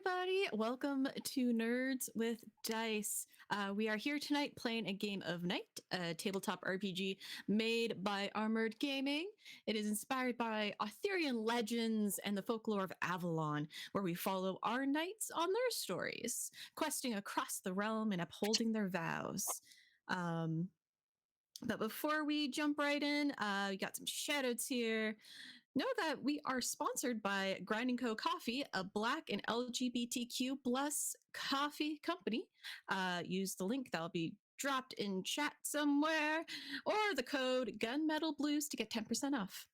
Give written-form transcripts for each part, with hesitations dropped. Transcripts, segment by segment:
everybody. Welcome to Nerds with Dice. We are here tonight playing a game of Night, a tabletop RPG made by Armored Gaming. It is inspired by Arthurian legends and the folklore of Avalon, where we follow our knights on their stories, questing across the realm and upholding their vows. But before we jump right in, we got some shoutouts here. Know that we are sponsored by Grinding Co. Coffee, a Black and LGBTQ plus coffee company. Use the link that'll be dropped in chat somewhere, or the code Gunmetal Blues to get 10% off.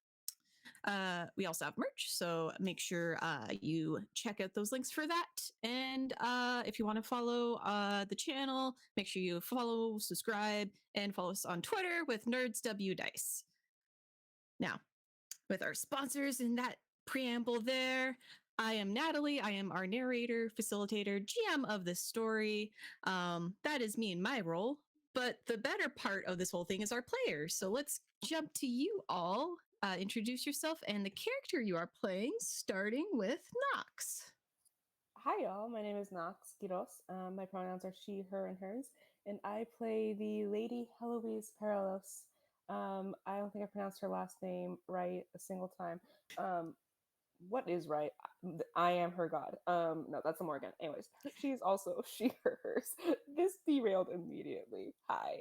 We also have merch, so make sure you check out those links for that. And if you want to follow the channel, make sure you follow, subscribe, and follow us on Twitter with NerdsWDice. Now, with our sponsors in that preamble there, I am Natalie. I am our narrator, facilitator, GM of this story. That is me in my role. But the better part of this whole thing is our players. So let's jump to you all. Introduce yourself and the character you are playing, starting with Nox. Hi, y'all. My name is Nox Quiros. My pronouns are she, her, and hers, and I play the Lady Heloise Paralos. I don't think I pronounced her last name right a single time. What is right? I am her god. No, that's a Morgan. Anyways, she's also she, her, hers. This derailed immediately. Hi.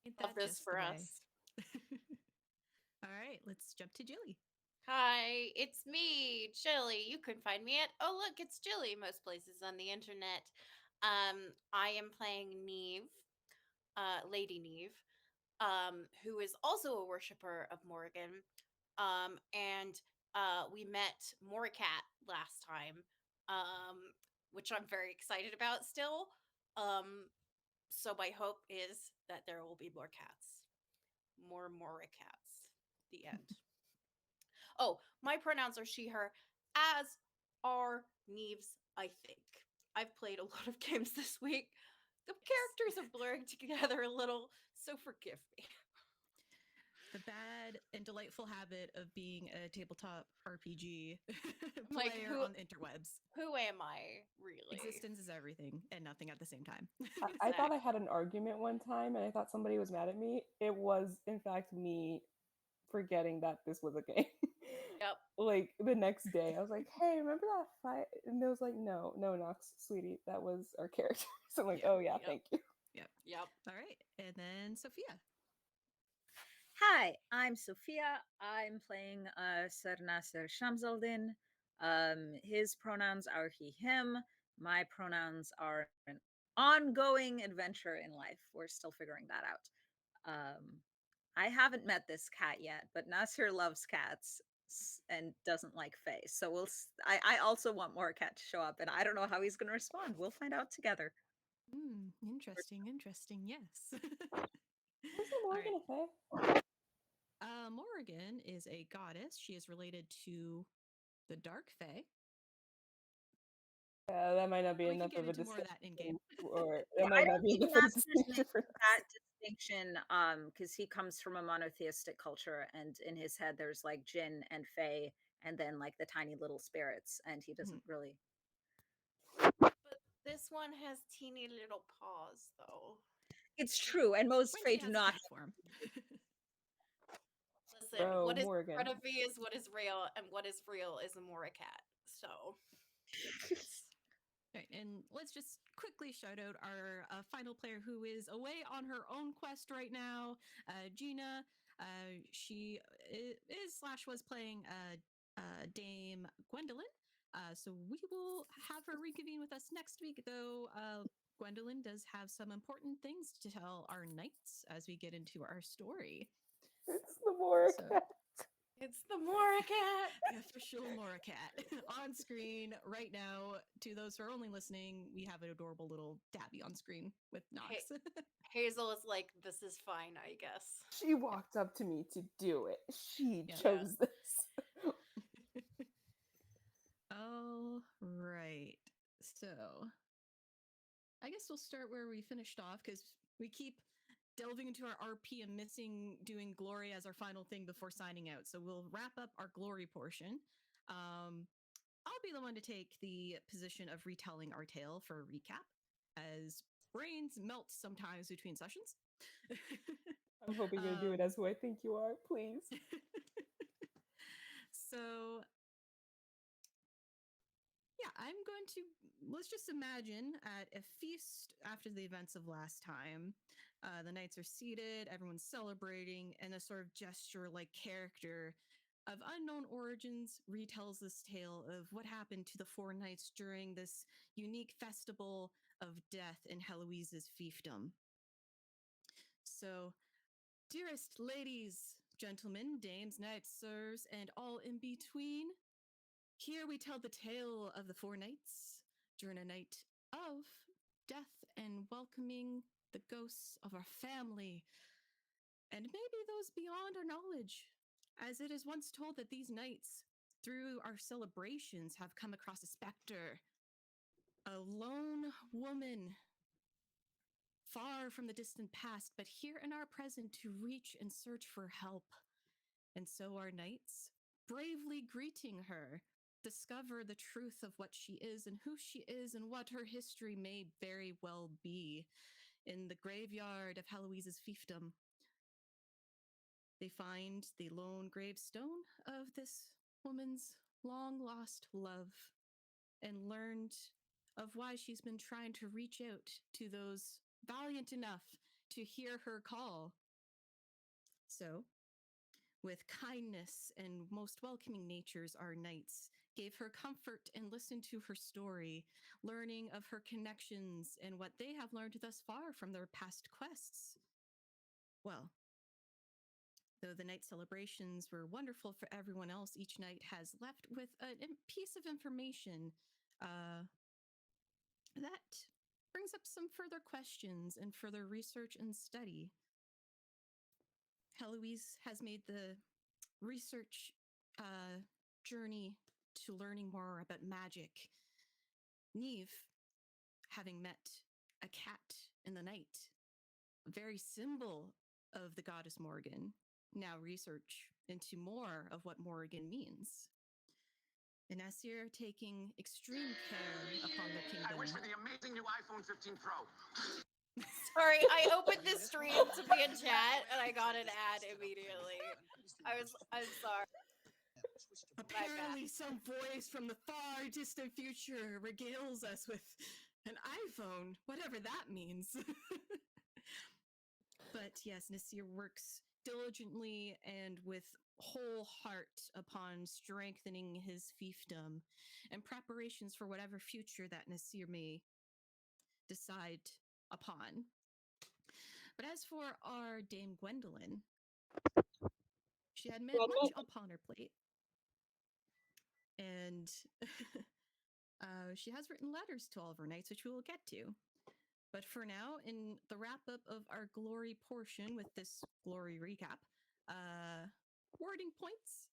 Ain't Love that this just for the way? us. All right, let's jump to Jilly. Hi, it's me, Jilly. You can find me at look, it's Jilly most places on the internet. I am playing Neve, Lady Neve, who is also a worshiper of Morgan. And we met Moracat last time, which I'm very excited about still. So my hope is that there will be more cats, more Moracats. The end. Oh, my pronouns are she, her, as are Neve's, I think. I've played a lot of games this week. The characters are blurring together a little, so forgive me. The bad and delightful habit of being a tabletop RPG Like, player on the interwebs. Who am I, really? Existence is everything and nothing at the same time. I thought I had an argument one time, and I thought somebody was mad at me. It was, in fact, me forgetting that this was a game. Yep. Like the next day, I was like, "Hey, remember that fight?" And it was like, "No, no, Nox, sweetie, that was our character." So I'm like, Yep, "Oh yeah, yep. thank you." Yep. All right. And then Sophia. Hi, I'm Sophia. I'm playing Sir Nasser Shamsaldin. His pronouns are he, him. My pronouns are an ongoing adventure in life. We're still figuring that out. I haven't met this cat yet, but Nasser loves cats and doesn't like Faye. So I also want more cat to show up, and I don't know how he's going to respond. We'll find out together. Interesting. Yes. Where's the All Morgan right. Faye? Morrigan is a goddess. She is related to the Dark Fae. Yeah, that might not be We enough can of get a into more of that in game. Or Yeah, that I might don't not be think enough of a Nasser's distinction making for that distinction because he comes from a monotheistic culture, and in his head there's like Jinn and Fae, and then like the tiny little spirits, and he doesn't really. But this one has teeny little paws, though. It's true, and most When Fae she do has not. cat form. Listen, Bro, what is Morgan. part of me is what is real, and what is real is a Moracat. So. Right, and let's just quickly shout out our final player who is away on her own quest right now, Gina. She is slash was playing Dame Gwendolyn. So we will have her reconvene with us next week, though. Gwendolyn does have some important things to tell our knights as we get into our story. It's the Moracat. It's the Moracat. The official Moracat on screen right now. To those who are only listening, we have an adorable little Dabby on screen with Nox. Hazel is like, this is fine, I guess. She walked up to me to do it. She chose this. All right. So I guess we'll start where we finished off because we keep delving into our RP and missing doing glory as our final thing before signing out. So we'll wrap up our glory portion. I'll I'll be the one to take the position of retelling our tale for a recap, as brains melt sometimes between sessions. I'm hoping you'll do it as who I think you are, please. So, yeah, I'm going to let's just imagine at a feast after the events of last time. The knights are seated, everyone's celebrating, and a sort of gesture-like character of unknown origins retells this tale of what happened to the four knights during this unique festival of death in Heloise's fiefdom. So, dearest ladies, gentlemen, dames, knights, sirs, and all in between, here we tell the tale of the four knights during a night of death and welcoming the ghosts of our family and maybe those beyond our knowledge, as it is once told that these knights, through our celebrations, have come across a specter, a lone woman far from the distant past, but here in our present to reach and search for help. And so our knights, bravely greeting her, discover the truth of what she is and who she is and what her history may very well be in the graveyard of Heloise's fiefdom. They find the lone gravestone of this woman's long lost love and learned of why she's been trying to reach out to those valiant enough to hear her call. So, with kindness and most welcoming natures, our knights gave her comfort and listened to her story, learning of her connections and what they have learned thus far from their past quests. Well, though the night celebrations were wonderful for everyone else, each knight has left with a piece of information that brings up some further questions and further research and study. Heloise has made the research journey to learning more about magic. Neve, having met a cat in the night, a very symbol of the goddess Morrigan, now research into more of what Morrigan means. And Nasir taking extreme care upon the kingdom. I wish for the amazing new iPhone 15 Pro. Sorry, I opened the stream to be in chat and I got an ad immediately. I'm sorry. Apparently, some voice from the far distant future regales us with an iPhone, whatever that means. But yes, Nasir works diligently and with whole heart upon strengthening his fiefdom and preparations for whatever future that Nasir may decide upon. But as for our Dame Gwendolyn, she had much upon her plate. And she has written letters to all of her knights, which we will get to. But for now, in the wrap up of our glory portion with this glory recap, wording points.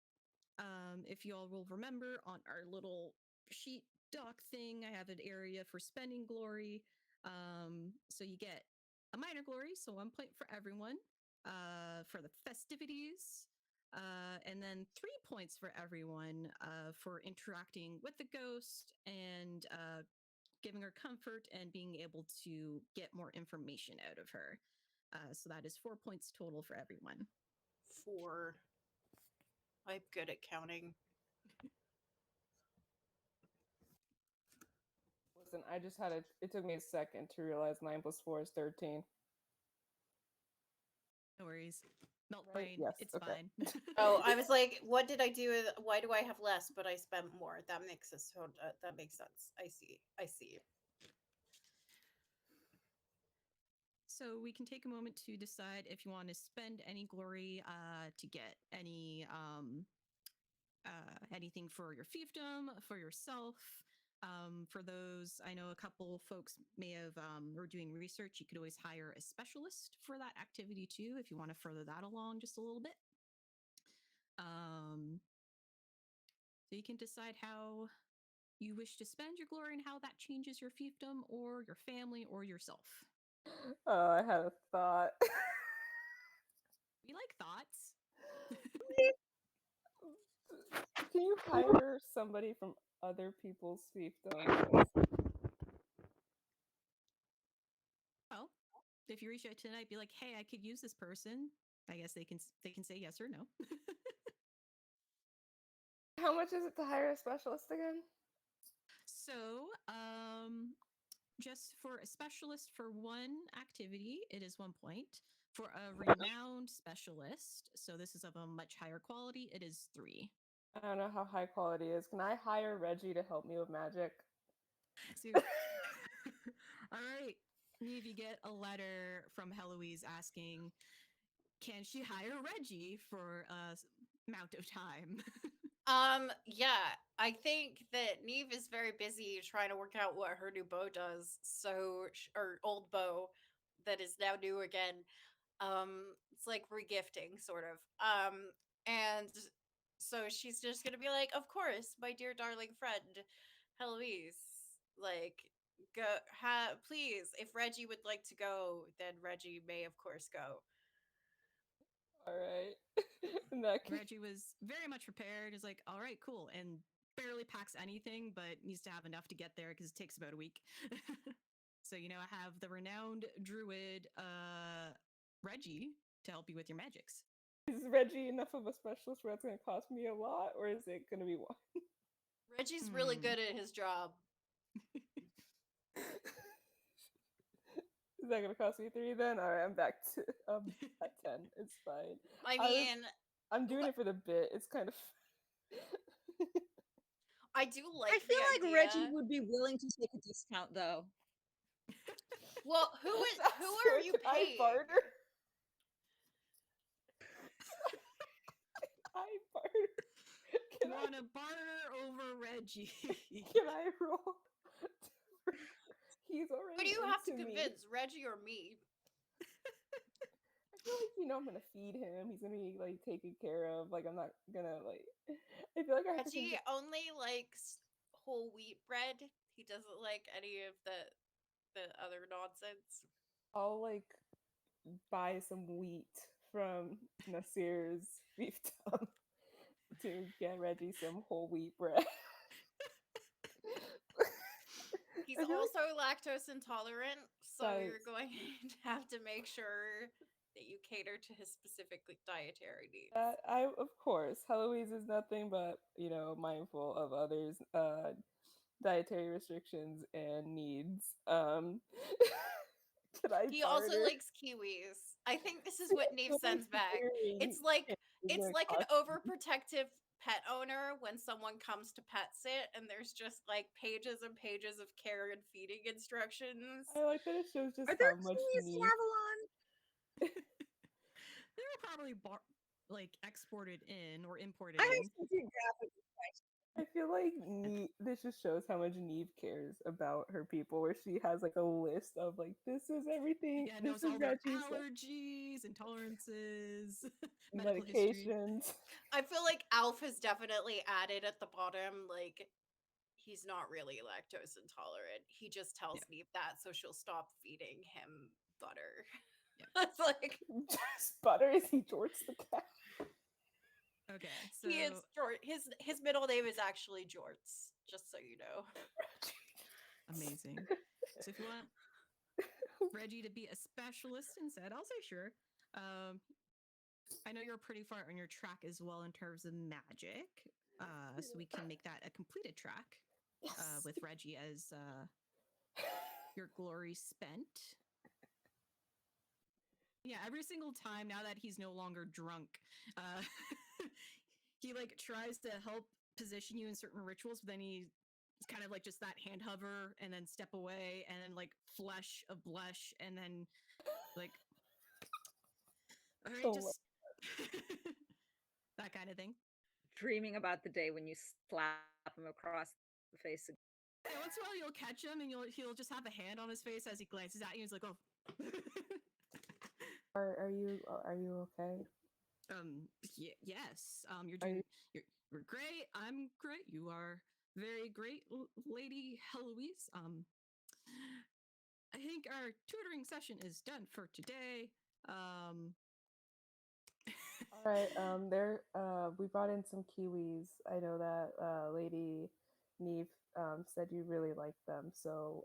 If you all will remember, on our little sheet doc thing, I have an area for spending glory. So you get a minor glory, so 1 point for everyone for the festivities. And then 3 points for everyone for interacting with the ghost and giving her comfort and being able to get more information out of her. So that is 4 points total for everyone. 4. I'm good at counting. Listen, I just had it took me a second to realize 9 plus 4 is 13. No worries. Melt Right? brain. Yes, It's okay. fine. Oh, I was like, what did I do? Why do I have less, but I spent more? That makes sense. That makes sense. I see. So we can take a moment to decide if you want to spend any glory to get any anything for your fiefdom, for yourself. For those, I know a couple folks may have were doing research. You could always hire a specialist for that activity too, if you want to further that along just a little bit. So you can decide how you wish to spend your glory and how that changes your fiefdom or your family or yourself. Oh, I had a thought. We like thoughts. Can you hire somebody from other people's fiefdoms. Well, if you reach out tonight, be like, "Hey, I could use this person." I guess they can say yes or no. How much is it to hire a specialist again? So, just for a specialist for one activity, it is 1 point. For a renowned specialist, so this is of a much higher quality, it is 3. I don't know how high quality is. Can I hire Reggie to help me with magic? So, all right. Neve, you get a letter from Heloise asking, can she hire Reggie for a amount of time? Yeah, I think that Neve is very busy trying to work out what her new bow does. So, or old bow that is now new again. It's like regifting, sort of. And so she's just gonna be like, "Of course, my dear darling friend, Heloise, like, go, please. If Reggie would like to go, then Reggie may, of course, go." All right. In that case, Reggie was very much prepared. Is like, all right, cool, and barely packs anything, but needs to have enough to get there because it takes about a week. So I have the renowned druid Reggie to help you with your magics. is Reggie enough of a specialist where it's going to cost me a lot, or is it going to be one? Reggie's really good at his job. Is that going to cost me 3 then? All right, I'm back to at 10. It's fine. I mean, I'm doing it for the bit. It's kind of. I do like. I feel the like idea. Reggie would be willing to take a discount, though. Well, who Sure, are you can I paying? barter? I barter. Can I, Wanna barter over Reggie? can I roll? He's already. Who do you have to into me. convince, Reggie or me? I feel like I'm gonna feed him. He's gonna be like taken care of. Like I'm not gonna like. I feel like I have to. Reggie only likes whole wheat bread. He doesn't like any of the other nonsense. I'll like buy some wheat from Nasir's fiefdom to get Reggie some whole wheat bread. He's I feel like- also lactose intolerant, so Right. you're going to have to make sure that you cater to his specific dietary needs. I of course, Heloise is nothing but mindful of others' dietary restrictions and needs. Can I He also barter? likes kiwis. I think this is what Neve sends back. It's like Is an gonna cost- overprotective pet owner when someone comes to pet sit and there's just like pages and pages of care and feeding instructions. I like that it shows just Are there how much kiwis in need. Avalon? They were probably exported in or imported I in. have some geographic. I feel like this just shows how much Neve cares about her people, where she has like a list of like, this is everything. Yeah, this knows all is their Reggie's allergies, intolerances, medical history. medications. I feel like Alf has definitely added at the bottom, like, he's not really lactose intolerant. He just tells Neve that so she'll stop feeding him butter. Yeah. It's like, Just butter is he George the cat. Okay, so he is George. His middle name is actually Jorts, just so you know. amazing. So if you want Reggie to be a specialist instead, I'll say sure. I know you're pretty far on your track as well in terms of magic, so we can make that a completed track with Reggie as your glory spent. Yeah, every single time now that he's no longer drunk, he like tries to help position you in certain rituals, but then he's kind of like just that hand hover and then step away and then like flesh of blush and then like all right, Oh just that kind of thing. Dreaming about the day when you slap him across the face. Yeah, once in a while you'll catch him and he'll just have a hand on his face as he glances at you. He's like, oh. Are you okay? Yes. You're doing. You're great. I'm great. You are very great, Lady Heloise. I think our tutoring session is done for today. All right. We brought in some kiwis. I know that Lady Neve said you really like them, so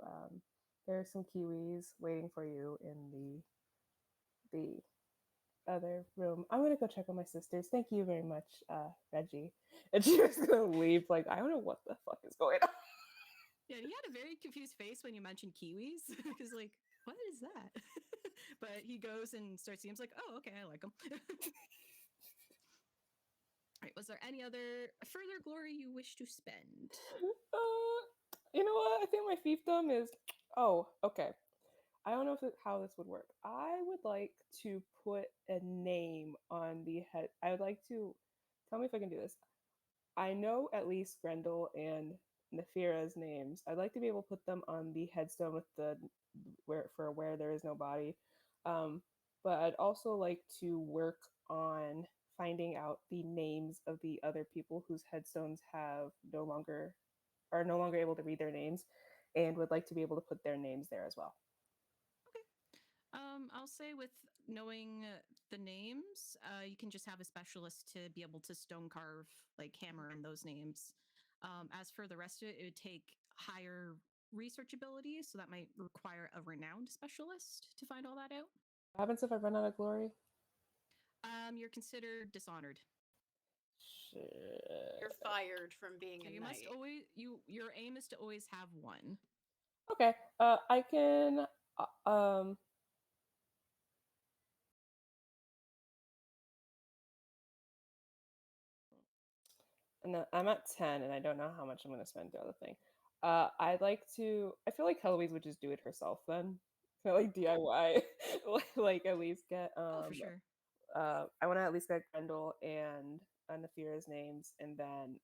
there are some kiwis waiting for you in the other room. I'm gonna go check on my sisters. Thank you very much, Reggie. And she was gonna leave. Like, I don't know what the fuck is going on. Yeah, he had a very confused face when you mentioned kiwis. He's like, what is that? But he goes and starts seems like, oh, okay, I like them. All right, was there any other further glory you wish to spend? You know what? I think my fiefdom is. Oh, okay. I don't know how this would work. I would like to put a name on the head. I would like to tell me if I can do this. I know at least Grendel and Nefira's names. I'd like to be able to put them on the headstone with the where there is no body. Um, but I'd also like to work on finding out the names of the other people whose headstones have no longer are no longer able to read their names, and would like to be able to put their names there as well. Okay. I'll say with knowing the names, you can just have a specialist to be able to stone carve, like hammer in those names. As for the rest of it, it would take higher research ability, so that might require a renowned specialist to find all that out. What happens if I run out of glory? You're considered dishonored. Shit. You're fired from being So a you must knight. always your aim is to always have one. Okay. I can. Um. And then I'm at 10, and I don't know how much I'm going to spend the other thing. I'd like to. I feel like Heloise would just do it herself then. So like DIY, like at least get Oh, for sure. I want to at least get Grendel and Nafira's names, and then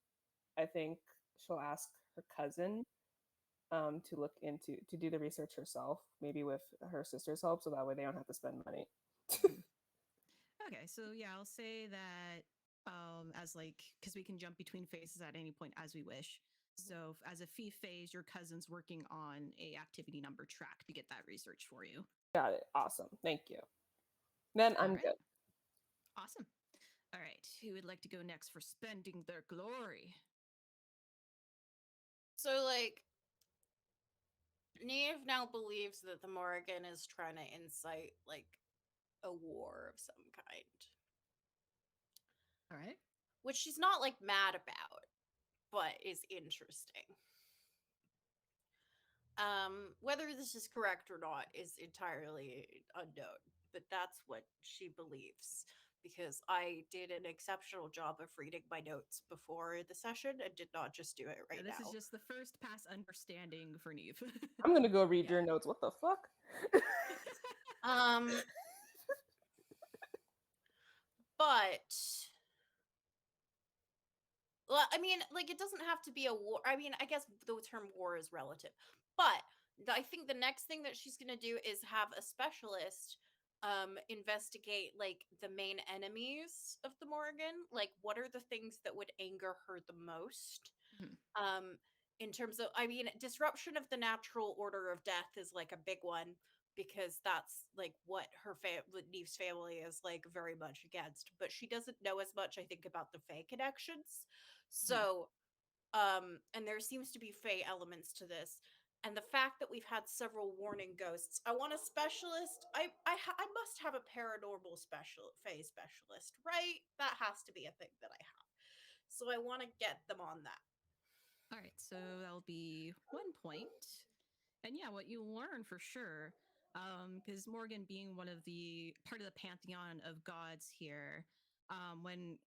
I think she'll ask her cousin to look into to do the research herself, maybe with her sister's help, so that way they don't have to spend money. Okay, so yeah, I'll say that as like because we can jump between phases at any point as we wish. So as a fee phase, your cousin's working on a activity number track to get that research for you. Got it. Awesome. Thank you. Then All I'm right, good. awesome. All right, who would like to go next for spending their glory? So, like, Neve now believes that the Morrigan is trying to incite, like, a war of some kind, All right. which she's not, like, mad about, but is interesting. Whether this is correct or not is entirely unknown, but that's what she believes. Because I did an exceptional job of reading my notes before the session and did not just do it Yeah, right this now. is just the first pass understanding for Neve. I'm gonna go read Yeah. your notes. What the fuck? Um, but well, I mean, like, it doesn't have to be a war. I mean, I guess the term war is relative, but I think the next thing that she's gonna do is have a specialist investigate like the main enemies of the Morrigan. Like, what are the things that would anger her the most? Mhm. In terms of, I mean, disruption of the natural order of death is like a big one because that's like what what Neve's family is like very much against. But she doesn't know as much, I think, about the Fae connections. So, and there seems to be Fae elements to this. And the fact that we've had several warning ghosts, I want a specialist. I must have a paranormal Fae specialist, right? That has to be a thing that I have. So I want to get them on that. All right, so that'll be 1 point. And yeah, what you learn for sure, because Morgan being one of the part of the pantheon of gods here, when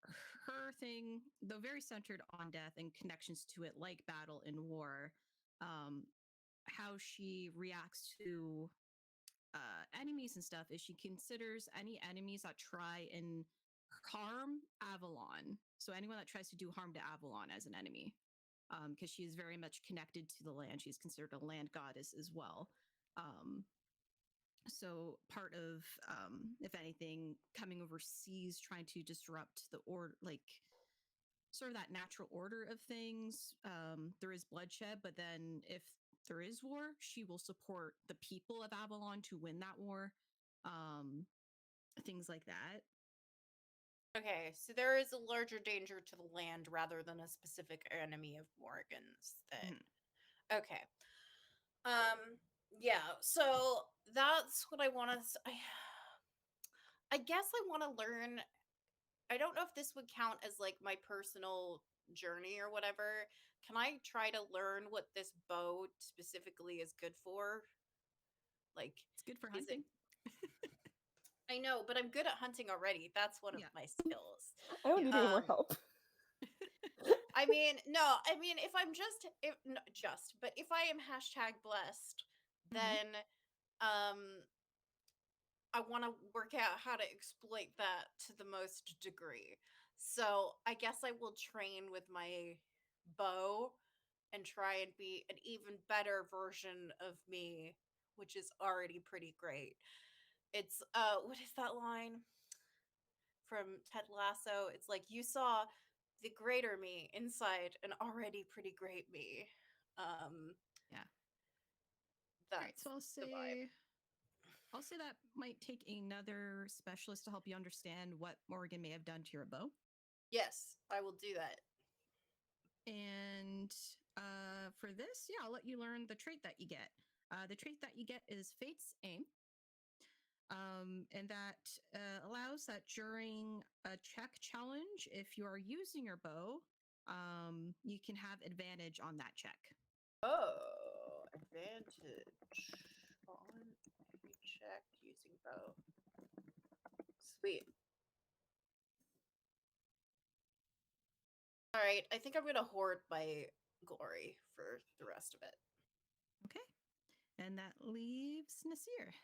her thing, though very centered on death and connections to it, like battle and war, um, how she reacts to enemies and stuff is she considers any enemies that try and harm Avalon. So anyone that tries to do harm to Avalon as an enemy, because she is very much connected to the land. She's considered a land goddess as well. Um, so part of, if anything, coming overseas, trying to disrupt the order, like sort of that natural order of things. There is bloodshed, but then if there is war, she will support the people of Avalon to win that war. Um, Things like that. Okay, so there is a larger danger to the land rather than a specific enemy of Morgan's. Then, okay. Yeah. So that's what I want to. I guess I want to learn. I don't know if this would count as like my personal journey or whatever. Can I try to learn what this bow specifically is good for? Like, It's good for is it? hunting. I know, but I'm good at hunting already. That's one of Yeah. my skills. I don't need any more Um, help. I mean, no, I mean, if I'm just, if not just, but if I am hashtag blessed, then um, I want to work out how to exploit that to the most degree. So I guess I will train with my bow and try and be an even better version of me, which is already pretty great. It's what is that line from Ted Lasso? It's like you saw the greater me inside an already pretty great me. Um Yeah. All right. that's So the vibe. I'll say that might take another specialist to help you understand what Morgan may have done to your bow. Yes, I will do that. And for this, yeah, I'll let you learn the trait that you get. The trait that you get is Fate's Aim. And that allows that during a check challenge, if you are using your bow, you can have advantage on that check. Oh, advantage on a check using bow. Sweet. All right, I think I'm gonna hoard my glory for the rest of it. Okay. And that leaves Nasir.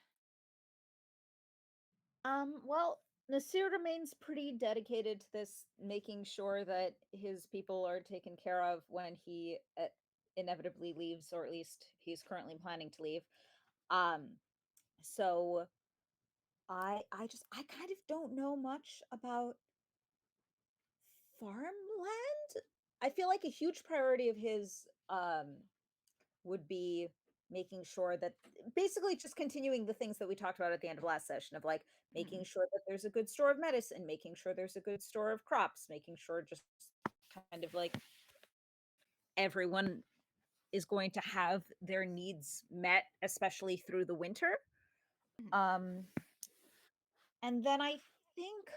Well, Nasir remains pretty dedicated to this, making sure that his people are taken care of when he inevitably leaves, or at least he's currently planning to leave. Um, so I kind of don't know much about farmland. I feel like a huge priority of his would be making sure that basically just continuing the things that we talked about at the end of last session of like making Mhm. sure that there's a good store of medicine, making sure there's a good store of crops, making sure just kind of like everyone is going to have their needs met, especially through the winter. Mhm. Um, and then I think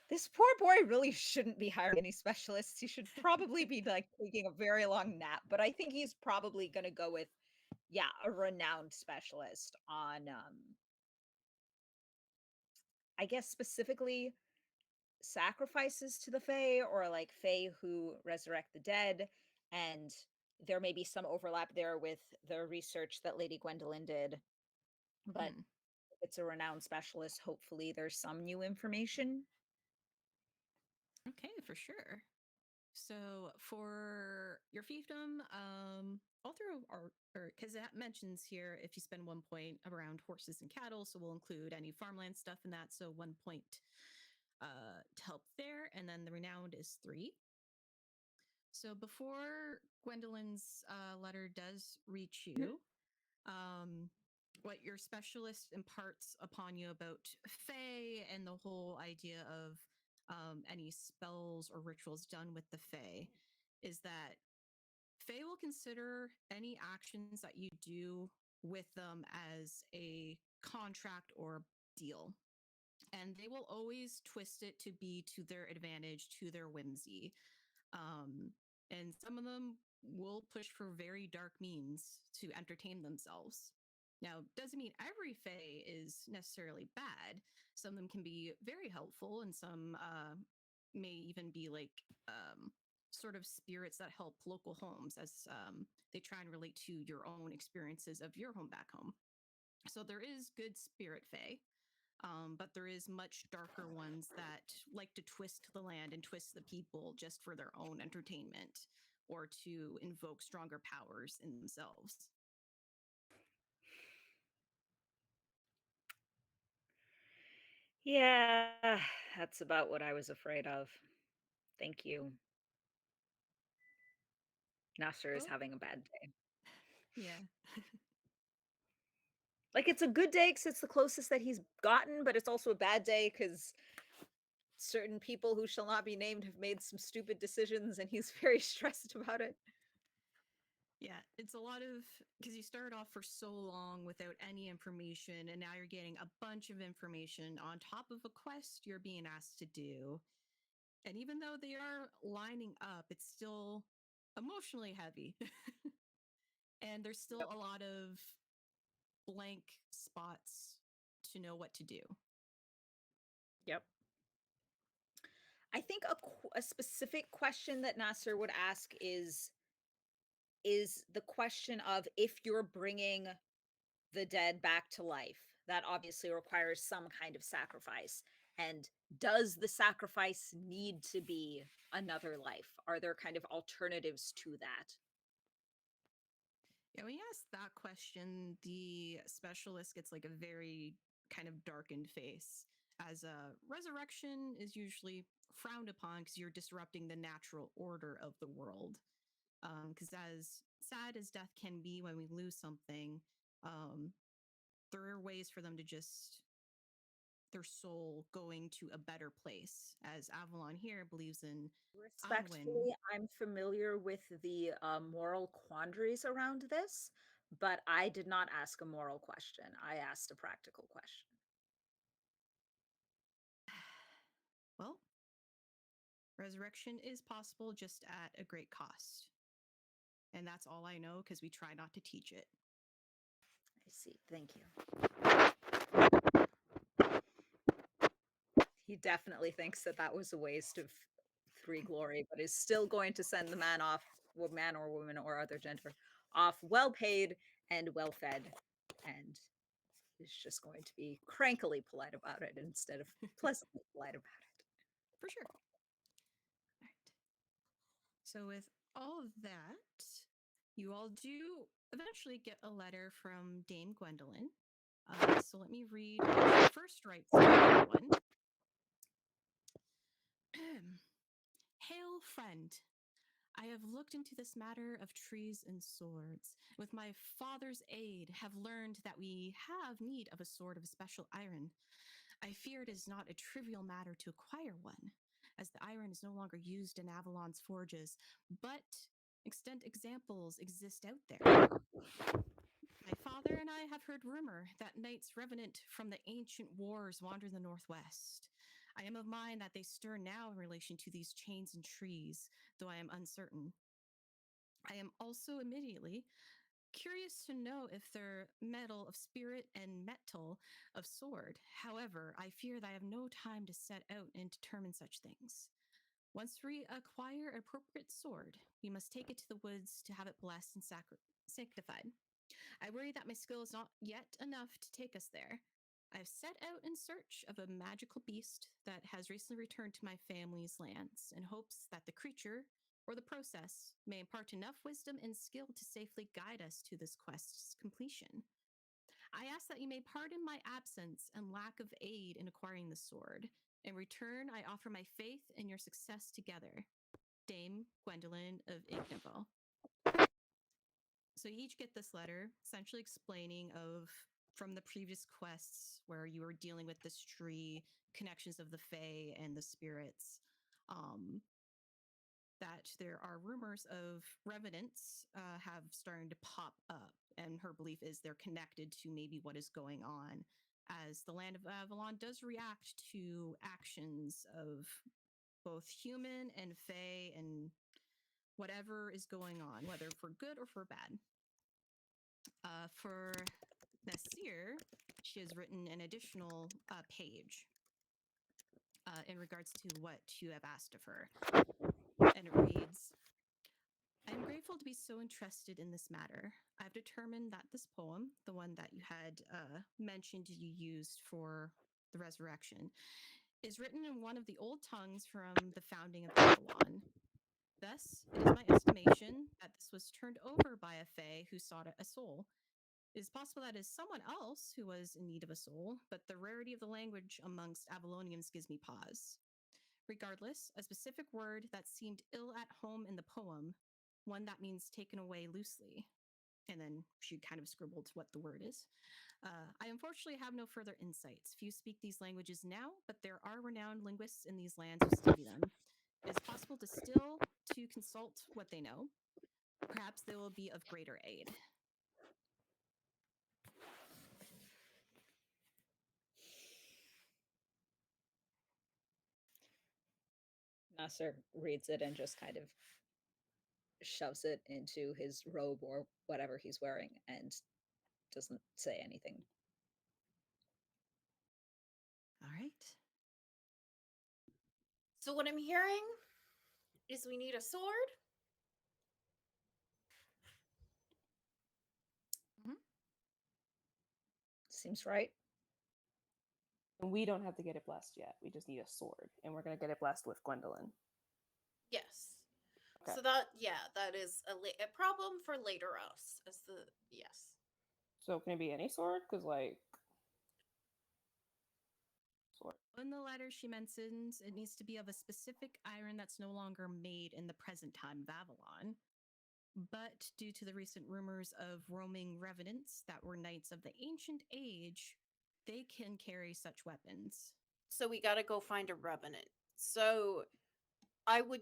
this poor boy really shouldn't be hiring any specialists. He should probably be like taking a very long nap, but I think he's probably going to go with, yeah, a renowned specialist on I guess specifically sacrifices to the Fae, or like Fae who resurrect the dead. And there may be some overlap there with the research that Lady Gwendolyn did. But Mhm. if it's a renowned specialist, hopefully there's some new information. Okay, for sure. So for your fiefdom, all through our, or because that mentions here if you spend 1 point around horses and cattle, so we'll include any farmland stuff in that. So 1 point to help there, and then the renowned is 3. So before Gwendolyn's letter does reach Mhm. you, what your specialist imparts upon you about Fae and the whole idea of any spells or rituals done with the Fae is that Fae will consider any actions that you do with them as a contract or deal. And they will always twist it to be to their advantage, to their whimsy. And some of them will push for very dark means to entertain themselves. Now, doesn't mean every Fae is necessarily bad. Some of them can be very helpful, and some may even be like sort of spirits that help local homes as they try and relate to your own experiences of your home back home. So there is good spirit Fae, but there is much darker ones that like to twist the land and twist the people just for their own entertainment or to invoke stronger powers in themselves. Yeah, that's about what I was afraid of. Thank you. Nasser is Well, having a bad day. yeah. Like, it's a good day because it's the closest that he's gotten, but it's also a bad day because certain people who shall not be named have made some stupid decisions and he's very stressed about it. Yeah, it's a lot of because you started off for so long without any information, and now you're getting a bunch of information on top of a quest you're being asked to do. And even though they are lining up, it's still emotionally heavy. And there's still Yep. a lot of blank spots to know what to do. Yep. I think a specific question that Nasser would ask is the question of if you're bringing the dead back to life, that obviously requires some kind of sacrifice. And does the sacrifice need to be another life? Are there kind of alternatives to that? Yeah, when you ask that question, the specialist gets like a very kind of darkened face, as a resurrection is usually frowned upon because you're disrupting the natural order of the world. Because as sad as death can be when we lose something, um, there are ways for them to just their soul going to a better place. As Avalon here believes in Anwin. Respectfully, I'm familiar with the moral quandaries around this, but I did not ask a moral question. I asked a practical question. Well, resurrection is possible just at a great cost. And that's all I know because we try not to teach it. I see. Thank you. He definitely thinks that that was a waste of three glory, but is still going to send the man off, man or woman or other gender, off well paid and well fed, and is just going to be crankily polite about it instead of pleasantly polite about it. For sure. All right. So, with all of that, you all do eventually get a letter from Dame Gwendolyn. So, let me read what she first writes to everyone. Hail, friend. I have looked into this matter of trees and swords. With my father's aid, have learned that we have need of a sword of special iron. I fear it is not a trivial matter to acquire one, as the iron is no longer used in Avalon's forges, but extant examples exist out there. My father and I have heard rumor that knights revenant from the ancient wars wander the northwest. I am of mind that they stir now in relation to these chains and trees, though I am uncertain. I am also immediately curious to know if they're metal of spirit and metal of sword. However, I fear that I have no time to set out and determine such things. Once we acquire an appropriate sword, we must take it to the woods to have it blessed and sanctified. I worry that my skill is not yet enough to take us there. I have set out in search of a magical beast that has recently returned to my family's lands in hopes that the creature or the process may impart enough wisdom and skill to safely guide us to this quest's completion. I ask that you may pardon my absence and lack of aid in acquiring the sword. In return, I offer my faith in your success together. Dame Gwendolyn of Ignival. So you each get this letter, essentially explaining of from the previous quests where you were dealing with this tree, connections of the Fae and the spirits, that there are rumors of revenants have started to pop up, and her belief is they're connected to maybe what is going on, as the land of Avalon does react to actions of both human and Fae and whatever is going on, whether for good or for bad. For Nasir, she has written an additional page in regards to what you have asked of her. And it reads, I am grateful to be so interested in this matter. I've determined that this poem, the one that you had mentioned you used for the resurrection, is written in one of the old tongues from the founding of Avalon. Thus, it is my estimation that this was turned over by a Fae who sought a soul. It is possible that it is someone else who was in need of a soul, but the rarity of the language amongst Avalonians gives me pause. Regardless, a specific word that seemed ill at home in the poem, one that means taken away loosely, and then she kind of scribbled what the word is, I unfortunately have no further insights. Few speak these languages now, but there are renowned linguists in these lands who study them. It is possible to consult what they know. Perhaps they will be of greater aid. Nasser reads it and just kind of shoves it into his robe or whatever he's wearing and doesn't say anything. All right. So what I'm hearing is we need a sword. Seems right. And we don't have to get it blessed yet. We just need a sword, and we're gonna get it blessed with Gwendolyn. Yes. Okay. So that is a problem for later us. As the yes. So can it be any sword? Because like, sword. In the letter, she mentions it needs to be of a specific iron that's no longer made in the present time of Avalon. But due to the recent rumors of roaming revenants that were knights of the ancient age, they can carry such weapons. So we got to go find a revenant. So I would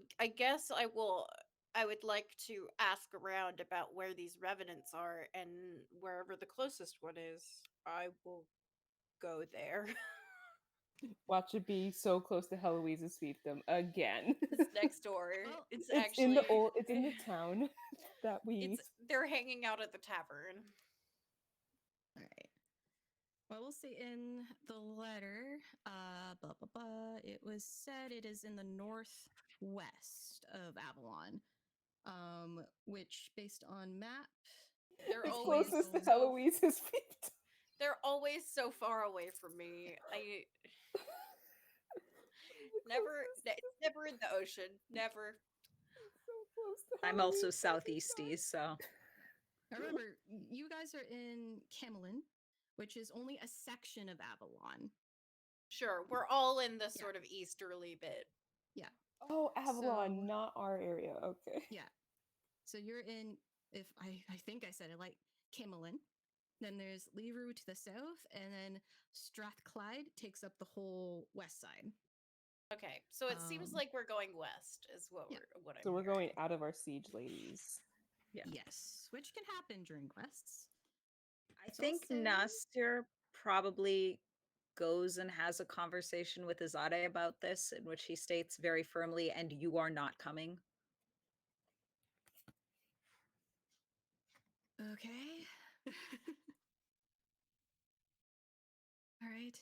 like to ask around about where these revenants are, and wherever the closest one is, I will go there. Watch it be so close to Heloise's fiefdom again. It's next door. Well, it's It's actually in the old. It's in the town that we. they're hanging out at the tavern. All right. Well, we'll see in the letter, it was said it is in the northwest of Avalon, which, based on map, they're It's always closest to so- Heloise's fiefdom. They're always so far away from me. It's never in the ocean. Never. So close to I'm also Heloise, oh my God. southeasty, so Now remember, you guys are in Camelin, which is only a section of Avalon. Sure, we're all in the Yeah. sort of easterly bit. Oh, Avalon, So- not our area. Okay. Yeah. So you're in, if I think I said it, like Camelin. Then there's Leroux to the south, and then Strathclyde takes up the whole west side. Okay, so it seems Um, like we're going west, is what yeah. I'm. So we're going hearing. out of our siege, ladies. Yeah. Yes, which can happen during quests. I So I'll think say- Nasir probably goes and has a conversation with Izade about this, in which he states very firmly, "And you are not coming." Okay. All right.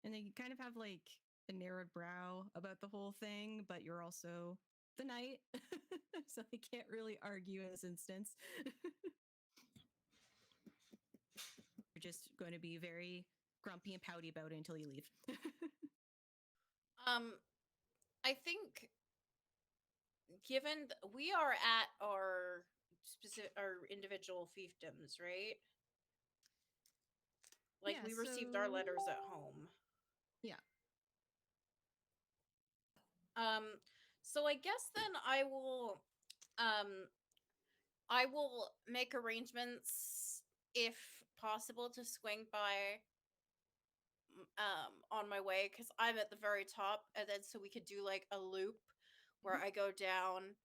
And they kind of have like a narrowed brow about the whole thing, but you're also the knight, so they can't really argue in this instance. You're just going to be very grumpy and pouty about it until you leave. I think, given we are at our individual fiefdoms, right? Like, Yeah, we received our so- letters at home. Yeah. So I guess then I will make arrangements, if possible, to swing by on my way, because I'm at the very top, and then so we could do like a loop where I go down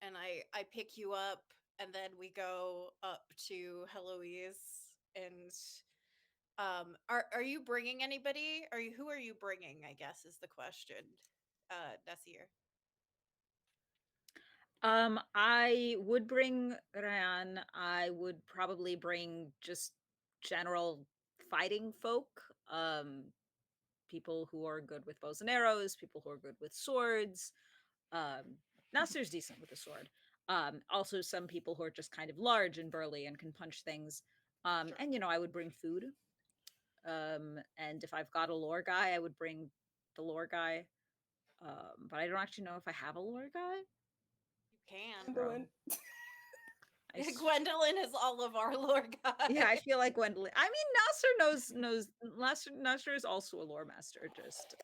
and I pick you up, and then we go up to Heloise. And are you bringing anybody? Who are you bringing, I guess, is the question, Nasir? I would bring Ryan. I would probably bring just general fighting folk. People who are good with bows and arrows, people who are good with swords. Nasir's decent with a sword. Also some people who are just kind of large and burly and can punch things. Sure. And I would bring food. And if I've got a lore guy, I would bring the lore guy. But I don't actually know if I have a lore guy. You can. Gwendolyn. I s- Gwendolyn is all of our lore guys. yeah, I feel like Gwendolyn. I mean, Nasser knows. Nasser is also a lore master, just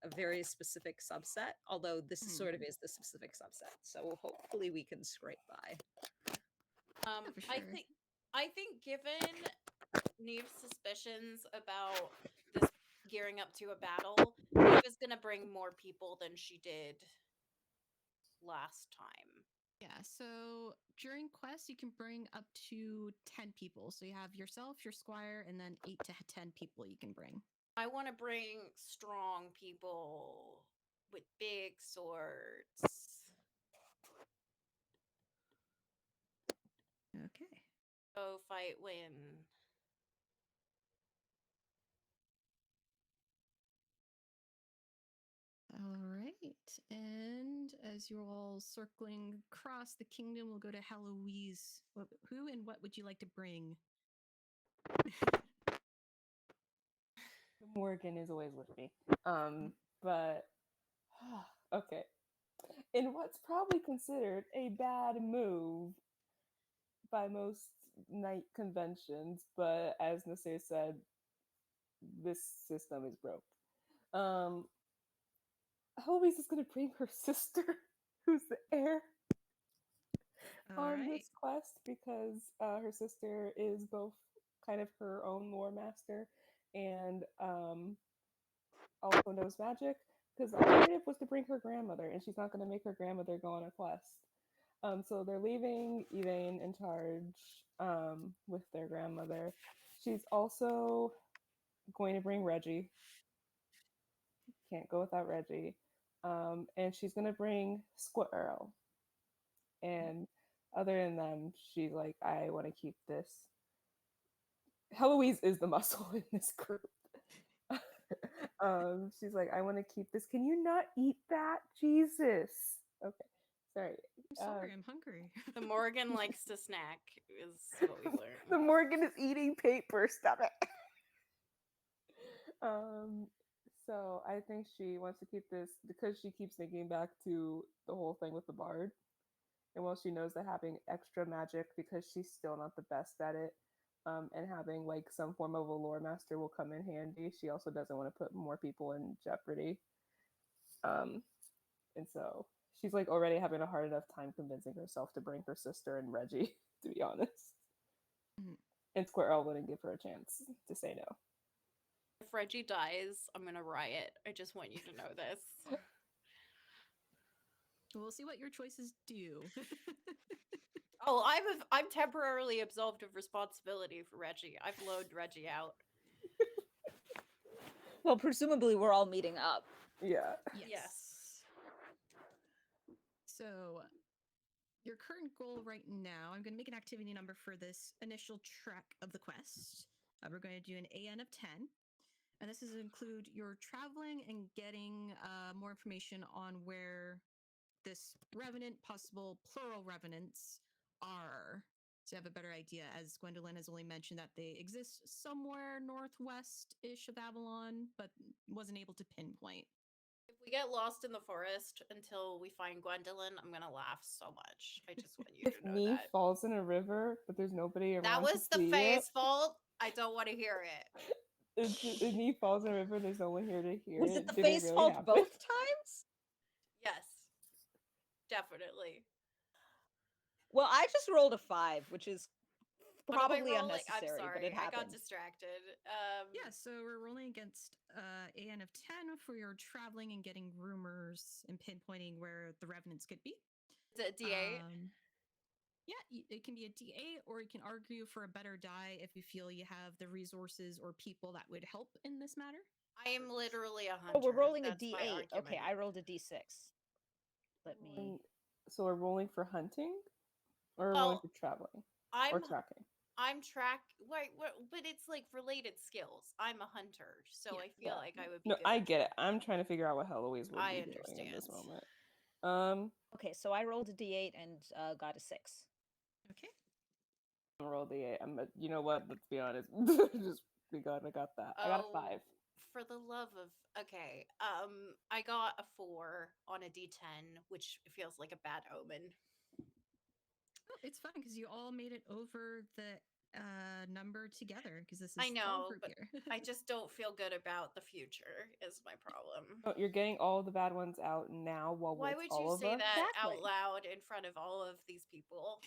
a very specific subset. Although this sort of is the specific subset, so hopefully we can scrape by. for I sure. think I think given Neve's suspicions about this gearing up to a battle, Neve is gonna bring more people than she did last time. Yeah, so during quests, you can bring up to 10 people. So you have yourself, your squire, and then 8 to 10 people you can bring. I want to bring strong people with big swords. Okay. Go fight win. All right. And as you're all circling across the kingdom, we'll go to Heloise. Who and what would you like to bring? Morgan is always with me. But okay. In what's probably considered a bad move by most night conventions, but as Nasir said, this system is broke. Heloise is gonna bring her sister, who's the heir, All on right. this quest because her sister is both kind of her own lore master and also knows magic. Because the alternative was to bring her grandmother, and she's not going to make her grandmother go on a quest. So they're leaving Elaine in charge with their grandmother. She's also going to bring Reggie. Can't go without Reggie. And she's going to bring Squirrel. And other than them, she's like, I want to keep this. Heloise is the muscle in this group. She's like, I want to keep this. Can you not eat that? Jesus. Okay, sorry. I'm sorry, I'm hungry. The Morgan likes to snack, is what we learned. The Morgan is eating paper. Stop it. So I think she wants to keep this because she keeps thinking back to the whole thing with the bard. And while she knows that having extra magic because she's still not the best at it, and having like some form of a lore master will come in handy, she also doesn't want to put more people in jeopardy. And so she's like already having a hard enough time convincing herself to bring her sister and Reggie, to be honest. Mhm. And Squirrel wouldn't give her a chance to say no. If Reggie dies, I'm gonna riot. I just want you to know this. We'll see what your choices do. Oh, I'm temporarily absolved of responsibility for Reggie. I've loaned Reggie out. Well, presumably we're all meeting up. Yeah. Yes. So, your current goal right now, I'm going to make an activity number for this initial track of the quest. We're going to do an AN of 10. And this is include your traveling and getting more information on where this revenant, possible plural revenants, are. So you have a better idea, as Gwendolyn has only mentioned that they exist somewhere northwest-ish of Avalon, but wasn't able to pinpoint. If we get lost in the forest until we find Gwendolyn, I'm gonna laugh so much. I just want you If to know Neve that. falls in a river, but there's nobody around That was to the see Fae's it, fault. I don't want to hear it. if Neve falls in a river, there's no one here to hear Was it. it the Did face really fault happen? both times? Yes. Definitely. Well, I just rolled a 5, which is What am I probably rolling? unnecessary, I'm sorry. but it I got happened. distracted. Yeah, so we're rolling against AN of 10 for your traveling and getting rumors and pinpointing where the revenants could be. Is it a D8? Yeah, it can be a D8, or you can argue for a better die if you feel you have the resources or people that would help in this matter. I am literally a hunter. Oh, we're rolling That's a my D8. Okay, argument. I rolled a D6. Let me. So we're rolling for hunting, or we're rolling Well, for traveling, or I'm tracking. Wait, but it's like related skills. I'm a hunter, so Yeah. I feel like I would be. No, good I at get it. traveling. I'm trying to figure out what Heloise would I be doing in this understand. moment. Okay, so I rolled a D8 and got a 6. Okay. I'm gonna roll the 8. you know what? Let's be honest. Just be glad I got that. I got a 5. For the love of okay, I got a 4 on a D10, which feels like a bad omen. Oh, it's fun because you all made it over the number together because this is I know, all group but here. I just don't feel good about the future. Is my problem. Oh, you're getting all the bad ones out now while Why it's would all you of say us? that out Exactly. loud in front of all of these people?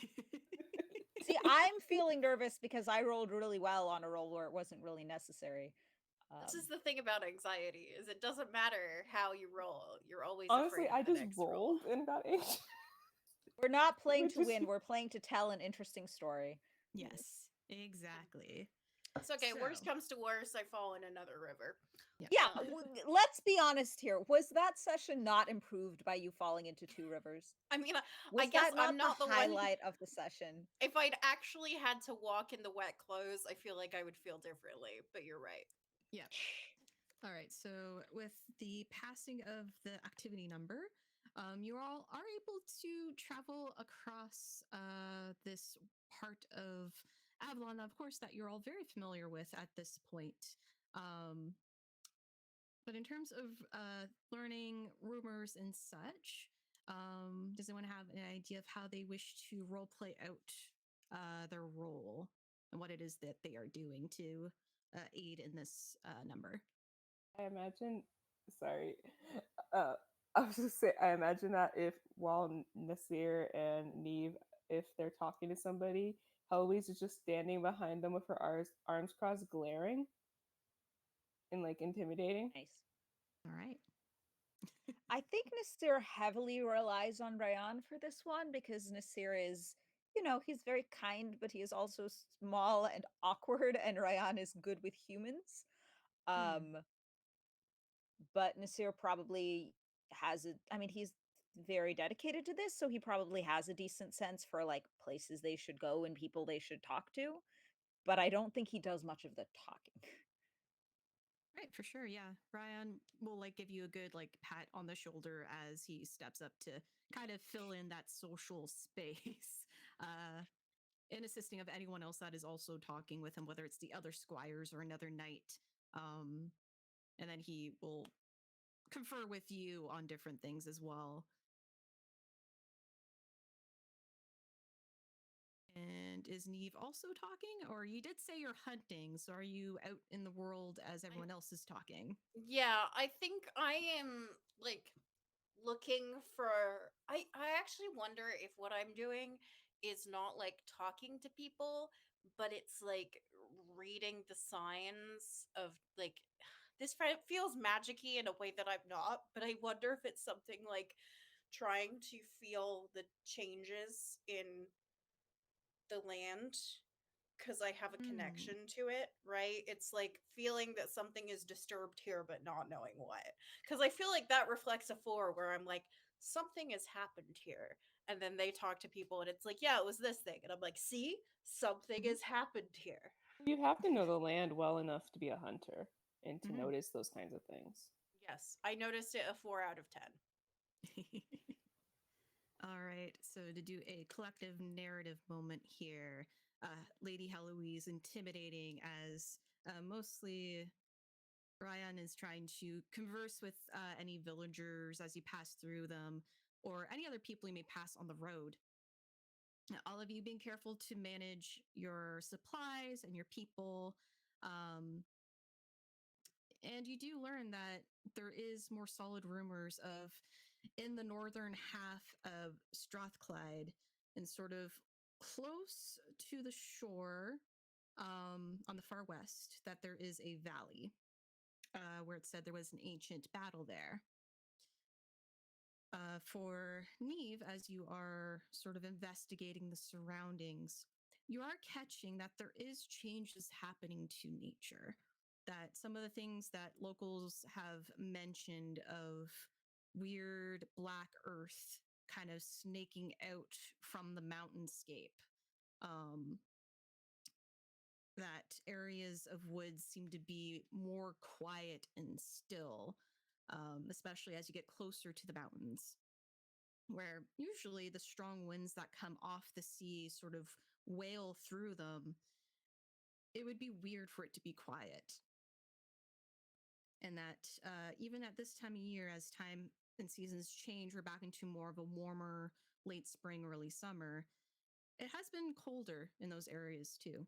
See, I'm feeling nervous because I rolled really well on a roll where it wasn't really necessary. This is the thing about anxiety, is it doesn't matter how you roll. You're always Honestly, afraid I of the just next rolled roll. and got 8. We're not playing Which to is- win. We're playing to tell an interesting story. Yes, exactly. It's okay. Worst So- comes to worst, I fall in another river. Yeah, Um, let's be honest here. Was that session not improved by you falling into 2 rivers? I mean, Was I guess that not I'm not the the one. highlight of the session? If I'd actually had to walk in the wet clothes, I feel like I would feel differently. But you're right. Yeah. All right. So with the passing of the activity number, you all are able to travel across this part of Avalon, of course, that you're all very familiar with at this point. Um, but in terms of learning rumors and such, does anyone have an idea of how they wish to role play out their role and what it is that they are doing to aid in this number? I imagine, sorry, I was just say, I imagine that if while Nasir and Neve, if they're talking to somebody, Heloise is just standing behind them with her arms crossed, glaring and like intimidating. Nice. All right. I think Nasir heavily relies on Rayan for this one because Nasir is, he's very kind, but he is also small and awkward, and Rayan is good with humans. But Nasir probably he's very dedicated to this, so he probably has a decent sense for like places they should go and people they should talk to. But I don't think he does much of the talking. Right, for sure. Yeah. Ryan will like give you a good like pat on the shoulder as he steps up to kind of fill in that social space. In assisting of anyone else that is also talking with him, whether it's the other squires or another knight. And then he will confer with you on different things as well. And is Neve also talking? Or you did say you're hunting, so are you out in the world as everyone else is talking? Yeah, I think I am like looking for. I actually wonder if what I'm doing is not like talking to people, but it's like reading the signs of like feels magicy in a way that I'm not, but I wonder if it's something like trying to feel the changes in the land because I have a connection to it, right? It's like feeling that something is disturbed here, but not knowing what. Because I feel like that reflects a 4 where I'm like, something has happened here. And then they talk to people and it's like, yeah, it was this thing. And I'm like, see, something has happened here. You have to know the land well enough to be a hunter and to Mhm. notice those kinds of things. Yes, I noticed it a 4 out of 10. All right, so to do a collective narrative moment here, Lady Heloise intimidating as mostly Ryan is trying to converse with any villagers as you pass through them or any other people you may pass on the road. All of you being careful to manage your supplies and your people. Um, and you do learn that there is more solid rumors of in the northern half of Strathclyde and sort of close to the shore on the far west that there is a valley where it said there was an ancient battle there. For Neve, as you are sort of investigating the surroundings, you are catching that there is changes happening to nature. That some of the things that locals have mentioned of weird black earth kind of snaking out from the mountainscape. That areas of woods seem to be more quiet and still, especially as you get closer to the mountains, where usually the strong winds that come off the sea sort of wail through them. It would be weird for it to be quiet. And that even at this time of year, as time and seasons change, we're back into more of a warmer late spring, early summer. It has been colder in those areas too.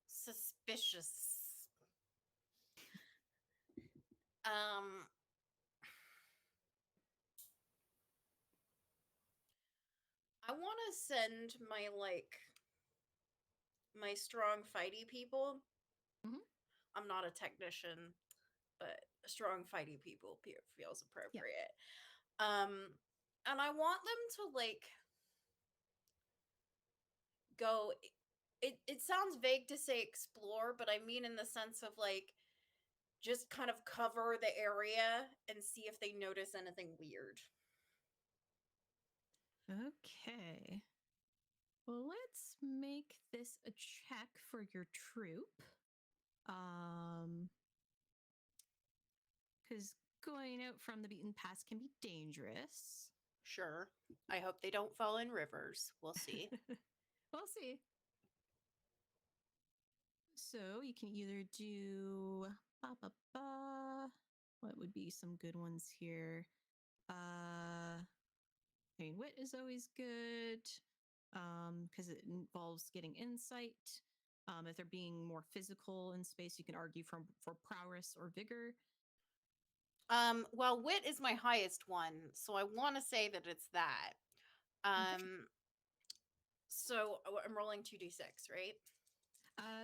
Suspicious. Um, I want to send my strong fighty people. Mhm. I'm not a technician, but strong fighty people feels appropriate. And I want them to go. It sounds vague to say explore, but I mean in the sense of just kind of cover the area and see if they notice anything weird. Okay. Well, let's make this a check for your troop. Because going out from the beaten path can be dangerous. Sure. I hope they don't fall in rivers. We'll see. We'll see. So you can either do what would be some good ones here? I mean, wit is always good because it involves getting insight. If they're being more physical in space, you can argue for prowess or vigor. Well, wit is my highest one, so I want to say that it's that. So I'm rolling 2d6, right?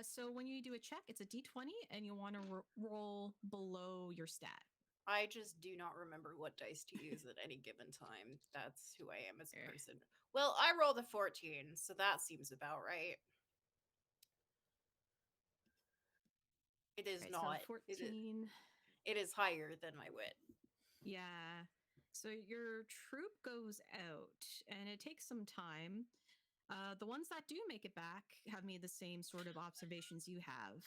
So when you do a check, it's a d20, and you want to roll below your stat. I just do not remember what dice to use at any given time. That's who I am as a person. Well, I rolled a 14, so that seems about right. It is Right, not. so 14. It is higher than my wit. Yeah. So your troop goes out, and it takes some time. The ones that do make it back have made the same sort of observations you have.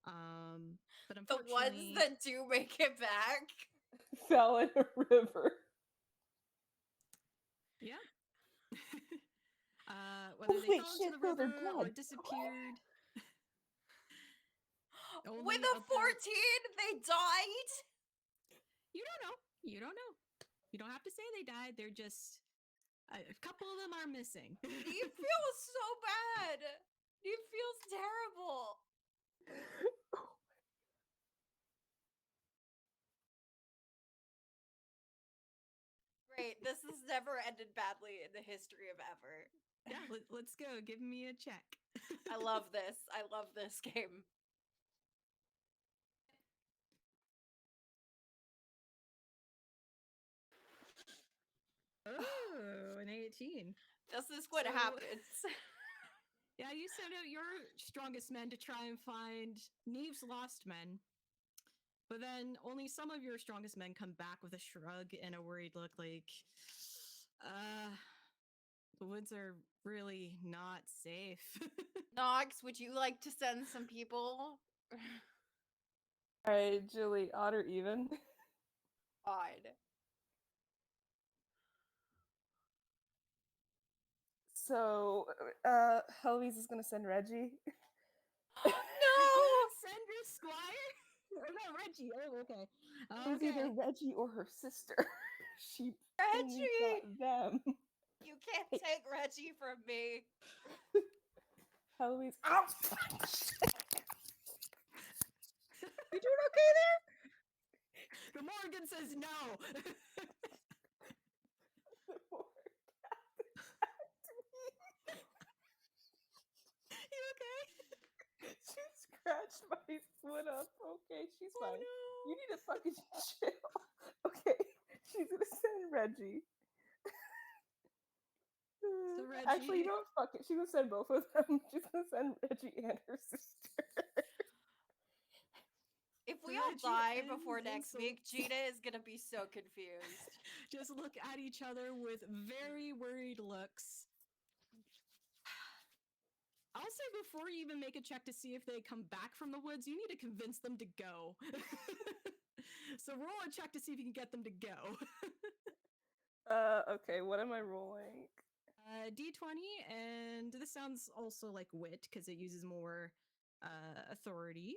But The unfortunately, ones that do make it back Fell in a river. yeah. Whether they Holy fell into shit, the no, they're river or dead. disappeared. with Only a of the- 14, they died. You don't know. You don't know. You don't have to say they died. They're just a couple of them are missing. Neve feels so bad. Neve feels terrible. Great. This has never ended badly in the history of ever. Yeah, let's go. Give me a check. I love this. I love this game. Oh, an 18. This is what So- happens. Yeah, you sent out your strongest men to try and find Neve's lost men. But then only some of your strongest men come back with a shrug and a worried look like, the woods are really not safe. Nox, would you like to send some people? Alright, Julie, odd or even? Odd. So, Heloise is gonna send Reggie. No! Send your squire? Or no, Reggie. Oh, okay. It was either Okay. Reggie or her sister. She only Reggie! got them. You can't take Reggie from me. Heloise. Oh, You doing okay there? The Morgan says no. You okay? She scratched my foot up. Okay, she's Oh, fine. no. You need to fucking chill. Okay, she's gonna send Reggie. Actually, you Reggie- know what? Fuck it. She's gonna send both of them. She's gonna send Reggie and her sister. If we all Reggie die and before next week, insults. Gina is gonna be so confused. Just look at each other with very worried looks. I'll say before you even make a check to see if they come back from the woods, you need to convince them to go. So roll a check to see if you can get them to go. Okay, what am I rolling? D20, and this sounds also like wit because it uses more authority.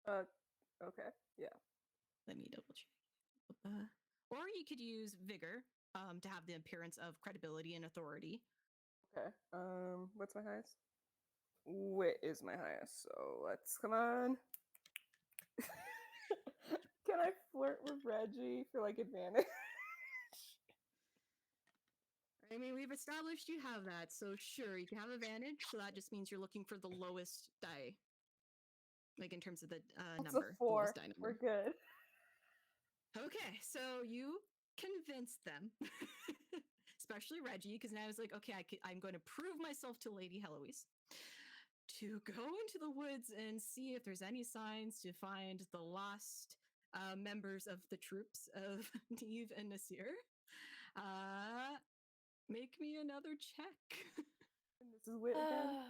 Okay, yeah. Let me double check. Or you could use vigor to have the appearance of credibility and authority. Okay. What's my highest? Wit is my highest, so let's come on. Can I flirt with Reggie for like advantage? I mean, we've established you have that, so sure, you can have advantage. So that just means you're looking for the lowest die, like in terms of the It's number, a the 4. lowest die We're number. good. Okay, so you convinced them, especially Reggie, because now it's like, okay, I'm going to prove myself to Lady Heloise to go into the woods and see if there's any signs to find the lost members of the troops of Neve and Nasir. Make me another check. And this is wit again.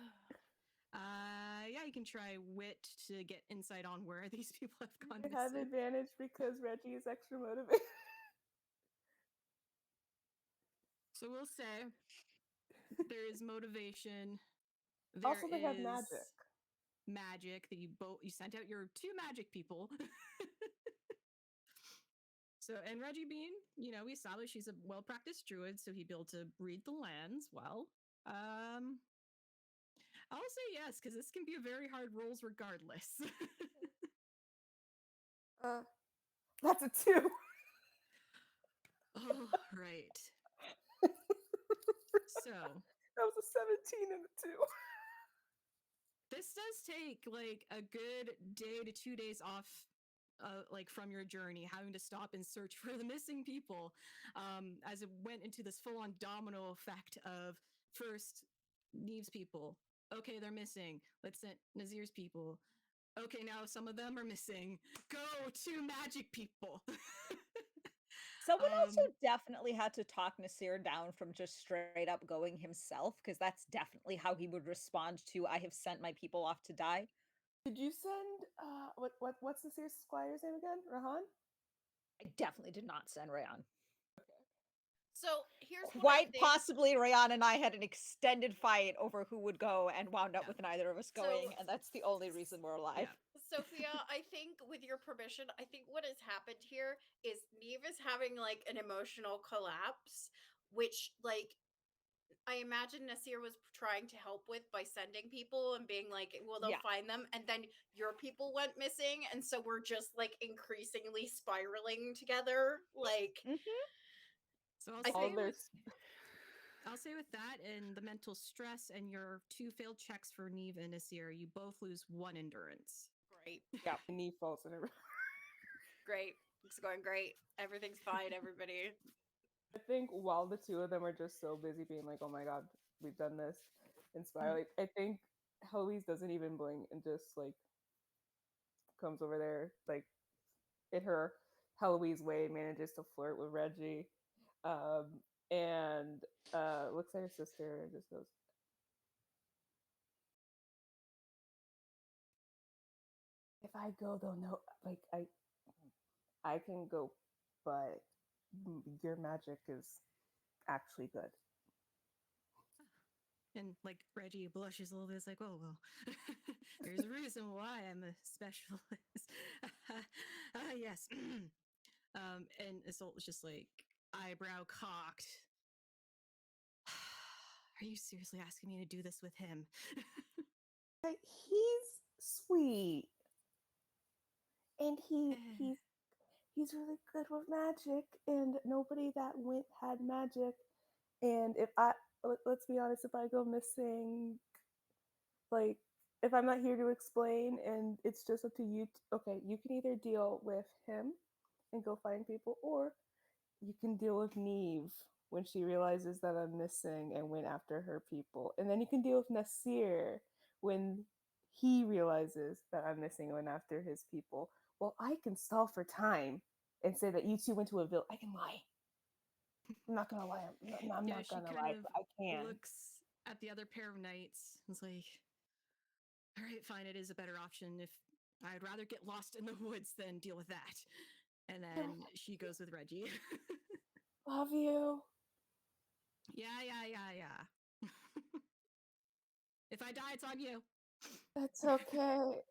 Yeah, you can try wit to get insight on where these people have gone I have missing. advantage because Reggie is extra motivated. So we'll say there is motivation. Also, they have magic. Magic that you sent out your 2 magic people. So, and Reggie Bean, we established he's a well-practiced druid, so he'd be able to read the lands well. I'll say yes, because this can be a very hard rolls regardless. That's a 2. Oh, right. So That was a 17 and a 2. this does take like a good day to 2 days off, like from your journey, having to stop and search for the missing people, as it went into this full-on domino effect of first Neve's people. Okay, they're missing. Let's send Nazir's people. Okay, now some of them are missing. Go to magic people. Someone also definitely had to talk Nasir down from just straight up going himself, because that's definitely how he would respond to "I have sent my people off to die." Did you send what's the Sears Squire's name again? Rahan? I definitely did not send Rayan. So here's what I Quite think. possibly, Rayan and I had an extended fight over who would go and wound up Yeah. with neither of us So- going, and that's the only reason we're alive. Yeah. Sophia, I think with your permission, I think what has happened here is Neve is having like an emotional collapse, which like I imagine Nasir was trying to help with by sending people and being like, well, they'll Yeah. find them. And then your people went missing. And so we're just like increasingly spiraling together. Like, So I think I'll say with that and the mental stress and your 2 failed checks for Neve and Nasir, you both lose 1 endurance. great. Knee falls in it. Great. It's going great. Everything's fine, everybody. I think while the 2 of them are just so busy being like, oh my god, we've done this, inspiring. I think Heloise doesn't even blink and just like comes over there, like in her Heloise way, manages to flirt with Reggie, and looks at her sister and just goes, "If I go, they'll know. Like I can go, but your magic is actually good." And like Reggie blushes a little bit. It's like, oh, well, there's a reason why I'm a specialist. Yes. And Isolde's just like eyebrow cocked. Are you seriously asking me to do this with him? Like, he's sweet, and he's really good with magic, and nobody that went had magic. And let's be honest, if I go missing, like if I'm not here to explain and it's just up to you, okay, you can either deal with him and go find people, or you can deal with Neve when she realizes that I'm missing and went after her people. And then you can deal with Nasir when he realizes that I'm missing and went after his people. Well, I can stall for time and say that you 2 went to a village. I can lie. I'm not gonna lie. I'm Yeah, not she gonna kind lie. of But I can. looks at the other pair of knights. It's like, all right, fine, it is a better option. If I'd rather get lost in the woods than deal with that. And then she goes with Reggie. Love you. Yeah. If I die, it's on you. That's okay.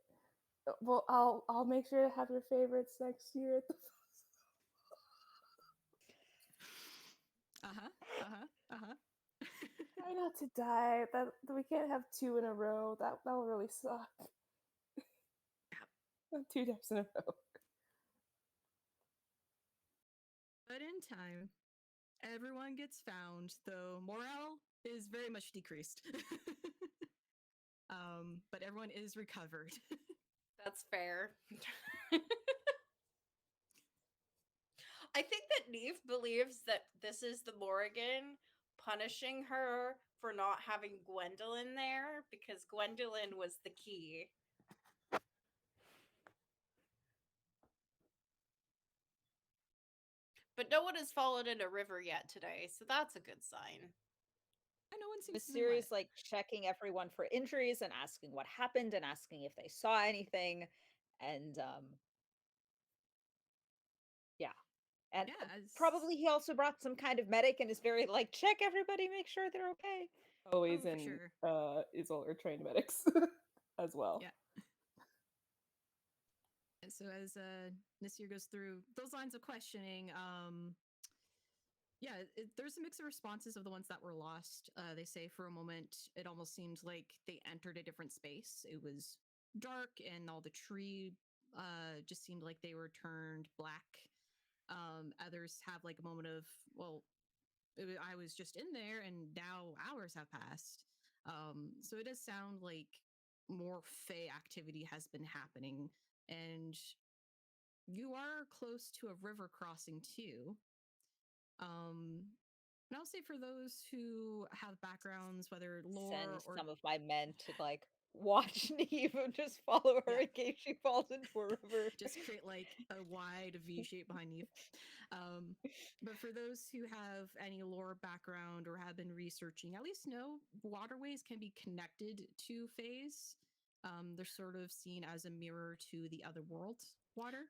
Well, I'll make sure to have your favorites next year at the Try not to die. That we can't have 2 in a row. That'll really suck. 2 deaths in a row. time, everyone gets found, though morale is very much decreased. But everyone is recovered. That's fair. I think that Neve believes that this is the Morrigan punishing her for not having Gwendolyn there because Gwendolyn was the key. But no one has fallen in a river yet today, so that's a good sign. And no one seems to be Mysterious, wet. like checking everyone for injuries and asking what happened and asking if they saw anything. And yeah. And Yeah, probably he also brought some kind of medic and is very like, check everybody, make sure they're okay. Always for in sure. Isol are trained medics as well. Yeah. And so as Nasir goes through those lines of questioning, yeah, there's a mix of responses of the ones that were lost. They say for a moment it almost seemed like they entered a different space. It was dark and all the tree just seemed like they were turned black. Others have like a moment of, well, I was just in there and now hours have passed. So it does sound like more Fey activity has been happening, and you are close to a river crossing too. And I'll say for those who have backgrounds, whether lore Send or some of my men to like watch Neve and just follow her Yeah. in case she falls into a river. just create like a wide V shape behind you. But for those who have any lore background or have been researching, at least know waterways can be connected to Fays. They're sort of seen as a mirror to the other world's water.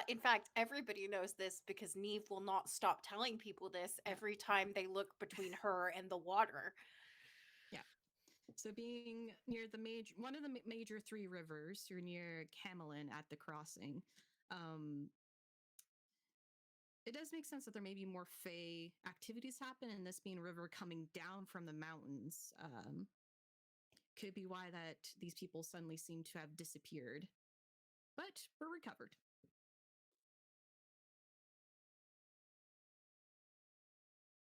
In fact, everybody knows this because Neve will not stop telling people this every time they look between her and the water. So being near the one of the major three rivers, you're near Camelin at the crossing. It does make sense that there may be more Fey activities happen, and this being a river coming down from the mountains could be why that these people suddenly seem to have disappeared, but were recovered.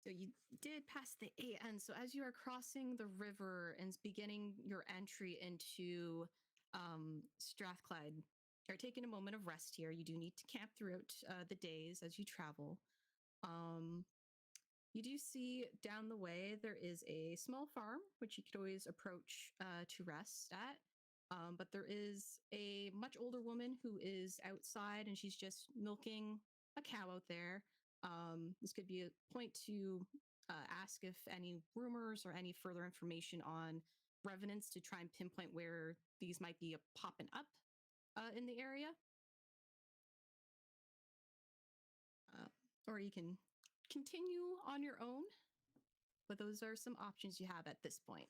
So you did pass the AN. So as you are crossing the river and beginning your entry into Strathclyde, you're taking a moment of rest here. You do need to camp throughout the days as you travel. You do see down the way there is a small farm, which you could always approach to rest at. But there is a much older woman who is outside and she's just milking a cow out there. This could be a point to ask if any rumors or any further information on revenants to try and pinpoint where these might be popping up in the area. Or you can continue on your own, but those are some options you have at this point.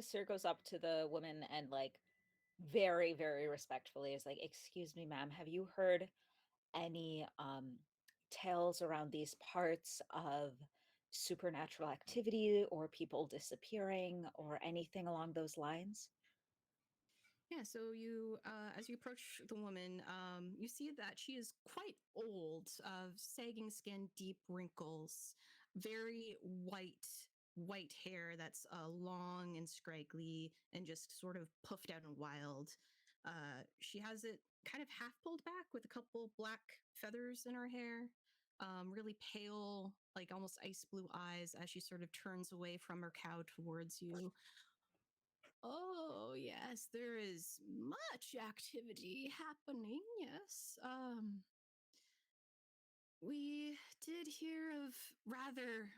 Sir goes up to the woman and like very, very respectfully is like, excuse me, ma'am, have you heard any tales around these parts of supernatural activity or people disappearing or anything along those lines? Yeah, so you, as you approach the woman, you see that she is quite old, sagging skin, deep wrinkles, very white hair that's long and scraggly and just sort of puffed out and wild. She has it kind of half pulled back with a couple black feathers in her hair. Really pale, like almost ice blue eyes as she sort of turns away from her cow towards you. Oh, yes, there is much activity happening. Yes. We did hear of rather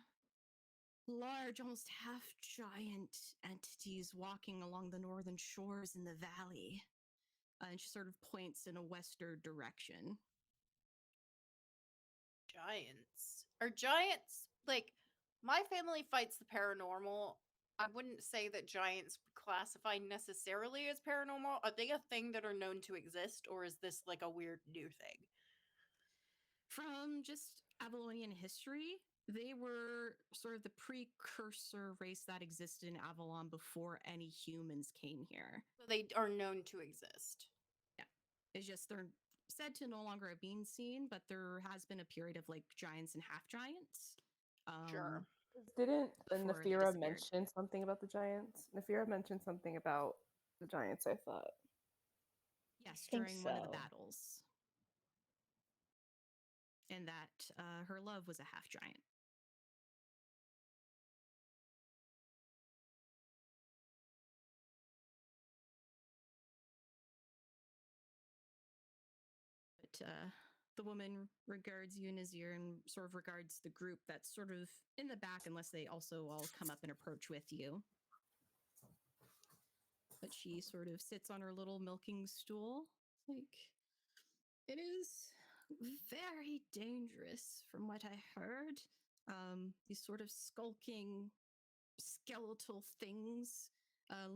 large, almost half giant entities walking along the northern shores in the valley. And she sort of points in a western direction. Giants. Are giants like my family fights the paranormal? I wouldn't say that giants classify necessarily as paranormal. Are they a thing that are known to exist, or is this like a weird new thing? From just Avalonian history, they were sort of the precursor race that existed in Avalon before any humans came here. So they are known to exist. Yeah. It's just they're said to no longer have been seen, but there has been a period of like giants and half giants. Sure. Didn't Before they Nefira disappeared. mention something about the giants? Nefira mentioned something about the giants, I thought. Yes, think during one of the so. battles. And that her love was a half giant. But the woman regards you, Nazir, and sort of regards the group that's sort of in the back, unless they also all come up and approach with you. But she sort of sits on her little milking stool. Like, it is very dangerous from what I heard. These sort of skulking skeletal things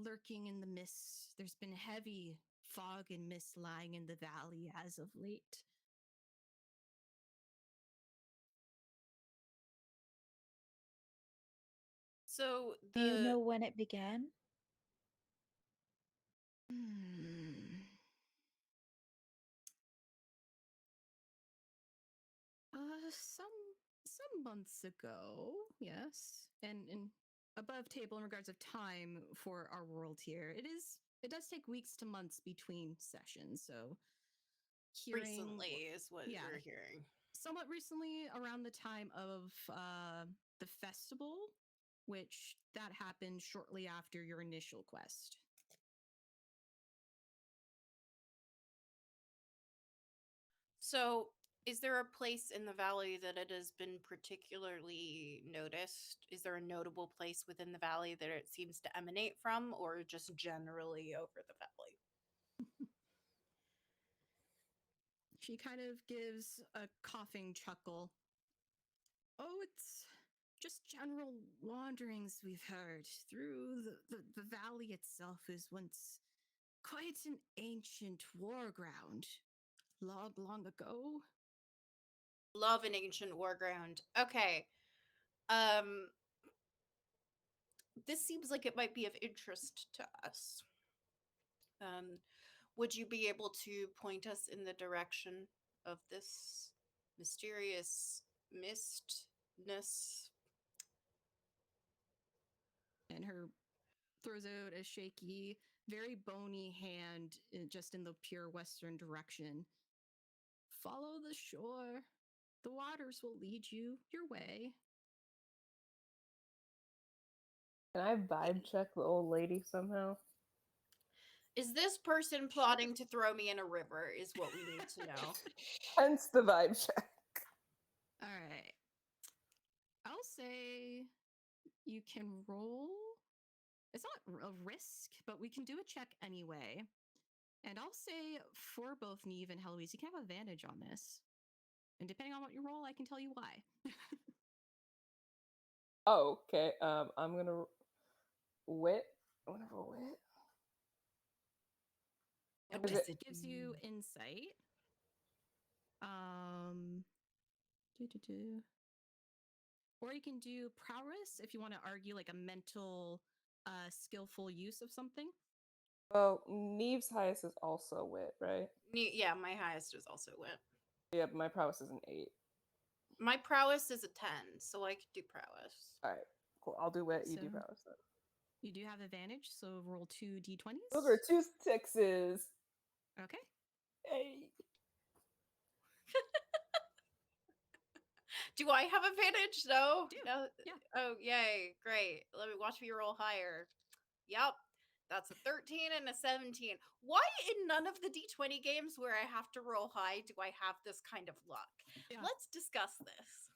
lurking in the mist. There's been heavy fog and mist lying in the valley as of late. So Do you know when it began? Hmm. Some months ago, yes, and above table in regards of time for our world here, it does take weeks to months between sessions. So, hearing recently is what yeah. you're hearing. somewhat recently, around the time of the festival, which that happened shortly after your initial quest. So, is there a place in the valley that it has been particularly noticed? Is there a notable place within the valley that it seems to emanate from, or just generally over the valley? She kind of gives a coughing chuckle. Oh, it's just general wanderings we've heard through the valley itself is once quite an ancient war ground. Long ago. Love an ancient war ground. Okay. Um, this seems like it might be of interest to us. Would you be able to point us in the direction of this mysterious mistness? And her throws out a shaky, very bony hand just in the pure western direction. Follow the shore. The waters will lead you your way. Can I vibe check the old lady somehow? Is this person plotting to throw me in a river? Is what we need to know. Hence the vibe check. All right. I'll say you can roll. It's not a risk, but we can do a check anyway. And I'll say for both Neve and Heloise, you can have advantage on this. And depending on what you roll, I can tell you why. Oh, okay. I'm gonna wit. I'm gonna roll wit. And Is what it- is it? Gives you insight. Um, doo-doo-doo. Or you can do prowess if you want to argue like a mental, skillful use of something. Well, Neve's highest is also wit, right? Yeah, my highest is also wit. Yeah, but my prowess is an 8. My prowess is a 10, so I could do prowess. All right, cool. I'll do wit. You do So- prowess. Then. You do have advantage, so roll 2 d20s. Those are 2 6s. Okay. Hey. Do I have advantage? No. Do. No. Yeah. Oh, yay! Great. Let me watch me roll higher. Yep. That's a 13 and a 17. Why in none of the D20 games where I have to roll high do I have this kind of luck? Yeah. Let's discuss this.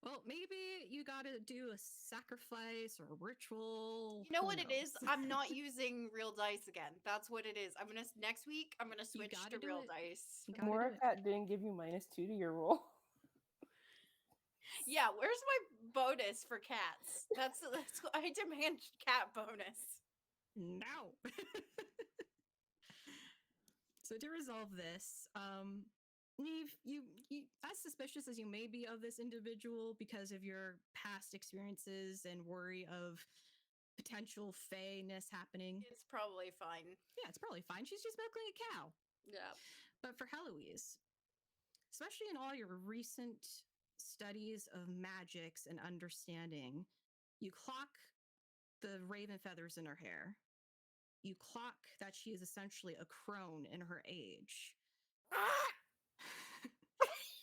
Well, maybe you gotta do a sacrifice or a ritual. You know who what it is? knows? I'm not using real dice again. That's what it is. I'm gonna next week. I'm gonna switch gotta to do real it. dice. You gotta do it. Moracat didn't give you -2 to your roll. Yeah, where's my bonus for cats? That's I demand cat bonus. Now. So to resolve this, Neve, you as suspicious as you may be of this individual because of your past experiences and worry of potential fayness happening. It's probably fine. Yeah, it's probably fine. She's just milking a cow. Yeah. But for Heloise, especially in all your recent studies of magics and understanding, you clock the raven feathers in her hair. You clock that she is essentially a crone in her age.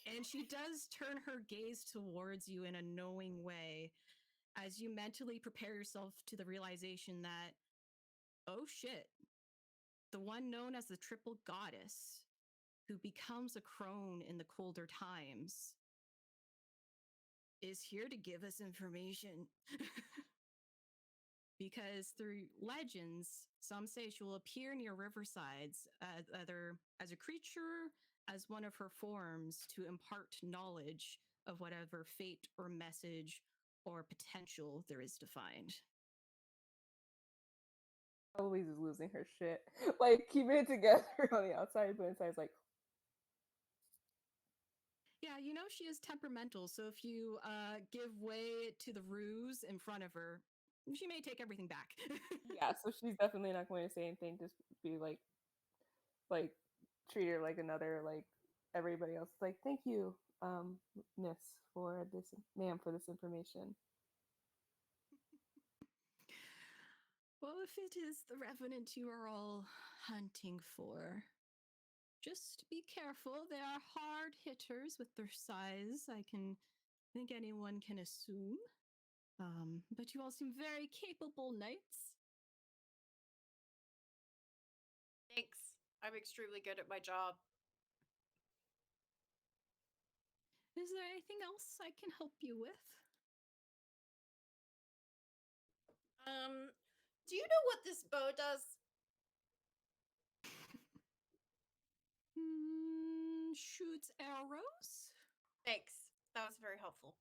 And she does turn her gaze towards you in a knowing way as you mentally prepare yourself to the realization that, oh shit, the one known as the triple goddess who becomes a crone in the colder times is here to give us information. Because through legends, some say she will appear near riversides, either as a creature, as one of her forms, to impart knowledge of whatever fate or message or potential there is to find. Louise is losing her shit. Like, keeping it together on the outside, but inside is like, Yeah, you know she is temperamental, so if you give way to the ruse in front of her, she may take everything back. yeah. So she's definitely not going to say anything. Just be like, treat her like another, like everybody else. Like, thank you, miss, for this, ma'am, for this information. Well, if it is the revenant you are all hunting for, just be careful. They are hard hitters with their size. I think anyone can assume. But you all seem very capable knights. Thanks. I'm extremely good at my job. Is there anything else I can help you with? Do you know what this bow does? Shoots arrows? Thanks. That was very helpful.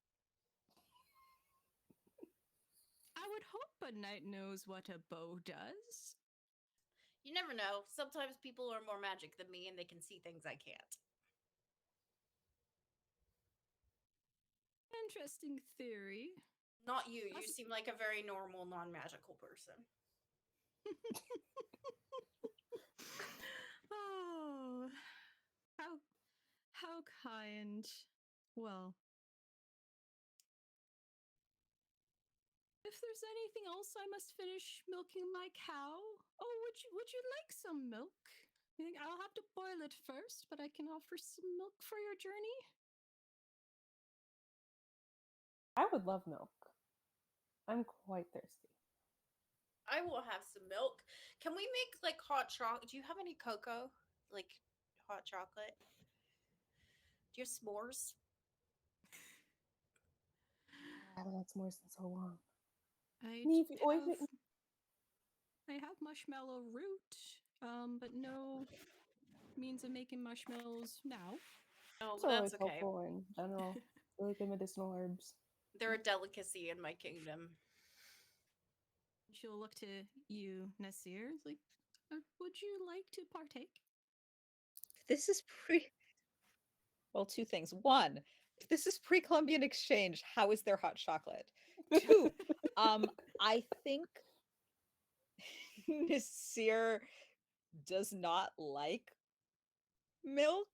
I would hope a knight knows what a bow does. You never know. Sometimes people are more magic than me and they can see things I can't. Interesting theory. Not you. You seem like a very normal, non-magical person. Oh, how kind. Well, if there's anything else, I must finish milking my cow. Oh, would you like some milk? I think I'll have to boil it first, but I can offer some milk for your journey. I would love milk. I'm quite thirsty. I will have some milk. Can we make like hot chocolate? Do you have any cocoa? Like hot chocolate? Do you have s'mores? I haven't had s'mores in so long. I Neve, you always make I have marshmallow root, but no means of making marshmallows now. Oh, so that's it's okay. helpful in general. Really good medicinal herbs. They're a delicacy in my kingdom. She'll look to you, Nasir. It's like, would you like to partake? This is well, two things. One, if this is pre-Columbian exchange, how is there hot chocolate? Two, I think Nasir does not like milk,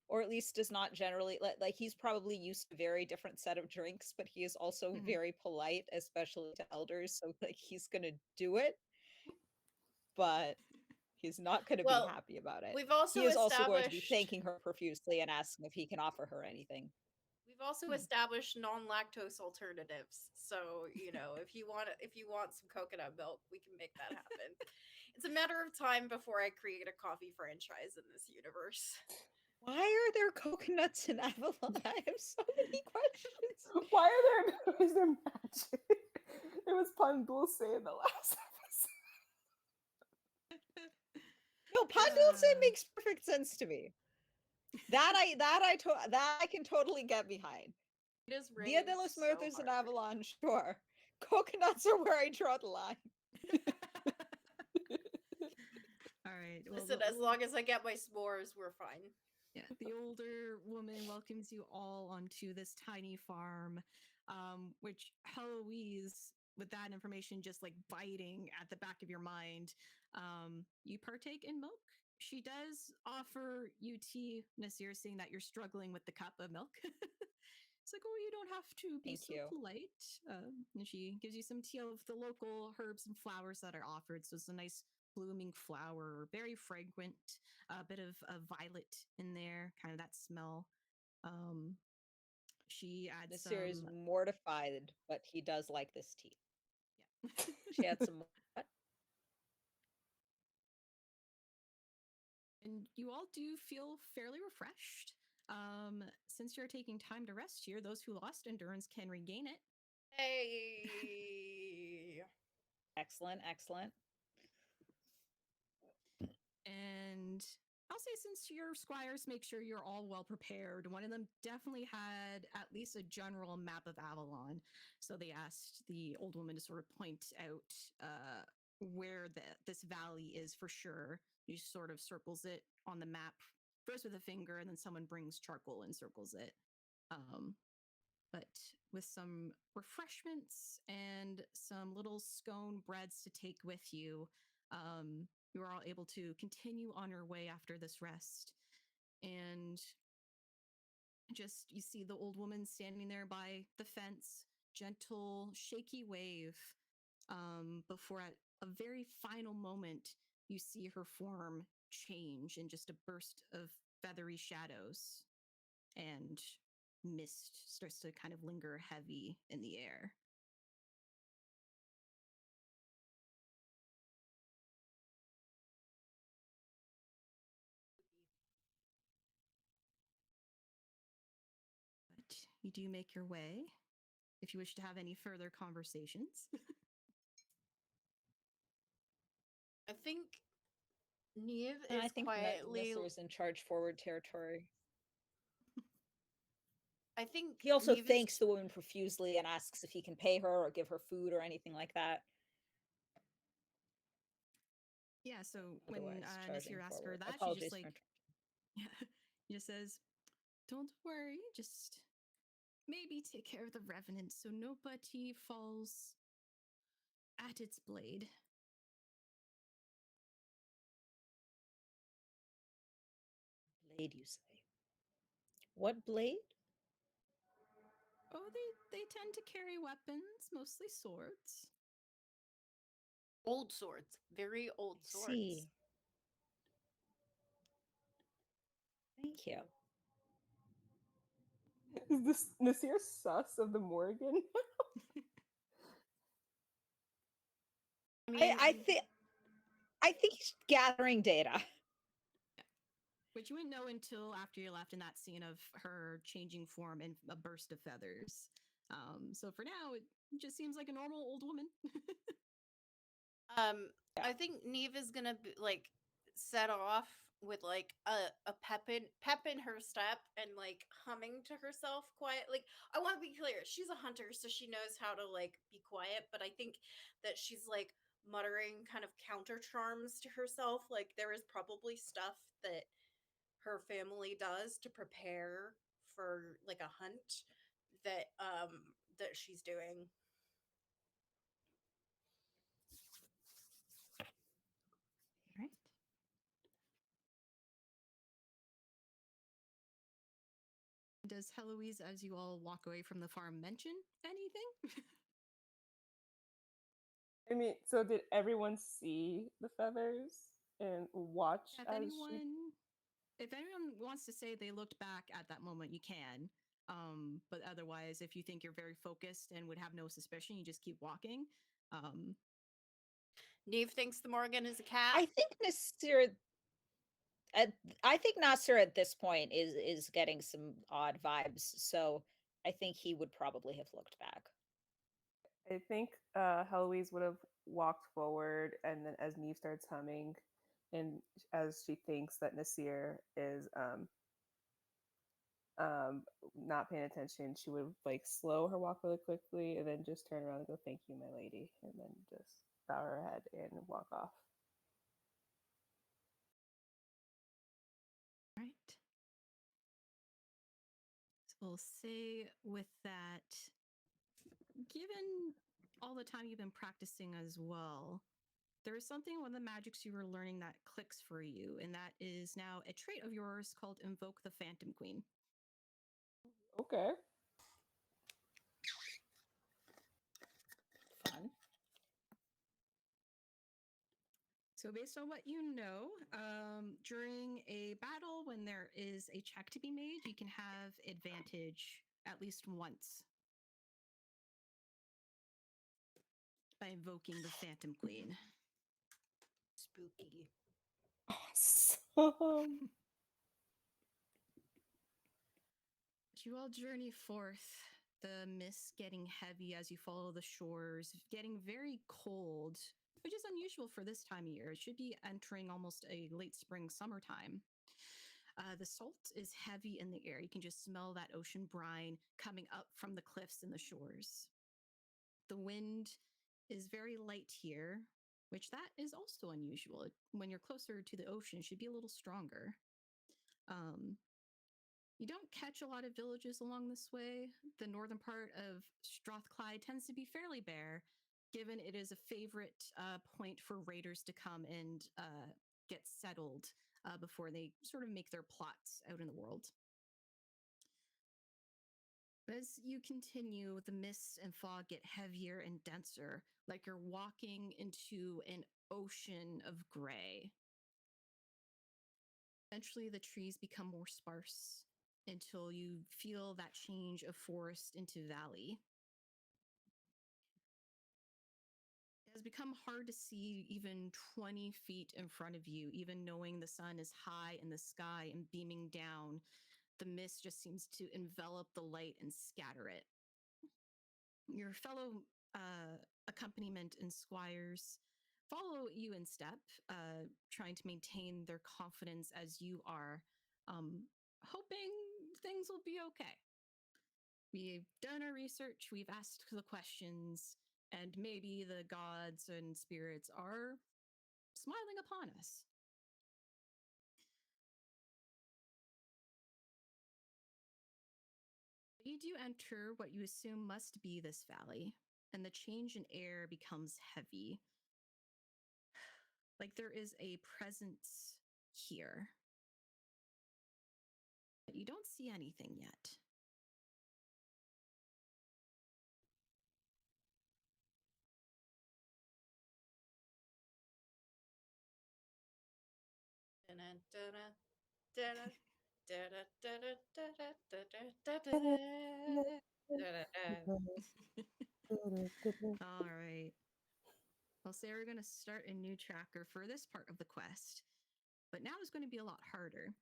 or at least does not generally like he's probably used to a very different set of drinks, but he is also Mhm. very polite, especially to elders, so like he's gonna do it, but he's not gonna Well, be happy about it. we've also He is also going to be established thanking her profusely and asking if he can offer her anything. we've also established non-lactose alternatives. So, you know, if you want some coconut milk, we can make that happen. It's a matter of time before I create a coffee franchise in this universe. Why are there coconuts in Avalon? I have so many questions. Why is there magic? There was Pan Dulce in the last episode. No, Pan Dulce makes perfect sense to me. That I can totally get behind. It is Dia de los Muertos in Avalon, sure. Coconuts are where I draw the line. All right. Listen, as long as I get my s'mores, we're fine. Yeah, the older woman welcomes you all onto this tiny farm, which Heloise, with that information just like biting at the back of your mind, you partake in milk she does offer you tea, Nasir, seeing that you're struggling with the cup of milk. It's like, oh, you don't have to be Thank so you. polite. And she gives you some tea of the local herbs and flowers that are offered. So it's a nice blooming flower, very fragrant, a bit of a violet in there, kind of that smell. Um, she adds Nasir is some, mortified, but he does like this tea. yeah. She adds some what? And you all do feel fairly refreshed. Since you're taking time to rest here, those who lost endurance can regain it. Hey. Excellent, excellent. And I'll say, since your squires make sure you're all well prepared, one of them definitely had at least a general map of Avalon. So they asked the old woman to sort of point out where this valley is for sure. She sort of circles it on the map, first with a finger, and then someone brings charcoal and circles it. But with some refreshments and some little scone breads to take with you, you are all able to continue on your way after this rest. And just you see the old woman standing there by the fence, gentle, shaky wave, before at a very final moment, you see her form change in just a burst of feathery shadows, and mist starts to kind of linger heavy in the air. But you do make your way if you wish to have any further conversations. I think Neve And I is think quietly. Nasir is in charge forward territory. I think He also Neve thanks is. the woman profusely and asks if he can pay her or give her food or anything like that. Yeah, so when Otherwise, Nasir charging asks her forward. that, she Apologies just for like, interrupting. yeah, he just says, "Don't worry, just maybe take care of the revenant so nobody falls at its blade." Blade, you say? What blade? Oh, they tend to carry weapons, mostly swords. Old swords, very old I swords. see. Thank you. Is this Nasir sus of the Morgan? I mean, I think he's gathering data. Which you wouldn't know until after you left in that scene of her changing form in a burst of feathers. So for now, it just seems like a normal old woman. I think Neve is gonna be, like, set off with like a pep in her step and like humming to herself quiet. Like, I want to be clear, she's a hunter, so she knows how to like be quiet. But I think that she's like muttering kind of counter charms to herself. Like, there is probably stuff that her family does to prepare for like a hunt that she's doing. Right. Does Heloise, as you all walk away from the farm, mention anything? I mean, so did everyone see the feathers and watch if as anyone, if anyone wants to say they looked back at that moment, you can. But otherwise, if you think you're very focused and would have no suspicion, you just keep walking. Neve thinks the Morgan is a cat. I think Nasir I think Nasir at this point is getting some odd vibes, so I think he would probably have looked back. I think Heloise would have walked forward, and then as Neve starts humming, and as she thinks that Nasir is not paying attention, she would like slow her walk really quickly, and then just turn around and go, "Thank you, my lady," and then just bow her head and walk off. Right. So we'll say with that, given all the time you've been practicing as well, there is something, one of the magics you were learning that clicks for you, and that is now a trait of yours called Invoke the Phantom Queen. Okay. Fun. So, based on what you know, during a battle, when there is a check to be made, you can have advantage at least once by invoking the Phantom Queen. Spooky. Awesome. As you all journey forth, the mist getting heavy as you follow the shores, getting very cold, which is unusual for this time of year. It should be entering almost a late spring, summertime. The salt is heavy in the air. You can just smell that ocean brine coming up from the cliffs and the shores. The wind is very light here, which that is also unusual. When you're closer to the ocean, it should be a little stronger. You don't catch a lot of villages along this way. The northern part of Strathclyde tends to be fairly bare, given it is a favorite point for raiders to come and get settled before they sort of make their plots out in the world. As you continue, the mists and fog get heavier and denser, like you're walking into an ocean of gray. Eventually, the trees become more sparse until you feel that change of forest into valley. It has become hard to see even 20 feet in front of you, even knowing the sun is high in the sky and beaming down. The mist just seems to envelop the light and scatter it. Your fellow accompaniment and squires follow you in step, trying to maintain their confidence as you are, hoping things will be okay. We've done our research, we've asked the questions, and maybe the gods and spirits are smiling upon us. You do enter what you assume must be this valley, and the change in air becomes heavy. Like there is a presence here. But you don't see anything yet. All right. I'll say we're going to start a new tracker for this part of the quest, but now it's going to be a lot harder.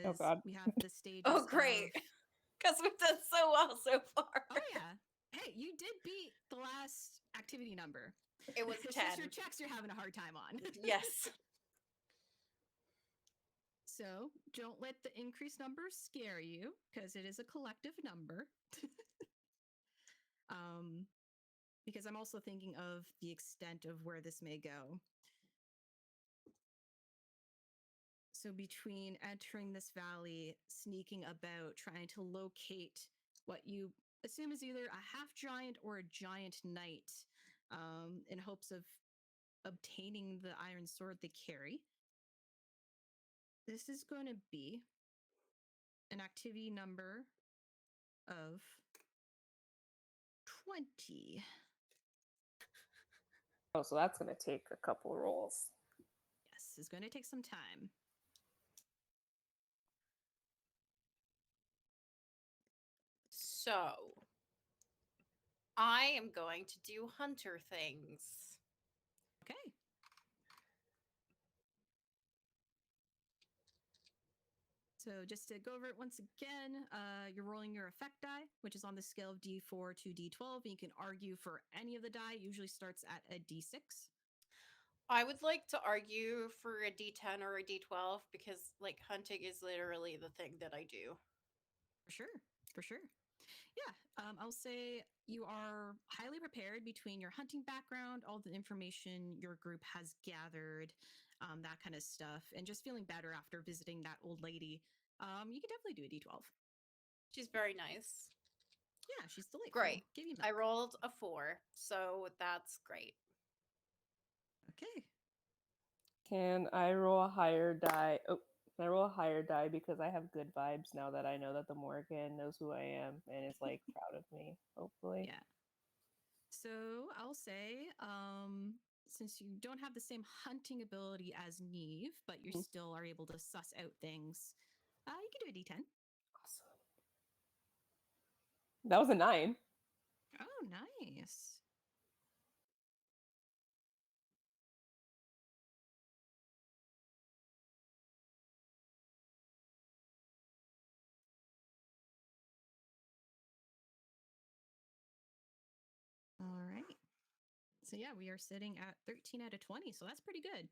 Oh, As God. we have the stages. Oh, great. Because we've done so well so far. Oh, yeah. Hey, you did beat the last activity number. It was It's 10. just your checks you're having a hard time on. Yes. So don't let the increased numbers scare you, because it is a collective number. Because I'm also thinking of the extent of where this may go. So between entering this valley, sneaking about, trying to locate what you assume is either a half giant or a giant knight, in hopes of obtaining the iron sword they carry. This is going to be an activity number of 20. Oh, so that's going to take a couple rolls. Yes, it's going to take some time. So, I am going to do hunter things. Okay. So just to go over it once again, you're rolling your effect die, which is on the scale of D4 to D12, and you can argue for any of the die. It usually starts at a D6. I would like to argue for a D10 or a D12 because, like, hunting is literally the thing that I do. For sure. For sure. Yeah, I'll say you are highly prepared between your hunting background, all the information your group has gathered, that kind of stuff, and just feeling better after visiting that old lady. You could definitely do a D12. She's very nice. Yeah, she's delightful. Great. Give you I rolled a 4, so that's great. Okay. Can I roll a higher die? Oh, can I roll a higher die because I have good vibes now that I know that the Morgan knows who I am and is like proud of me, hopefully. Yeah. So I'll say, since you don't have the same hunting ability as Neve, but you Mhm. still are able to suss out things, you can do a D10. Awesome. That was a 9. Oh, nice. All right. So yeah, we are sitting at 13 out of 20, so that's pretty good.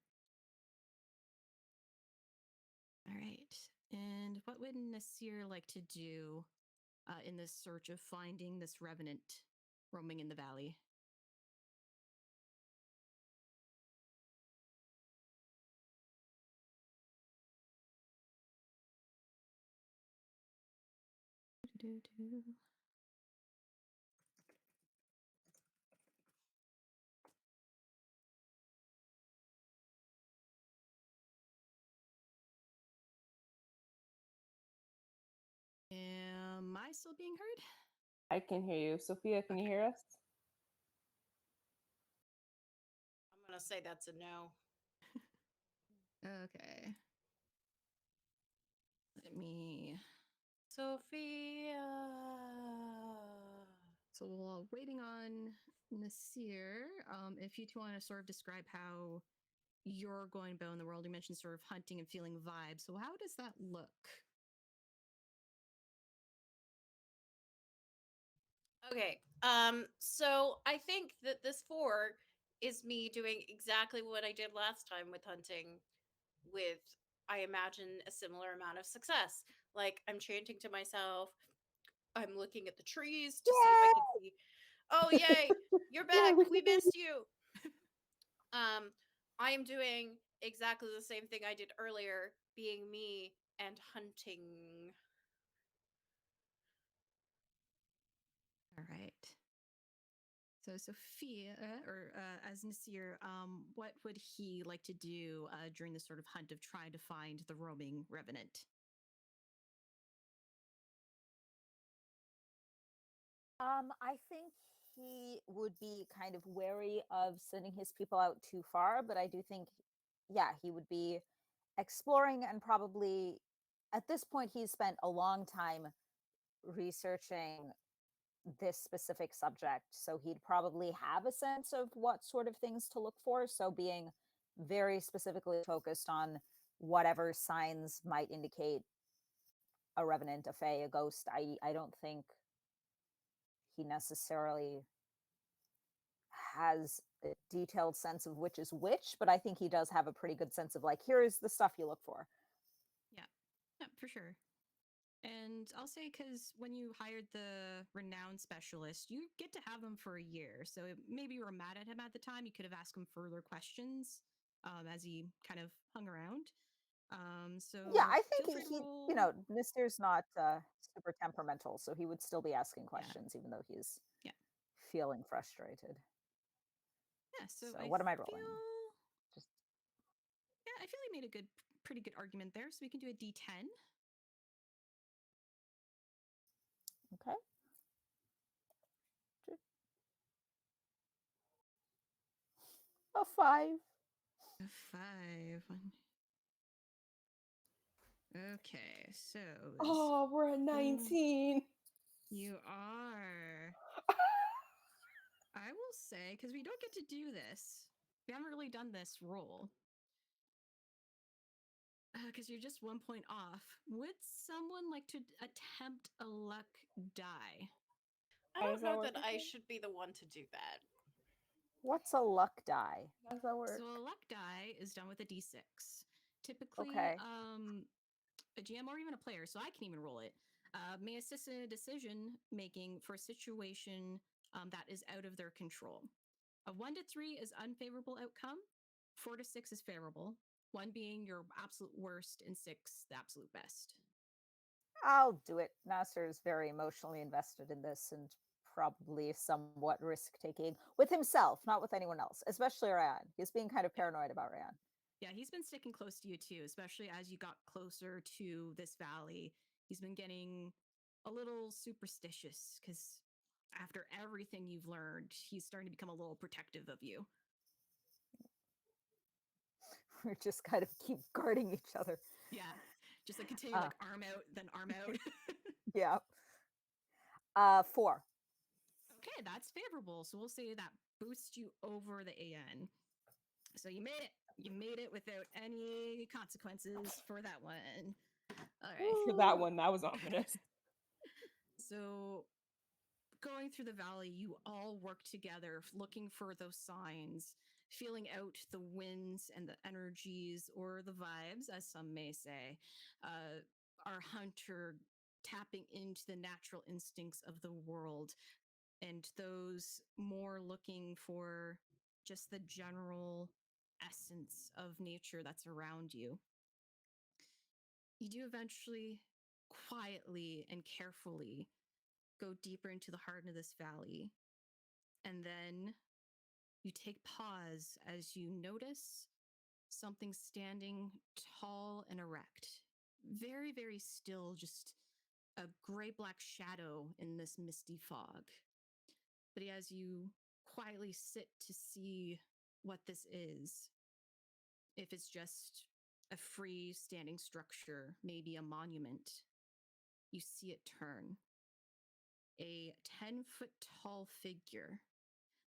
All right. And what would Nasir like to do in this search of finding this revenant roaming in the valley? Do-do-do. Am I still being heard? I can hear you. Sophia, can you hear us? I'm gonna say that's a no. Okay. Let me. Sophia. So while waiting on Nasir, if you two want to sort of describe how you're going about in the world, you mentioned sort of hunting and feeling vibes. So how does that look? Okay. So I think that this 4 is me doing exactly what I did last time with hunting, with, I imagine, a similar amount of success. Like, I'm chanting to myself, I'm looking at the trees to see if I can see. Oh, yay! You're back. We missed you. I am doing exactly the same thing I did earlier, being me and hunting. All right. So Sophia, or as Nasir, what would he like to do during this sort of hunt of trying to find the roaming revenant? I think he would be kind of wary of sending his people out too far, but I do think, yeah, he would be exploring and probably at this point he's spent a long time researching this specific subject, so he'd probably have a sense of what sort of things to look for. So being very specifically focused on whatever signs might indicate a revenant, a fae, a ghost. I don't think he necessarily has a detailed sense of which is which, but I think he does have a pretty good sense of like, here is the stuff you look for. Yeah, yeah, for sure. And I'll say because when you hired the renowned specialist, you get to have them for a year. So maybe you were mad at him at the time. You could have asked him further questions as he kind of hung around. So Yeah, I feel think free to he, roll. you know, Mister's not super temperamental, so he would still be asking Yeah, questions even though he's yeah, feeling frustrated. yeah. So So I what am I feel, rolling? Just yeah, I feel he made a pretty good argument there. So we can do a D10. okay. A 5. A 5. Okay, so Oh, we're at you 19. you are. I will say, because we don't get to do this, we haven't really done this roll. Because you're just 1 point off. Would someone like to attempt a luck die? I How don't does that know work that I again? should be the one to do that. What's a luck die? How does that work? So a luck die is done with a d6. Typically, Okay. a GM or even a player, so I can even roll it, may assist in a decision making for a situation that is out of their control. A 1 to 3 is unfavorable outcome. 4 to 6 is favorable. 1 being your absolute worst, and 6 the absolute best. I'll do it. Nasser is very emotionally invested in this and probably somewhat risk taking with himself, not with anyone else, especially Ryan. He's being kind of paranoid about Ryan. Yeah, he's been sticking close to you too, especially as you got closer to this valley. He's been getting a little superstitious because after everything you've learned, he's starting to become a little protective of you. We just kind of keep guarding each other. Yeah, just like continue like arm out, then arm out. Yeah. 4. Okay, that's favorable. So we'll say that boosts you over the AN. So you made it. You made it without any consequences for that one. All right. For that one, that was ominous. So going through the valley, you all work together, looking for those signs, feeling out the winds and the energies or the vibes, as some may say. Our hunter tapping into the natural instincts of the world, and those more looking for just the general essence of nature that's around you. You do eventually, quietly and carefully, go deeper into the heart of this valley. And then you take pause as you notice something standing tall and erect. Very, very still, just a gray black shadow in this misty fog. But as you quietly sit to see what this is, if it's just a free-standing structure, maybe a monument, you see it turn. A 10-foot tall figure,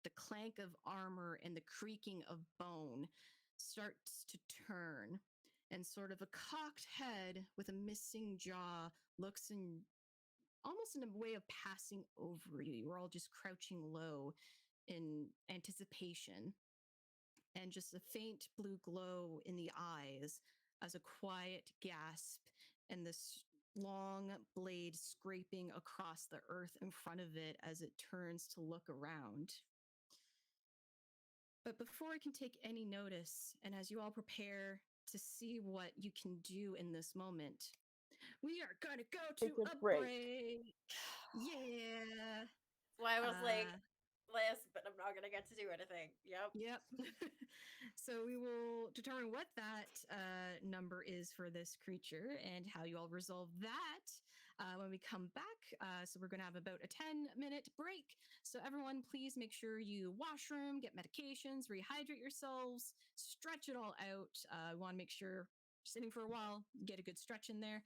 the clank of armor and the creaking of bone starts to turn, and sort of a cocked head with a missing jaw looks in almost in a way of passing over you. You're all just crouching low in anticipation, and just a faint blue glow in the eyes as a quiet gasp and this long blade scraping across the earth in front of it as it turns to look around. But before I can take any notice, and as you all prepare to see what you can do in this moment, we are going to go to Take a a break. break. Yeah. So I was like, Uh, list, but I'm not gonna get to do anything. Yep. Yep. So we will determine what that number is for this creature and how you all resolve that when we come back. So we're going to have about a 10-minute break. So everyone, please make sure you washroom, get medications, rehydrate yourselves, stretch it all out. We want to make sure you're sitting for a while, get a good stretch in there.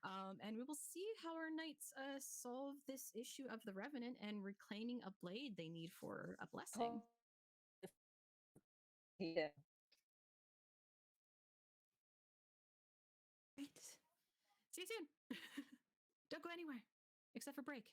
And we will see how our knights solve this issue of the Revenant and reclaiming a blade they need for a blessing. Yeah. Right. See you soon. Don't go anywhere except for break.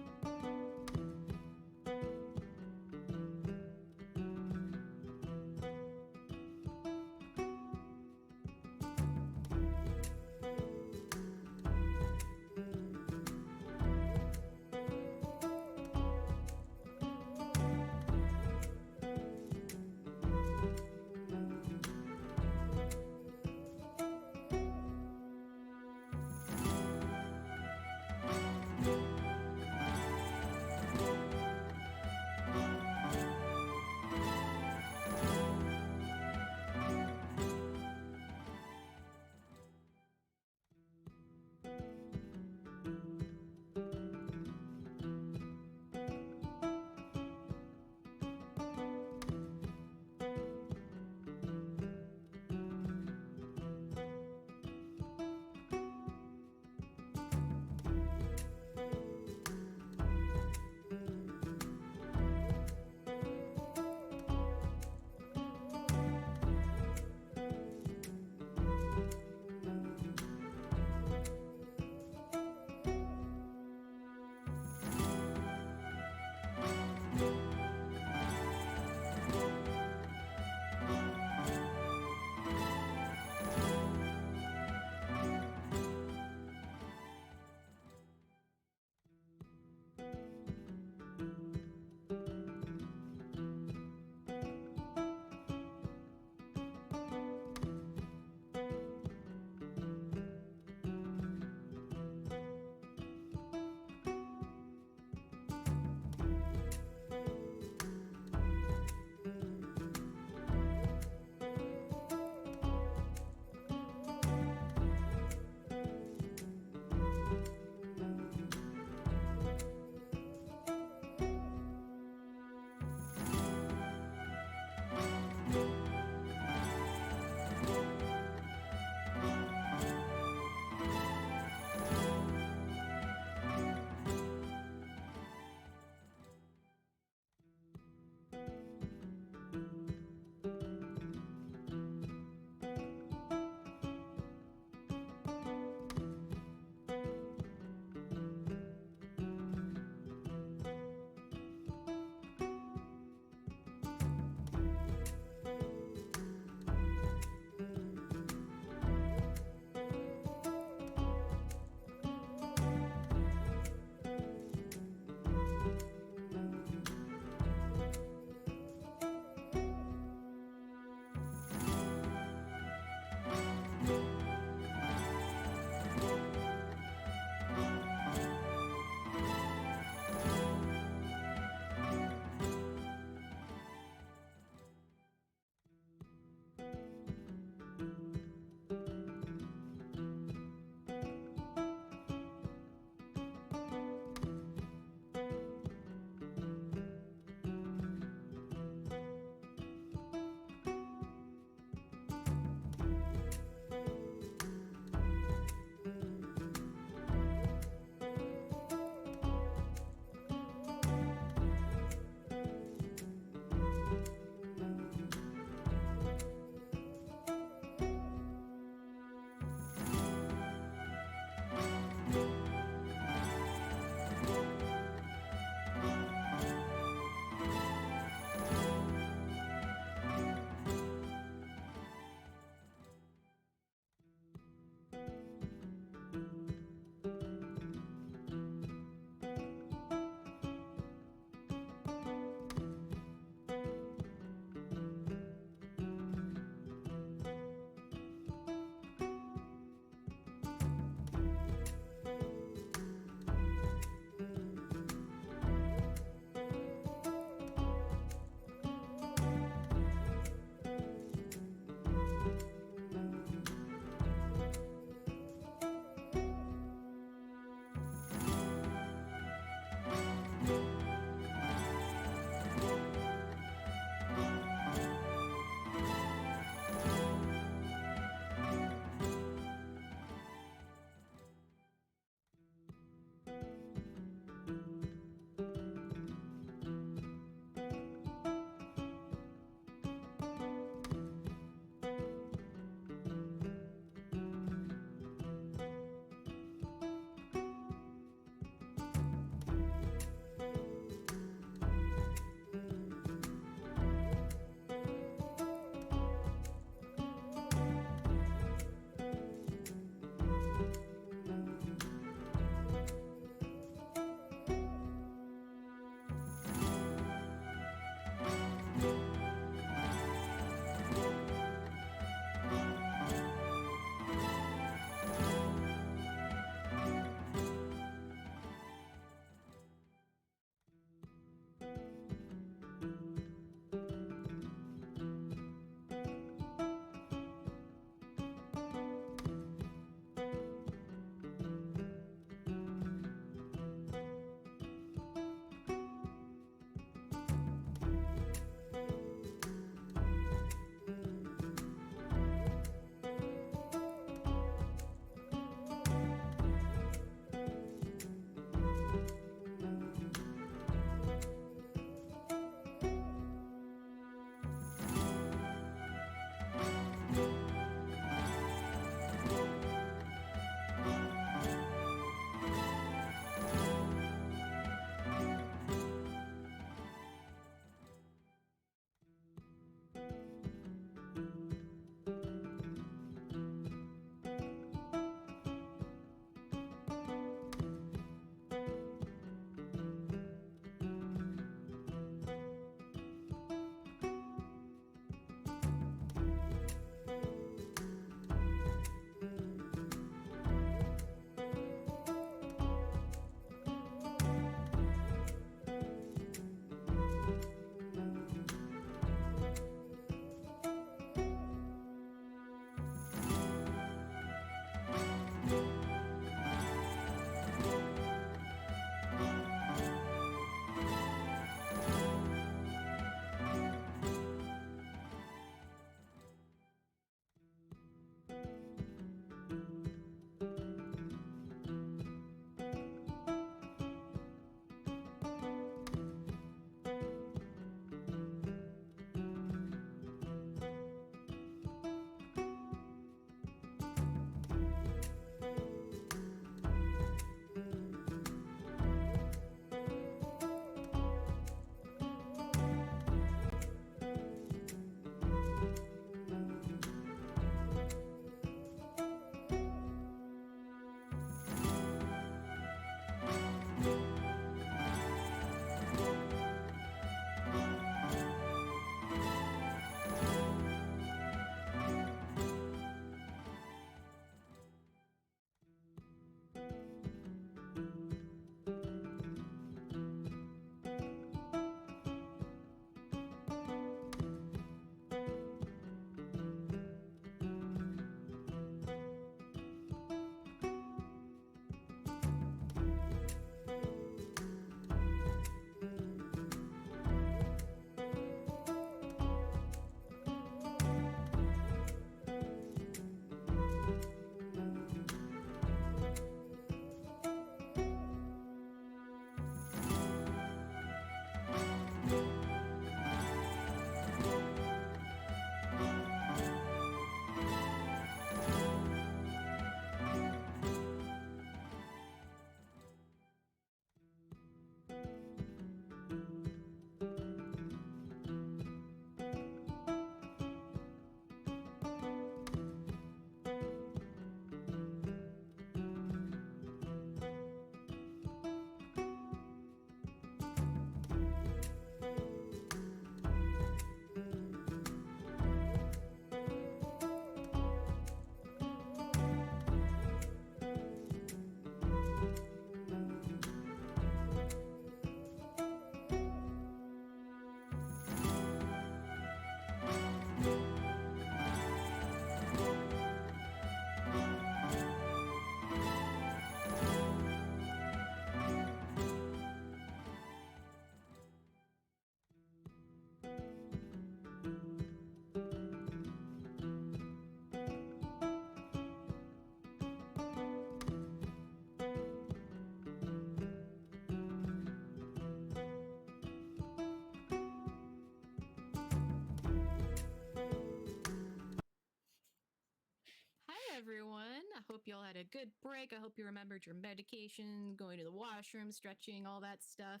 hope you all had a good break. I hope you remembered your medication, going to the washroom, stretching, all that stuff.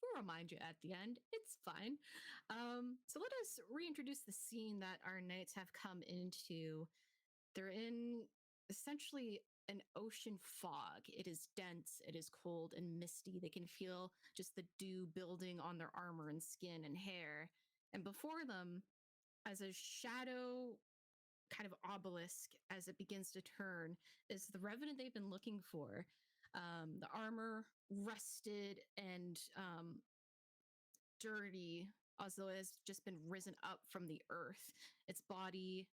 We'll remind you at the end. It's fine. So let us reintroduce the scene that our knights have come into. They're in essentially an ocean fog. It is dense, it is cold and misty. They can feel just the dew building on their armor and skin and hair. And before them, as a shadow kind of obelisk as it begins to turn, is the revenant they've been looking for. The armor rusted and dirty, as though it has just been risen up from the earth. Its body,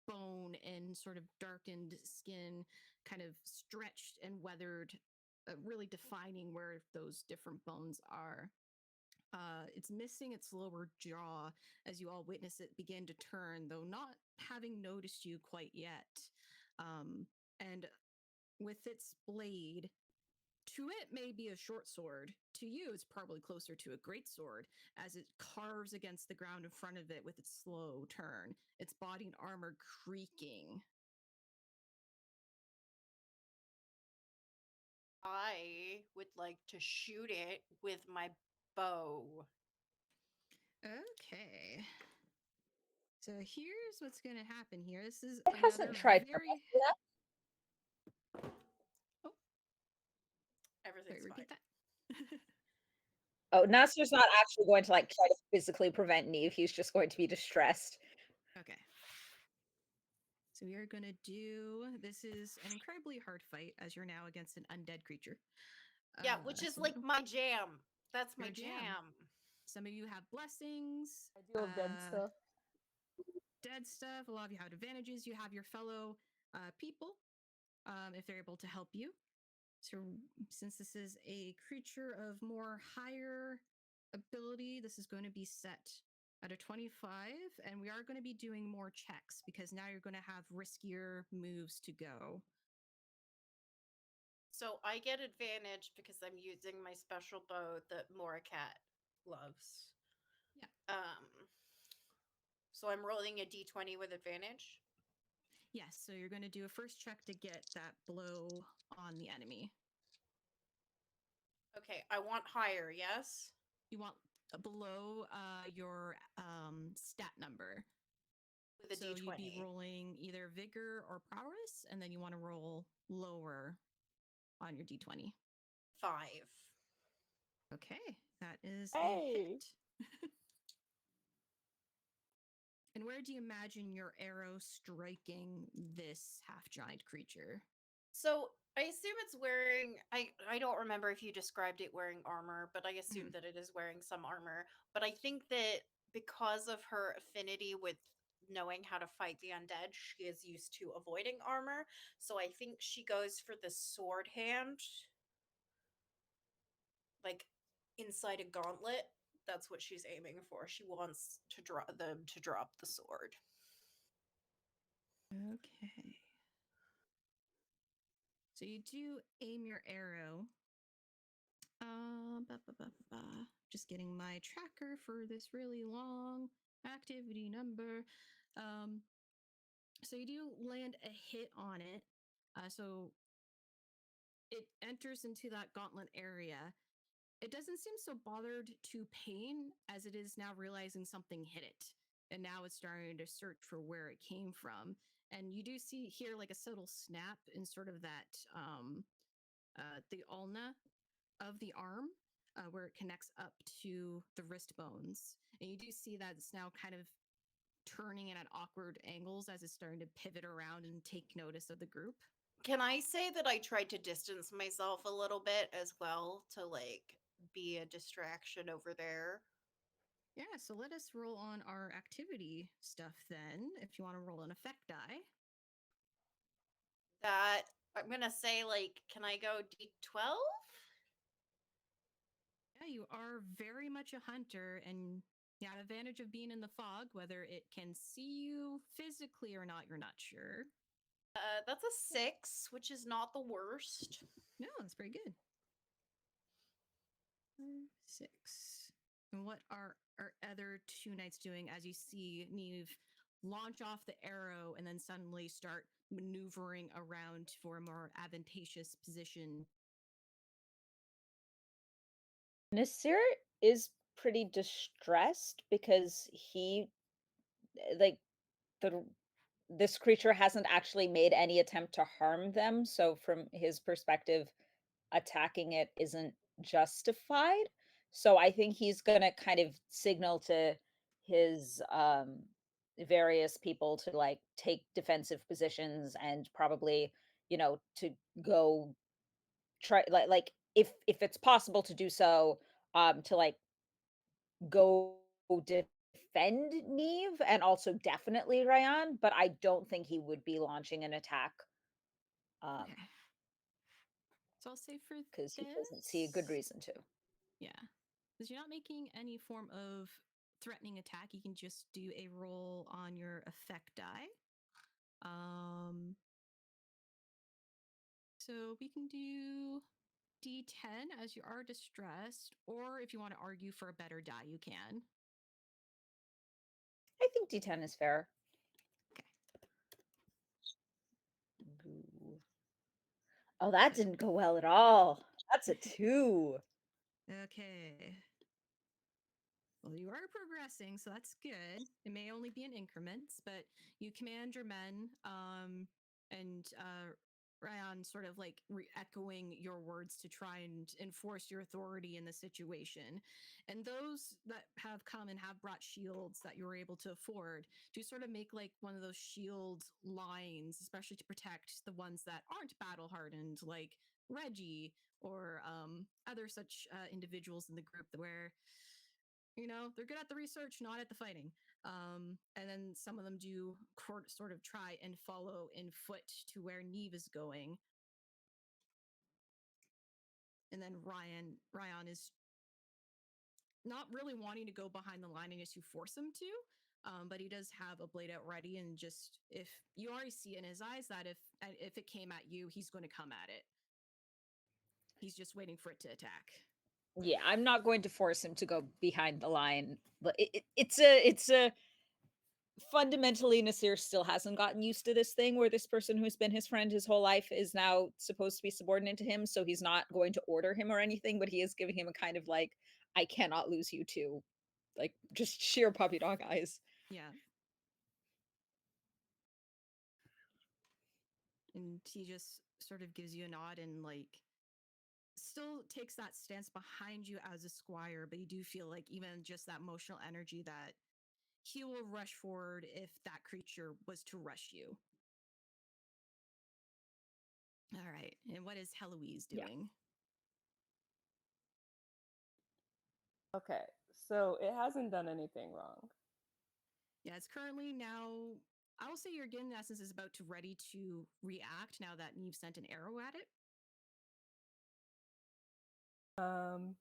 bone, and sort of darkened skin kind of stretched and weathered, really defining where those different bones are. It's missing its lower jaw as you all witness it begin to turn, though not having noticed you quite yet. And with its blade, to it may be a short sword. To you, it's probably closer to a great sword as it carves against the ground in front of it with its slow turn, its body and armor creaking. I would like to shoot it with my bow. Okay. So here's what's going to happen here. This is It hasn't another tried very. that. Oh, Everything's sorry, repeat fine. that. Oh, Nasser's not actually going to like try to physically prevent Neve. He's just going to be distressed. Okay. So we are going to do. This is an incredibly hard fight as you're now against an undead creature. Yeah, which is So like my jam. That's my Your jam. jam. some of you have blessings, I do have dead stuff. dead stuff. A lot of you have advantages. You have your fellow people if they're able to help you. So since this is a creature of more higher ability, this is going to be set at a 25, and we are going to be doing more checks because now you're going to have riskier moves to go. So I get advantage because I'm using my special bow that Moracat loves. Yeah. So I'm rolling a d20 with advantage. Yes, so you're going to do a first check to get that blow on the enemy. Okay, I want higher, yes? You want below your stat number. With a So d20. you'd be rolling either vigor or prowess, and then you want to roll lower on your d20. 5. Okay, that is Hey! a hit. And where do you imagine your arrow striking this half-giant creature? So I assume it's wearing. I don't remember if you described it wearing armor, but I assume that it is wearing some armor. But I think that because of her affinity with knowing how to fight the undead, she is used to avoiding armor. So I think she goes for the sword hand, like inside a gauntlet. That's what she's aiming for. She wants to drop the sword. Okay. So you do aim your arrow. Just getting my tracker for this really long activity number. So you do land a hit on it. So it enters into that gauntlet area. It doesn't seem so bothered to pain as it is now realizing something hit it. And now it's starting to search for where it came from. And you do see here like a subtle snap in sort of that the ulna of the arm where it connects up to the wrist bones. And you do see that it's now kind of turning in at awkward angles as it's starting to pivot around and take notice of the group. Can I say that I tried to distance myself a little bit as well to like be a distraction over there? Yeah, so let us roll on our activity stuff then, if you want to roll an effect die. That I'm gonna say, like, can I go D12? Yeah, you are very much a hunter, and you have advantage of being in the fog. Whether it can see you physically or not, you're not sure. That's a 6, which is not the worst. No, that's pretty good. 6. And what are our other two knights doing as you see Neve launch off the arrow and then suddenly start maneuvering around for a more advantageous position. Nasir is pretty distressed because he like the this creature hasn't actually made any attempt to harm them, so from his perspective, attacking it isn't justified. So I think he's gonna kind of signal to his various people to like take defensive positions and probably, to go try like if it's possible to do so, to like go defend Neve and also definitely Ryan, but I don't think he would be launching an attack Okay. So I'll say for because he doesn't see a good this, reason to. yeah, because you're not making any form of threatening attack. You can just do a roll on your effect die. So we can do D10 as you are distressed, or if you want to argue for a better die, you can. I think D10 is fair. Okay. Boo. Oh, that didn't go well at all. That's a 2. Okay. Well, you are progressing, so that's good. It may only be in increments, but you command your men, and Ryan sort of like echoing your words to try and enforce your authority in the situation. And those that have come and have brought shields that you were able to afford do sort of make like one of those shield lines, especially to protect the ones that aren't battle hardened, like Reggie or other such individuals in the group where they're good at the research, not at the fighting. And then some of them do sort of try and follow in foot to where Neve is going. And then Ryan is not really wanting to go behind the line unless you force him to. But he does have a blade out ready, and just if you already see in his eyes that if it came at you, he's going to come at it. He's just waiting for it to attack. Yeah, I'm not going to force him to go behind the line, but it's a fundamentally Nasir still hasn't gotten used to this thing where this person who's been his friend his whole life is now supposed to be subordinate to him, so he's not going to order him or anything, but he is giving him a kind of like, I cannot lose you to, like, just sheer puppy dog eyes. Yeah. And he just sort of gives you a nod and like still takes that stance behind you as a squire, but you do feel like even just that emotional energy that he will rush forward if that creature was to rush you. All right. And what is Heloise Yeah. doing? Okay, so it hasn't done anything wrong. Yeah, it's currently now. I will say your Gin Essence is about to ready to react now that Neve sent an arrow at it. So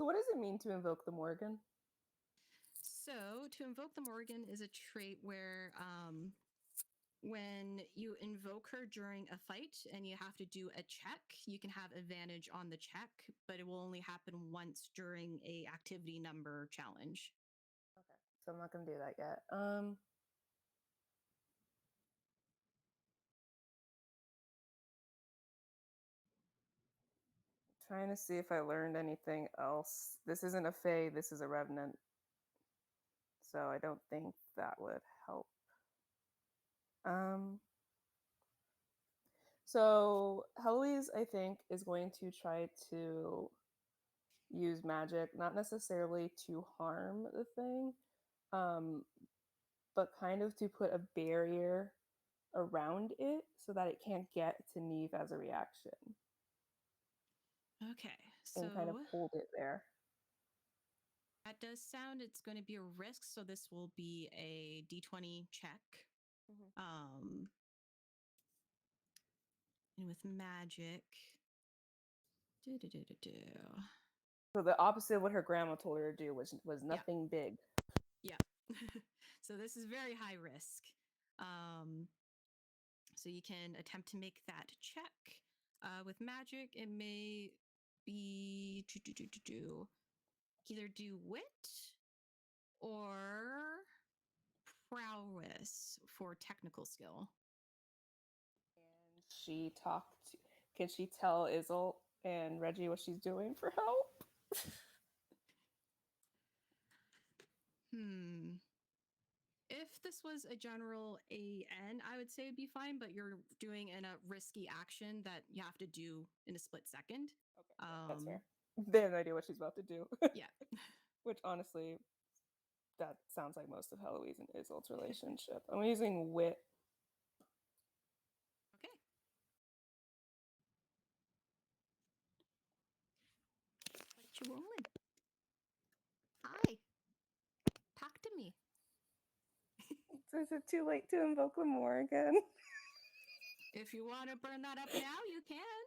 what does it mean to invoke the Morgan? So, to invoke the Morgan is a trait where when you invoke her during a fight and you have to do a check, you can have advantage on the check, but it will only happen once during a activity number challenge. Okay, so I'm not gonna do that yet. Trying to see if I learned anything else. This isn't a Fae, this is a Revenant. So I don't think that would help. So Heloise, I think, is going to try to use magic, not necessarily to harm the thing, but kind of to put a barrier around it so that it can't get to Neve as a reaction. Okay, so and kind of hold it there. that does sound it's going to be a risk, so this will be a d20 check. And with magic. So the opposite of what her grandma told her to do was nothing big. Yeah. So this is very high risk. So you can attempt to make that check. With magic, it may be either do wit or prowess for technical skill. And she talked. Can she tell Izzle and Reggie what she's doing for help? If this was a general AN, I would say it'd be fine, but you're doing in a risky action that you have to do in a split second. Okay, that's fair. They have no idea what she's about to do. Yeah. Which honestly, that sounds like most of Heloise and Izzle's relationship. I'm using wit. Okay. What you rolling? Hi. Talk to me. So is it too late to invoke Lemore again? If you want to burn that up now, you can.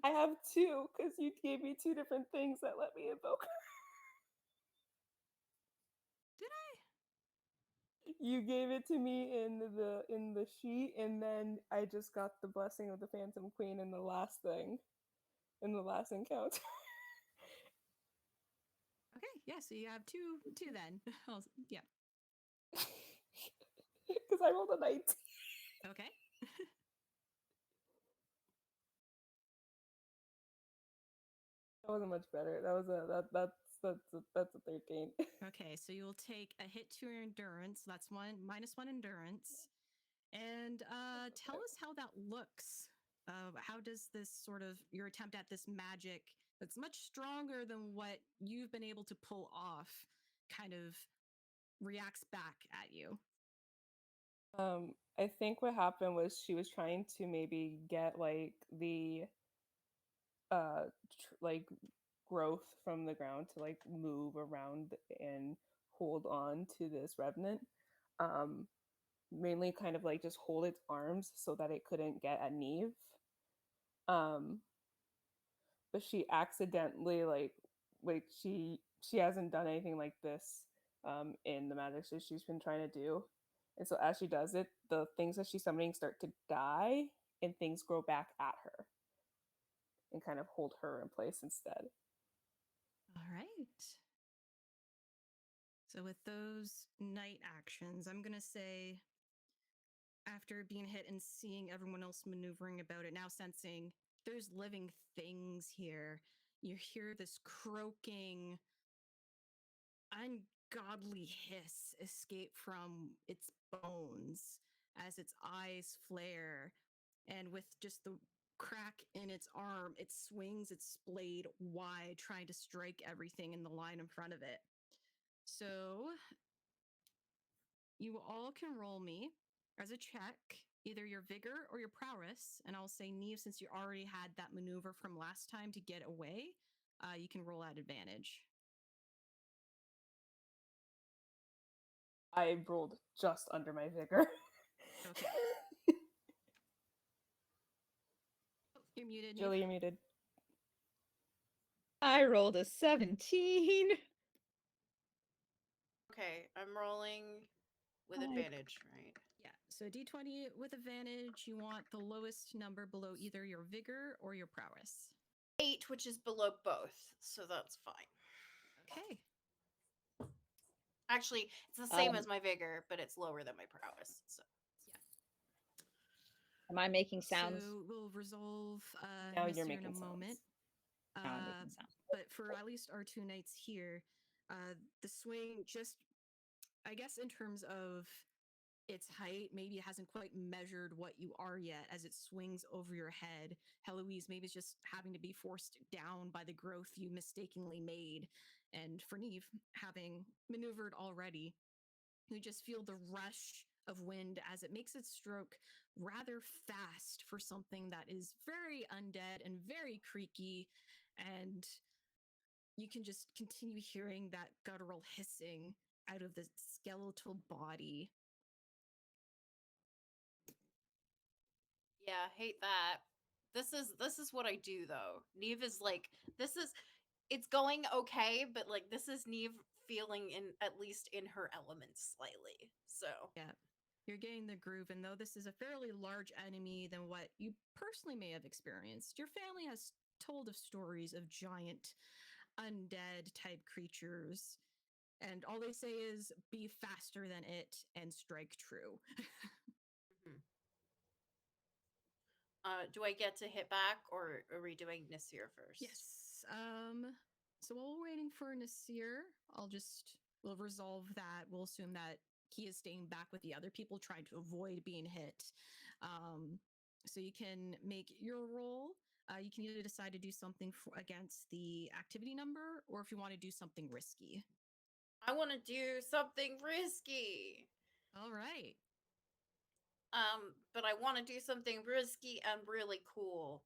I have two because you gave me two different things that let me invoke her. Did I? You gave it to me in the sheet, and then I just got the blessing of the Phantom Queen in the last thing, in the last encounter. Okay, yeah, so you have two then. Yeah. Because I rolled a 19. Okay. That wasn't much better. That was that's a 13. Okay, so you'll take a hit to your endurance. That's -1 endurance. And tell us how that looks. How does this sort of your attempt at this magic that's much stronger than what you've been able to pull off kind of reacts back at you? I think what happened was she was trying to maybe get like the like growth from the ground to like move around and hold on to this revenant. Mainly kind of like just hold its arms so that it couldn't get at Neve. But she accidentally like she hasn't done anything like this in the magic that she's been trying to do. And so as she does it, the things that she's summoning start to die and things grow back at her and kind of hold her in place instead. All right. So with those night actions, I'm going to say after being hit and seeing everyone else maneuvering about it, now sensing there's living things here, you hear this croaking, ungodly hiss escape from its bones as its eyes flare. And with just the crack in its arm, it swings its blade wide, trying to strike everything in the line in front of it. So you all can roll me as a check, either your vigor or your prowess. And I'll say, Neve, since you already had that maneuver from last time to get away, you can roll at advantage. I rolled just under my vigor. Okay. You're muted. Julie, you're muted. I rolled a 17. Okay, I'm rolling with Oh my advantage, right? Yeah. So D20 with advantage, you want the lowest number below either your vigor or your prowess. 8, which is below both, so that's fine. Okay. Actually, it's the same as my vigor, but it's lower than my prowess. So Am I making sounds? So we'll resolve Now Miss you're here in a making moment. Now I'm making sounds. But for at least our two knights here, the swing just, I guess, in terms of its height, maybe it hasn't quite measured what you are yet as it swings over your head. Heloise maybe is just having to be forced down by the growth you mistakenly made. And for Neve, having maneuvered already, you just feel the rush of wind as it makes its stroke rather fast for something that is very undead and very creaky. And you can just continue hearing that guttural hissing out of the skeletal body. yeah, hate that. This is what I do though. Neve is like it's going okay, but like this is Neve feeling in at least in her element slightly. So Yeah, you're getting the groove. And though this is a fairly large enemy than what you personally may have experienced, your family has told of stories of giant undead type creatures. And all they say is be faster than it and strike true. Mhm. Do I get to hit back, or are we doing Nasir first? Yes. So while we're waiting for Nasir, we'll resolve that. We'll assume that he is staying back with the other people trying to avoid being hit. So you can make your roll. You can either decide to do something against the activity number, or if you want to do something risky. I want to do something risky. All right. But I want to do something risky and really cool.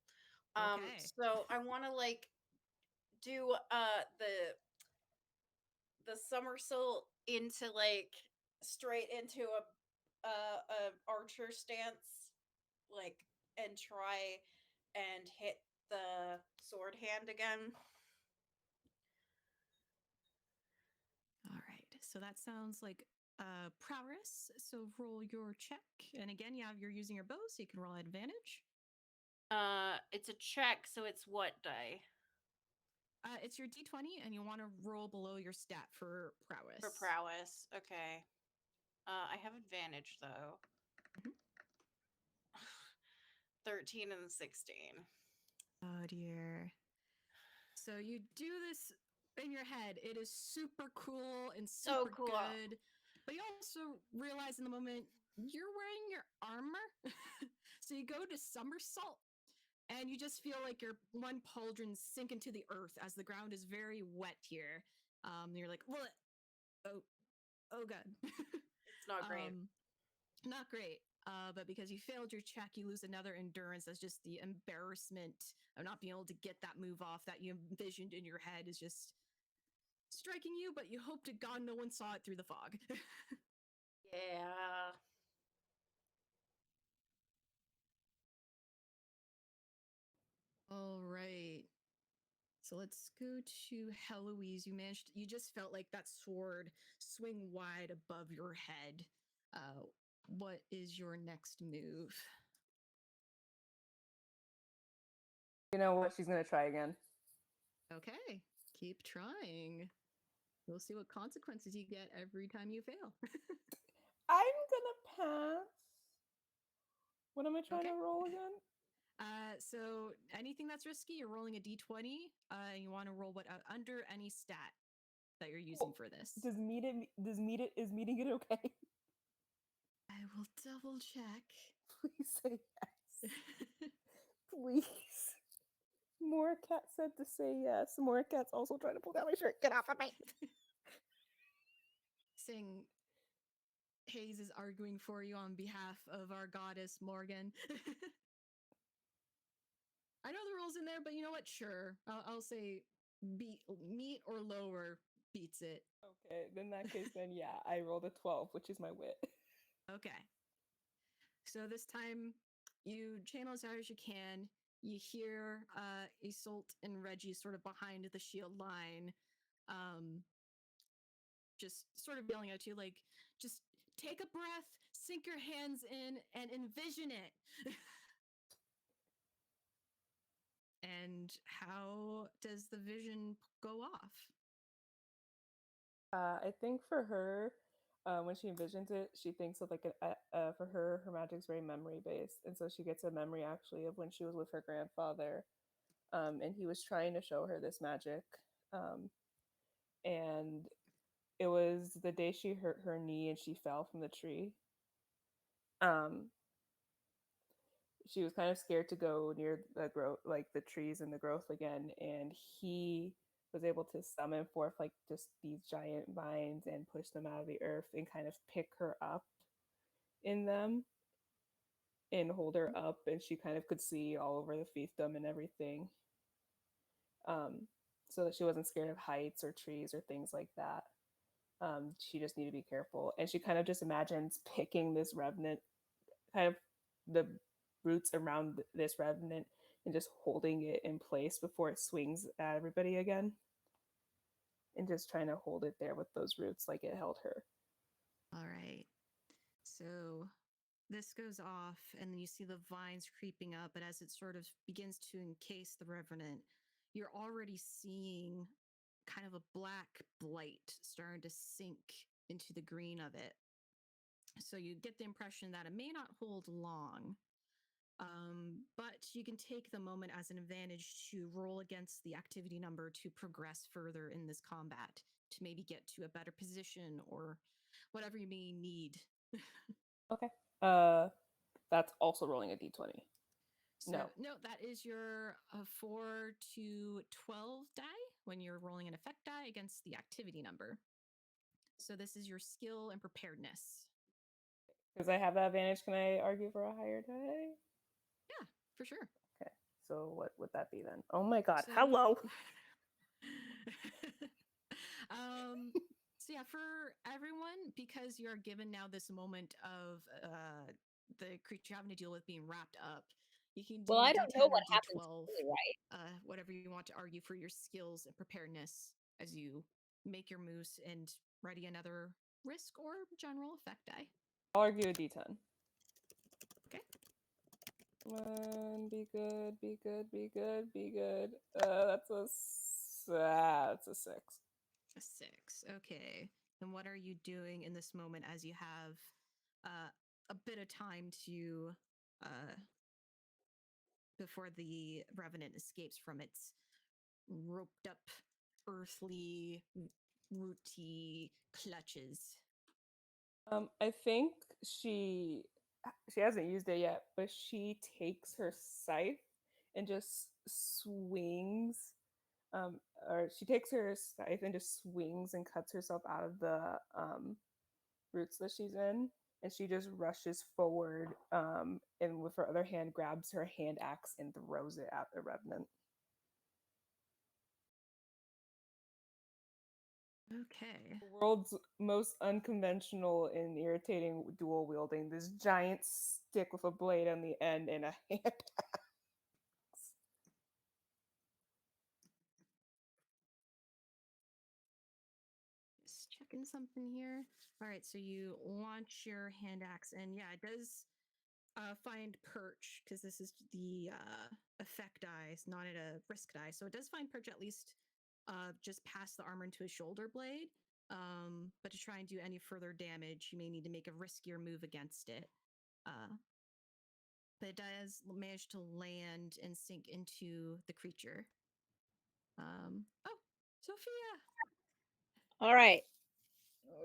Okay. So I want to like do the somersault into like straight into a archer stance, like, and try and hit the sword hand again. All right. So that sounds like prowess. So roll your check. And again, you're using your bow, so you can roll advantage. It's a check, so it's what die? It's your d20, and you want to roll below your stat for prowess. For prowess. Okay. I have advantage though. Mhm. 13 and 16. Oh dear. So you do this in your head. It is super cool and So super cool. good. But you also realize in the moment you're wearing your armor. So you go to somersault, and you just feel like your one pauldron sink into the earth as the ground is very wet here. You're like, well, oh god. It's not great. Not great. But because you failed your check, you lose another endurance. As just the embarrassment of not being able to get that move off that you envisioned in your head is just striking you, but you hope to God no one saw it through the fog. Yeah. All right. So let's go to Heloise. You just felt like that sword swing wide above your head. What is your next move? You know what? She's gonna try again. Okay, keep trying. We'll see what consequences you get every time you fail. I'm gonna pass. What am I trying Okay. to roll again? So anything that's risky, you're rolling a d20. You want to roll what under any stat that you're using for this. Is meeting it okay? I will double check. Please say yes. Please. More cat said to say yes. More cat's also trying to pull down my shirt. Get off of me. Saying Hayes is arguing for you on behalf of our goddess Morgan. I know the rules in there, but you know what? Sure, I'll say meet or lower beats it. Okay, in that case, then yeah, I rolled a 12, which is my wit. Okay. So this time you channel as hard as you can. You hear Isolt and Reggie sort of behind the shield line, just sort of yelling at you, like, just take a breath, sink your hands in, and envision it. And how does the vision go off? I think for her, when she envisions it, she thinks of like for her magic's very memory based, and so she gets a memory actually of when she was with her grandfather, and he was trying to show her this magic, and it was the day she hurt her knee and she fell from the tree. She was kind of scared to go near the growth, like the trees and the growth again, and he was able to summon forth like just these giant vines and push them out of the earth and kind of pick her up in them and hold her up, and she kind of could see all over the fiefdom and everything, so that she wasn't scared of heights or trees or things like that. She just needed to be careful, and she kind of just imagines picking this revenant, kind of the roots around this revenant, and just holding it in place before it swings at everybody again, and just trying to hold it there with those roots like it held her. All right. So this goes off, and then you see the vines creeping up, but as it sort of begins to encase the revenant, you're already seeing kind of a black blight starting to sink into the green of it. So you get the impression that it may not hold long. But you can take the moment as an advantage to roll against the activity number to progress further in this combat, to maybe get to a better position or whatever you may need. Okay. That's also rolling a d20. So, No. no, that is your 4 to 12 die when you're rolling an effect die against the activity number. So this is your skill and preparedness. Because I have that advantage, can I argue for a higher die? Yeah, for sure. Okay. So what would that be then? Oh my god. So- Hello. So yeah, for everyone, because you're given now this moment of the creature having to deal with being wrapped up, you can do Well, I don't know D10 or what happens D12, to me, right? whatever you want to argue for your skills and preparedness as you make your moves and ready another risk or general effect die. I'll argue a d10. Okay. Come on, be good, be good, be good, be good. That's a 6. A 6. Okay. And what are you doing in this moment as you have a bit of time to before the revenant escapes from its roped up earthly rooty clutches? I think she hasn't used it yet, but she takes her scythe and just swings. Or she takes her scythe and just swings and cuts herself out of the roots that she's in, and she just rushes forward. And with her other hand, grabs her hand axe and throws it at the revenant. Okay. The world's most unconventional and irritating dual wielding. This giant stick with a blade on the end and a hand axe. Just checking something here. All right, so you launch your hand axe, and yeah, it does find perch because this is the effect die, it's not at a risk die. So it does find perch at least just past the armor into a shoulder blade. But to try and do any further damage, you may need to make a riskier move against it. But it does manage to land and sink into the creature. Oh, Sophia. All right.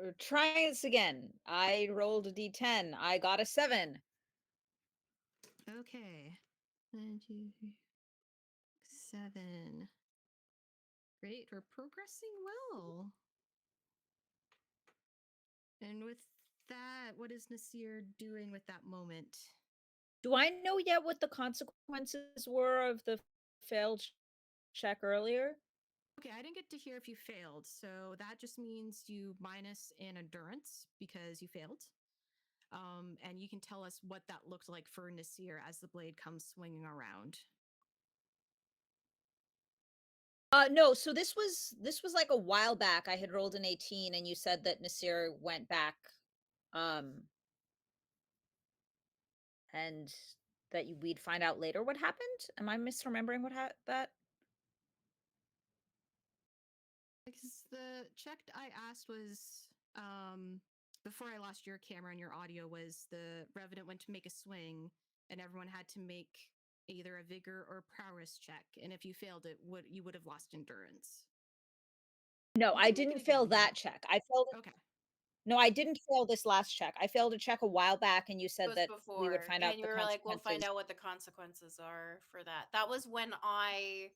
We're trying this again. I rolled a d10. I got a 7. Okay. 1, 2, 3, 7. Great. We're progressing well. And with that, what is Nasir doing with that moment? Do I know yet what the consequences were of the failed check earlier? Okay, I didn't get to hear if you failed. So that just means you minus an endurance because you failed. And you can tell us what that looked like for Nasir as the blade comes swinging around. No, so this was like a while back. I had rolled an 18 and you said that Nasir went back and that we'd find out later what happened. Am I misremembering what that? Because the check I asked was before I lost your camera and your audio was the revenant went to make a swing and everyone had to make either a vigor or prowess check, and if you failed it, you would have lost endurance. No, You I can make it didn't fail again. that check. I failed it. Okay. No, I didn't fail this last check. I failed a check a while back, and you It said was that we would before, find out and you the were like, "We'll find consequences. out what the consequences are for that." That was when I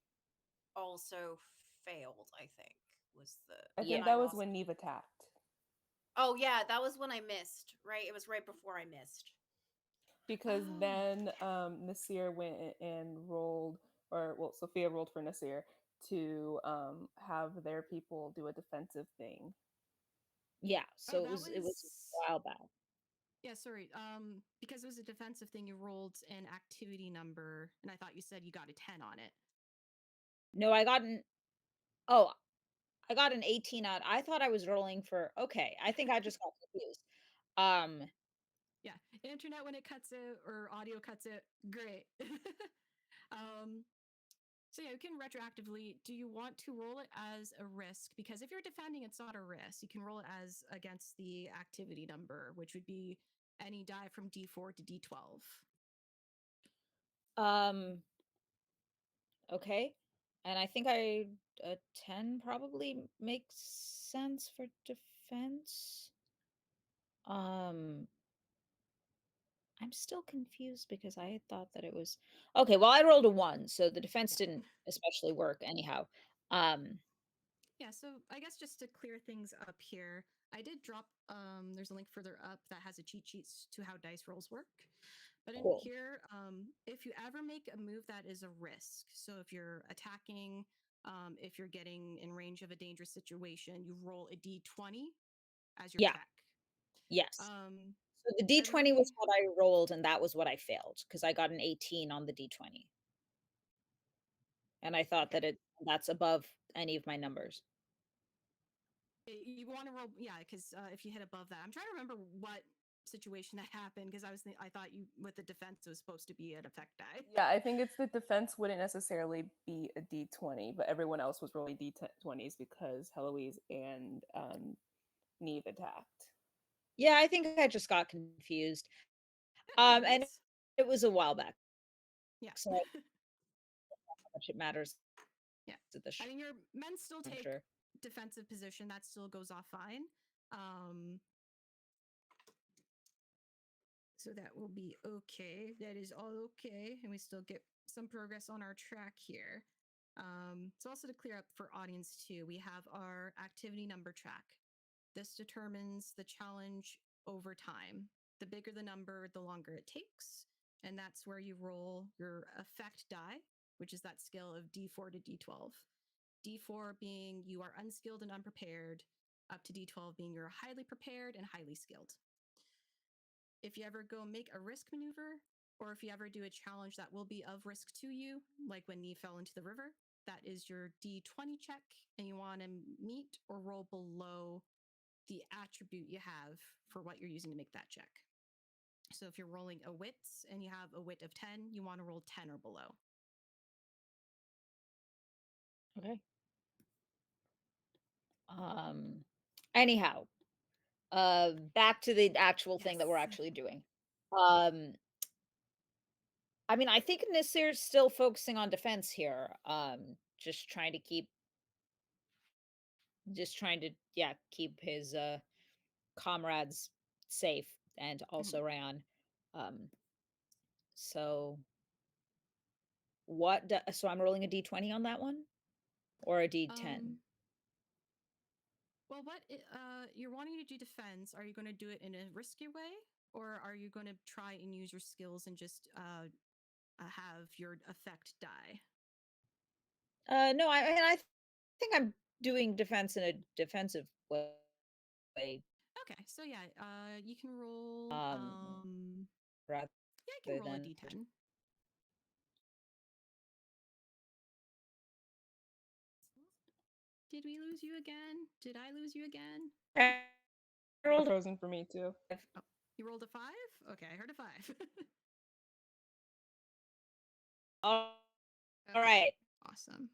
also failed. I think was the. I Yeah. think when I that was lost- when Neve attacked. Oh yeah, that was when I missed. Right, it was right before I missed. Because Oh, then Nasir went and rolled, or well, Sophia rolled for Nasir to have their people do a defensive thing. Yeah, so that it was a while back. Yeah, sorry. Because it was a defensive thing, you rolled an activity number, and I thought you said you got a 10 on it. No, I got an 18 out. I thought I was rolling for okay. I think I just got confused. Yeah, internet when it cuts out or audio cuts out, great. So yeah, you can retroactively. Do you want to roll it as a risk? Because if you're defending, it's not a risk. You can roll it as against the activity number, which would be any die from D4 to D12. Um. Okay. And I think a 10 probably makes sense for defense. I'm still confused because I had thought that it was okay. Well, I rolled a 1, so the defense Yeah. didn't especially work anyhow. Um, Yeah, so I guess just to clear things up here, I did drop there's a link further up that has a cheat sheet to how dice rolls work. But in cool. here, if you ever make a move that is a risk, so if you're attacking, if you're getting in range of a dangerous situation, you roll a d20 as your Yeah. check. Yes. Um, So the D20 was everybody, what I rolled, and that was what I failed because I got an 18 on the D20, and I thought okay, that that's above any of my numbers. you want to roll, yeah, because if you hit above that, I'm trying to remember what situation that happened because I thought you with the defense it was supposed to be an effect die. Yeah, I think it's the defense wouldn't necessarily be a D20, but everyone else was rolling D20s because Heloise and Neve attacked. Yeah, I think I just got confused. Yeah, no And worries. it was a while back, Yeah. so I don't know how much it matters Yeah. to the I mean, your men still take sure. defensive position. That still goes off fine. So that will be okay. That is all okay. And we still get some progress on our track here. So also to clear up for audience too, we have our activity number track. This determines the challenge over time. The bigger the number, the longer it takes. And that's where you roll your effect die, which is that scale of D4 to D12. D4 being you are unskilled and unprepared, up to D12 being you're highly prepared and highly skilled. If you ever go make a risk maneuver, or if you ever do a challenge that will be of risk to you, like when Neve fell into the river, that is your D20 check, and you want to meet or roll below the attribute you have for what you're using to make that check. So if you're rolling a wit and you have a wit of 10, you want to roll 10 or below. Okay. Anyhow, back to the actual thing that we're Yes. actually doing. I mean, I think Nasir's still focusing on defense here. Just trying to keep his comrades safe and also Rayan. So so I'm rolling a D20 on that one or a D10? Well, what you're wanting to do defense? Are you going to do it in a risky way, or are you going to try and use your skills and just have your effect die? No, I think I'm doing defense in a defensive way. Okay, so yeah, you can roll. Rather Yeah, I can roll a than d10. Did we lose you again? Did I lose you again? I rolled Frozen for me too. Oh, you rolled a 5? Okay, I heard a 5. all Okay, right. awesome.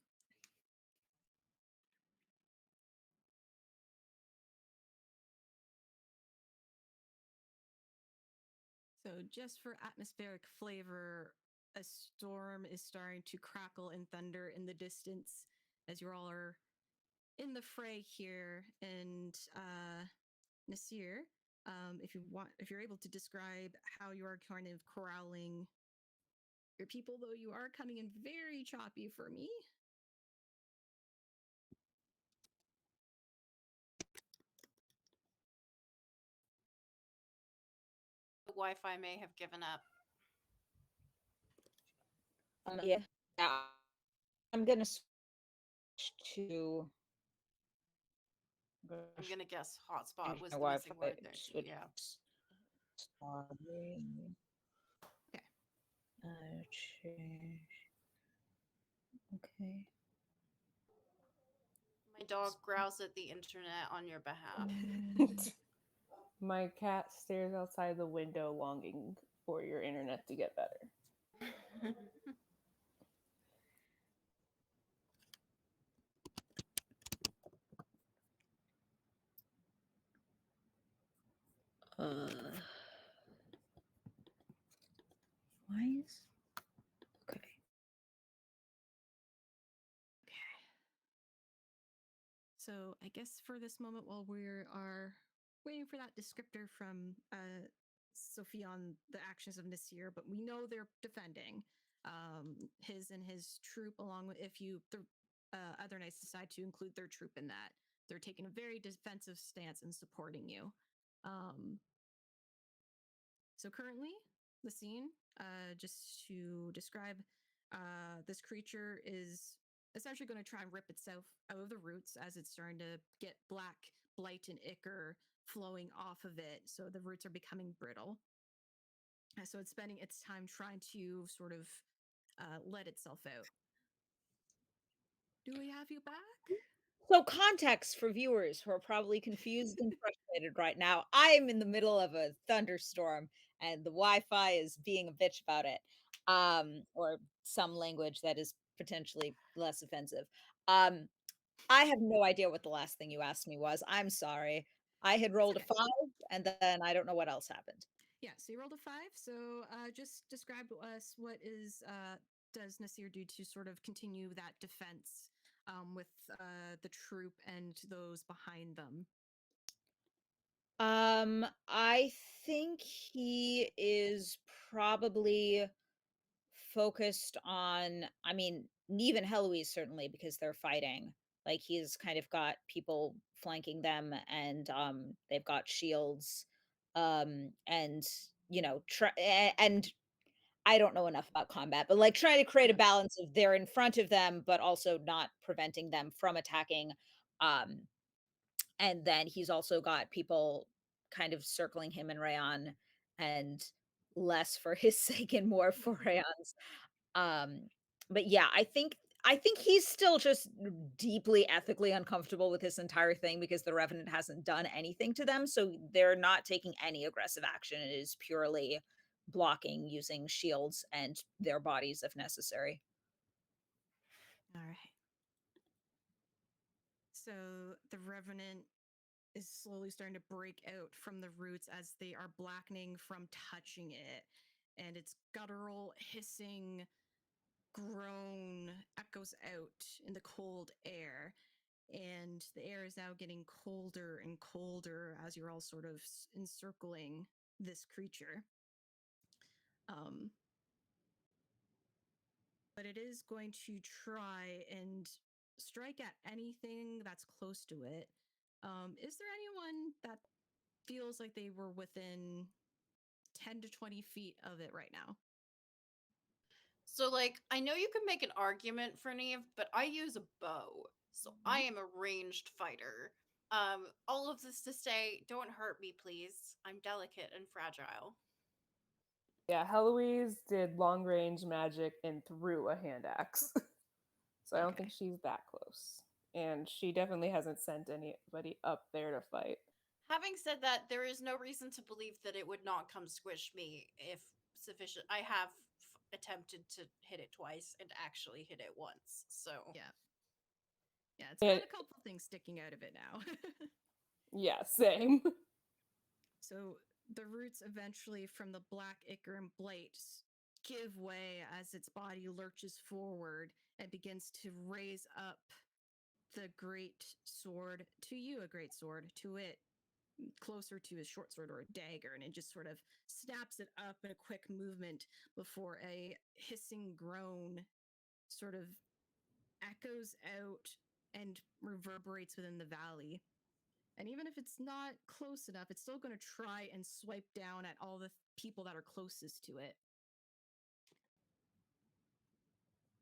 So, just for atmospheric flavor, a storm is starting to crackle and thunder in the distance as you all are in the fray here. And Nasir, if you're able to describe how you are kind of corralling your people, though you are coming in very choppy for me. Wi-Fi may have given up. Yeah. I'm gonna switch to. I'm gonna guess hotspot was my the missing Wi-Fi word there. switch. Yeah. Sorry. Okay. Change. Okay. My dog growls at the internet on your behalf. My cat stares outside the window longing for your internet to get better. Twice. Okay. Okay. So I guess for this moment, while we are waiting for that descriptor from Sophie on the actions of Nasir, but we know they're defending his and his troop, along with if the other knights decide to include their troop in that, they're taking a very defensive stance and supporting you. So currently, the scene, just to describe, this creature is essentially going to try and rip itself out of the roots as it's starting to get black blight and ichor flowing off of it. So the roots are becoming brittle. So it's spending its time trying to sort of let itself out. Do we have you back? So, context for viewers who are probably confused and frustrated right now. I am in the middle of a thunderstorm and the Wi-Fi is being a bitch about it. Or some language that is potentially less offensive. I have no idea what the last thing you asked me was. I'm sorry. I had rolled Okay. a 5 and then I don't know what else happened. Yeah, so you rolled a 5. So just describe to us what does Nasir do to sort of continue that defense with the troop and those behind them? I think he is probably focused on, I mean, Neve and Heloise certainly because they're fighting. Like he's kind of got people flanking them and they've got shields. And and I don't know enough about combat, but like trying to create a Yeah. balance of they're in front of them, but also not preventing them from attacking. Um, and then he's also got people kind of circling him and Rayon and less for his sake and more for Rayon's. Um, but yeah, I think he's still just deeply ethically uncomfortable with this entire thing because the Revenant hasn't done anything to them, so they're not taking any aggressive action. It is purely blocking using shields and their bodies if necessary. All right. So the Revenant is slowly starting to break out from the roots as they are blackening from touching it. And its guttural, hissing groan echoes out in the cold air. And the air is now getting colder and colder as you're all sort of encircling this creature. Um, but it is going to try and strike at anything that's close to it. Is there anyone that feels like they were within 10 to 20 feet of it right now? So, like, I know you can make an argument for Neve, but I use a bow. So I am a ranged fighter. All of this to say, don't hurt me, please. I'm delicate and fragile. Yeah, Heloise did long range magic and threw a hand axe. So I don't think Okay. she's that close. And she definitely hasn't sent anybody up there to fight. Having said that, there is no reason to believe that it would not come squish me if sufficient. I have attempted to hit it twice and actually hit it once. So Yeah. Yeah, it's got And a couple things sticking out of it now. yeah, same. So the roots eventually from the black ichor and blight give way as its body lurches forward and begins to raise up the great sword to you, a great sword, to it, closer to a short sword or a dagger, and it just sort of snaps it up in a quick movement before a hissing groan sort of echoes out and reverberates within the valley. And even if it's not close enough, it's still going to try and swipe down at all the people that are closest to it.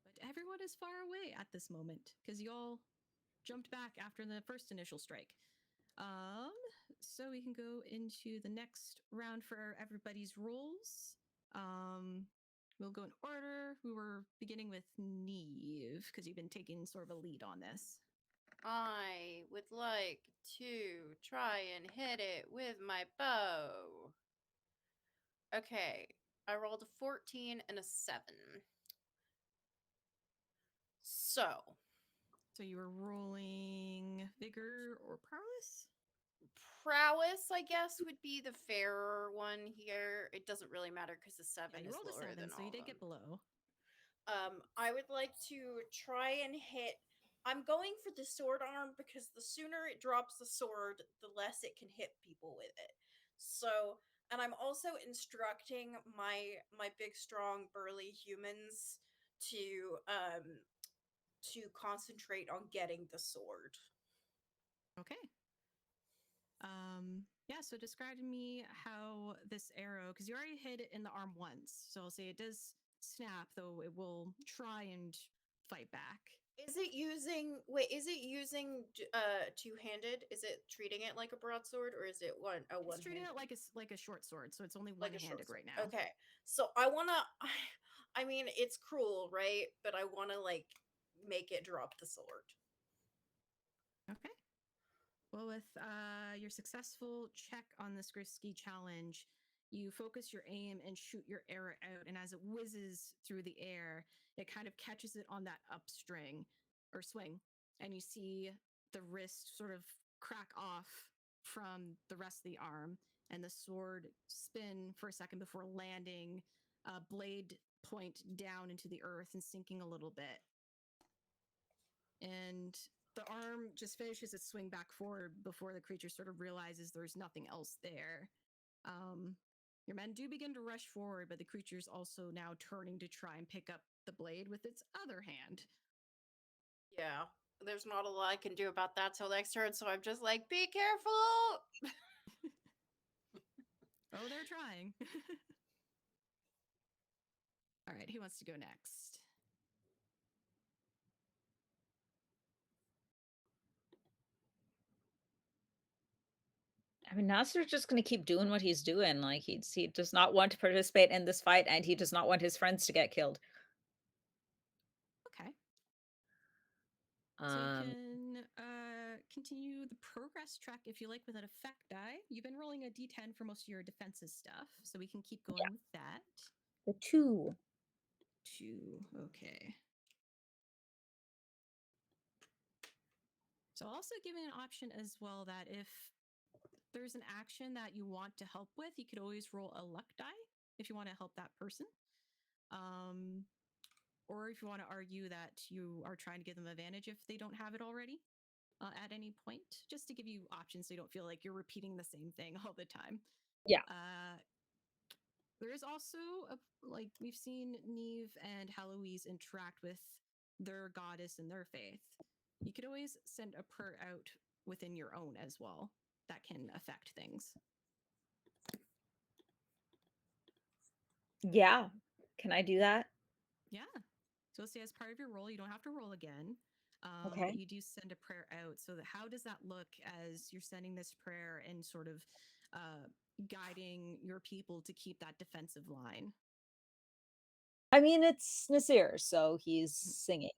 But everyone is far away at this moment because you all jumped back after the first initial strike. Um, so we can go into the next round for everybody's rolls. We'll go in order. We were beginning with Neve because you've been taking sort of a lead on this. I would like to try and hit it with my bow. Okay, I rolled a 14 and a 7. So, So you were rolling vigor or prowess? Prowess, I guess, would be the fairer one here. It doesn't really matter because the Yeah, 7 you is rolled a lower 7, than so all you of did them. get below. I would like to try and hit. I'm going for the sword arm because the sooner it drops the sword, the less it can hit people with it. So, and I'm also instructing my big, strong, burly humans to concentrate on getting the sword. Okay. Yeah, so describe to me how this arrow, because you already hit it in the arm once. So I'll say it does snap, though it will try and fight back. Is it using two-handed? Is it treating it like a broadsword or is it one It's treating hand? it like a short sword, so it's only Like a short one-handed sword. right now. Okay. So I want to I mean, it's cruel, right? But I want to like make it drop the sword. Okay. Well, with your successful check on this Grisky challenge, you focus your aim and shoot your arrow out, and as it whizzes through the air, it kind of catches it on that upstring or swing, and you see the wrist sort of crack off from the rest of the arm, and the sword spin for a second before landing, blade point down into the earth and sinking a little bit. And the arm just finishes its swing back forward before the creature sort of realizes there's nothing else there. Your men do begin to rush forward, but the creature's also now turning to try and pick up the blade with its other hand. Yeah. There's not a lot I can do about that till next turn, so I'm just like, be careful. Oh, they're trying. All right, who wants to go next? I mean, Nasser's just going to keep doing what he's doing. Like he does not want to participate in this fight, and he does not want his friends to get killed. Okay. So you Um, can continue the progress track if you like with an effect die. You've been rolling a d10 for most of your defensive stuff, so we can keep going with that. the 2. 2. Okay. So I'll also give you an option as well that if there's an action that you want to help with, you could always roll a luck die if you want to help that person. Or if you want to argue that you are trying to give them advantage if they don't have it already at any point, just to give you options so you don't feel like you're repeating the same thing all the time. Yeah. There is also like we've seen Neve and Heloise interact with their goddess and their faith. You could always send a prayer out within your own as well. That can affect things. Yeah. Can I do that? Yeah. So say as part of your roll, you don't have to roll again. Okay. But you do send a prayer out. So how does that look as you're sending this prayer and sort of guiding your people to keep that defensive line? I mean, it's Nasir, so he's singing.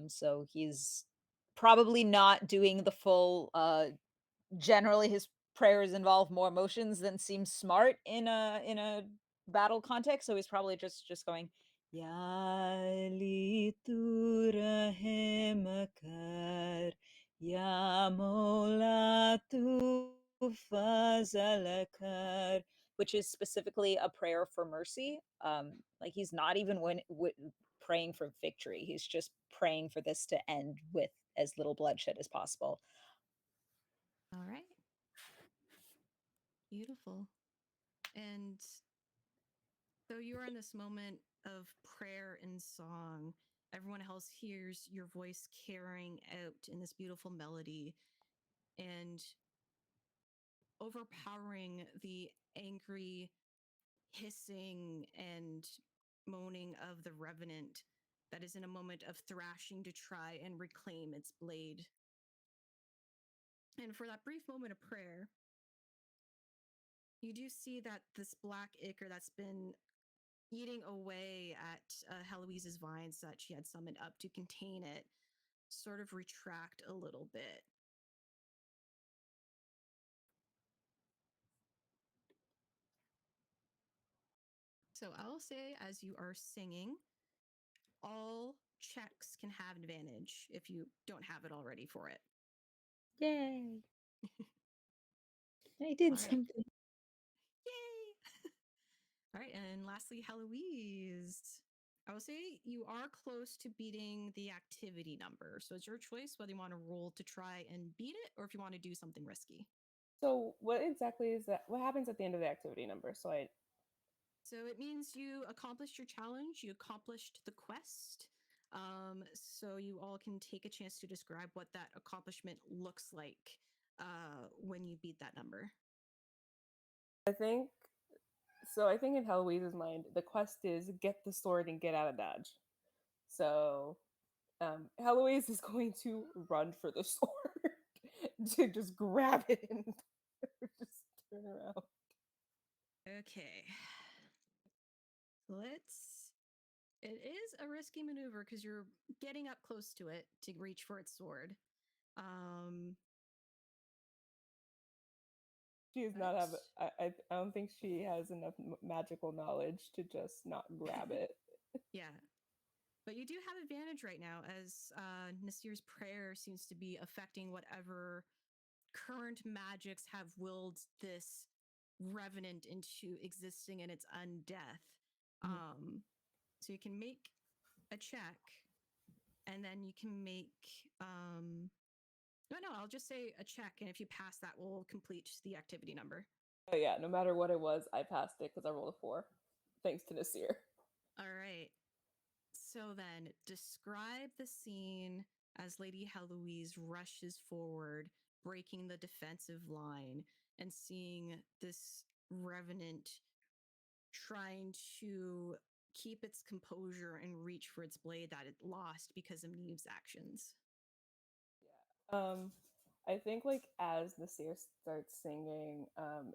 So he's probably not doing the full generally his prayers involve more emotions than seems smart in a battle context, so he's probably just going Yali tu rahe makar ya mola tu fazalakar, which is specifically a prayer for mercy. Like he's not even praying for victory, he's just praying for this to end with as little bloodshed as possible. All right. Beautiful. And though you are in this moment of prayer and song, everyone else hears your voice carrying out in this beautiful melody and overpowering the angry hissing and moaning of the revenant that is in a moment of thrashing to try and reclaim its blade. And for that brief moment of prayer, you do see that this black ichor that's been eating away at Heloise's vines that she had summoned up to contain it sort of retract a little bit. So I'll say, as you are singing, all checks can have an advantage if you don't have it already for it. Yay. I did Alright. something. Yay! All right, and lastly, Heloise. I will say you are close to beating the activity number. So it's your choice whether you want to roll to try and beat it or if you want to do something risky. So what exactly is that? What happens at the end of the activity number? So it means you accomplished your challenge, you accomplished the quest. So you all can take a chance to describe what that accomplishment looks like when you beat that number. I think so. I think in Heloise's mind, the quest is get the sword and get out of Dodge. So Heloise is going to run for the sword to just grab it and just turn around. Okay. Let's. It is a risky maneuver because you're getting up close to it to reach for its sword. She does not have. But I don't think she has enough magical knowledge to just not grab it. yeah, but you do have advantage right now as Nasir's prayer seems to be affecting whatever current magics have willed this revenant into existing in its undeath. So you can make a check, and then you can make. No, I'll just say a check, and if you pass, that will complete the activity number. But yeah, no matter what it was, I passed it because I rolled a 4, thanks to Nasir. All right. So then, describe the scene as Lady Heloise rushes forward, breaking the defensive line, and seeing this revenant trying to keep its composure and reach for its blade that it lost because of Neve's actions. I think like as Nasir starts singing, and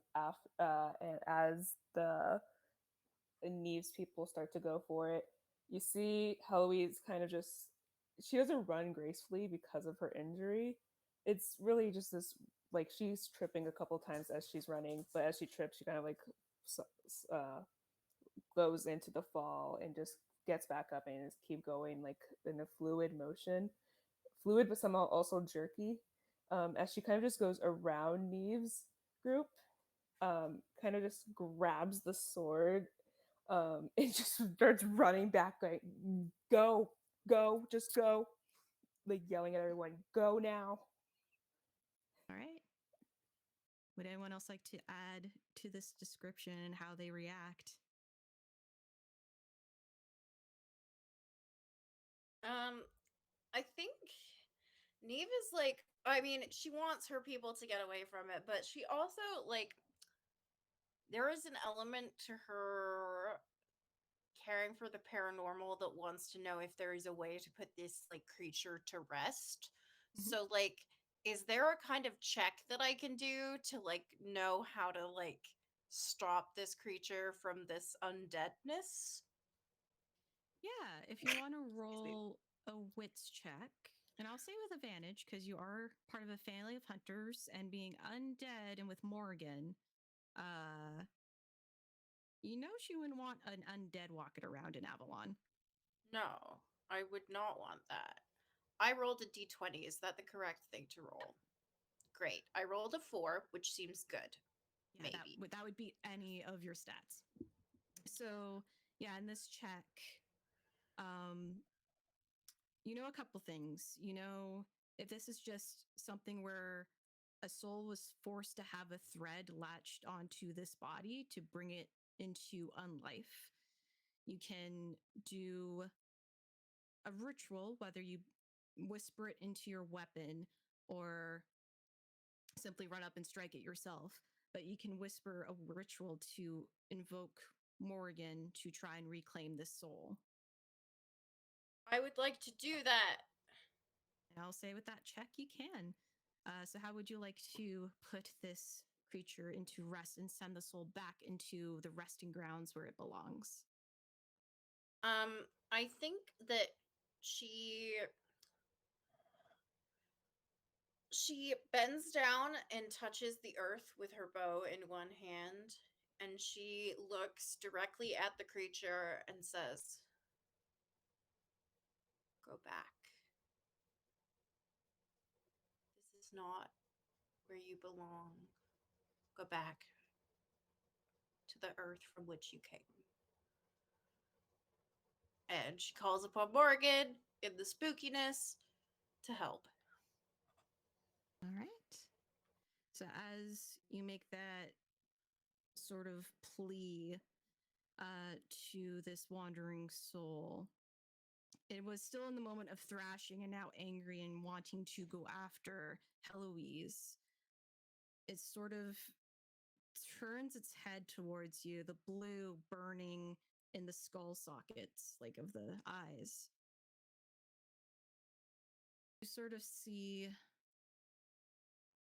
as the Neve's people start to go for it, you see Heloise kind of just she doesn't run gracefully because of her injury. It's really just this like she's tripping a couple times as she's running, but as she trips, she kind of like goes into the fall and just gets back up and just keep going like in a fluid but somehow also jerky. As she kind of just goes around Neve's group, kind of just grabs the sword, and just starts running back like go, just go, like yelling at everyone, go now. All right. Would anyone else like to add to this description and how they react? I think Neve is like, I mean, she wants her people to get away from it, but she also like there is an element to her caring for the paranormal that wants to know if there is a way to put this like creature to rest. Mhm. So like is there a kind of check that I can do to like know how to like stop this creature from this undeadness? Yeah, if you want to roll a wits check, and I'll say with advantage because you are part of a family of hunters and being undead and with Morgan, you know she wouldn't want an undead walking around in Avalon. No, I would not want that. I rolled a d20. Is that the correct thing to roll? Great. I rolled a 4, which seems good. Yeah, Maybe. that would beat any of your stats. So yeah, in this check, um, you know a couple things. You know if this is just something where a soul was forced to have a thread latched onto this body to bring it into unlife. You can do a ritual, whether you whisper it into your weapon or simply run up and strike it yourself, but you can whisper a ritual to invoke Morgan to try and reclaim this soul. I would like to do that. And I'll say with that check, you can. So, how would you like to put this creature into rest and send the soul back into the resting grounds where it belongs? I think that she bends down and touches the earth with her bow in one hand, and she looks directly at the creature and says, "Go back. This is not where you belong." go back to the earth from which you came. And she calls upon Morgan in the spookiness to help. All right. So as you make that sort of plea to this wandering soul, it was still in the moment of thrashing and now angry and wanting to go after Heloise. It sort of turns its head towards you, the blue burning in the skull sockets, like of the eyes. You sort of see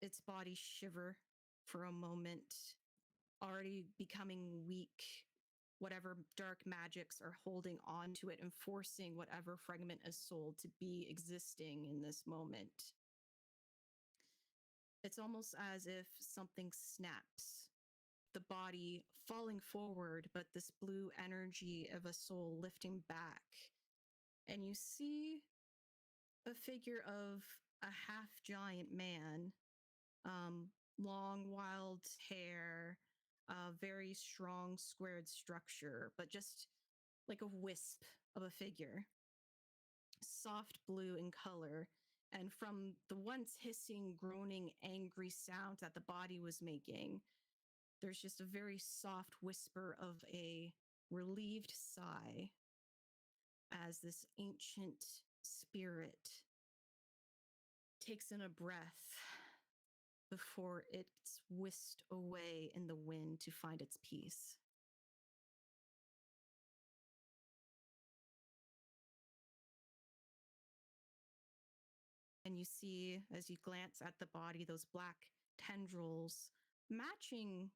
its body shiver for a moment, already becoming weak. Whatever dark magics are holding on to it and forcing whatever fragment of soul to be existing in this moment. It's almost as if something snaps, the body falling forward, but this blue energy of a soul lifting back. And you see a figure of a half giant man, long, wild hair, very strong, squared structure, but just like a wisp of a figure. Soft blue in color. And from the once hissing, groaning, angry sound that the body was making, there's just a very soft whisper of a relieved sigh as this ancient spirit takes in a breath before it's whisked away in the wind to find its peace. And you see, as you glance at the body, those black tendrils matching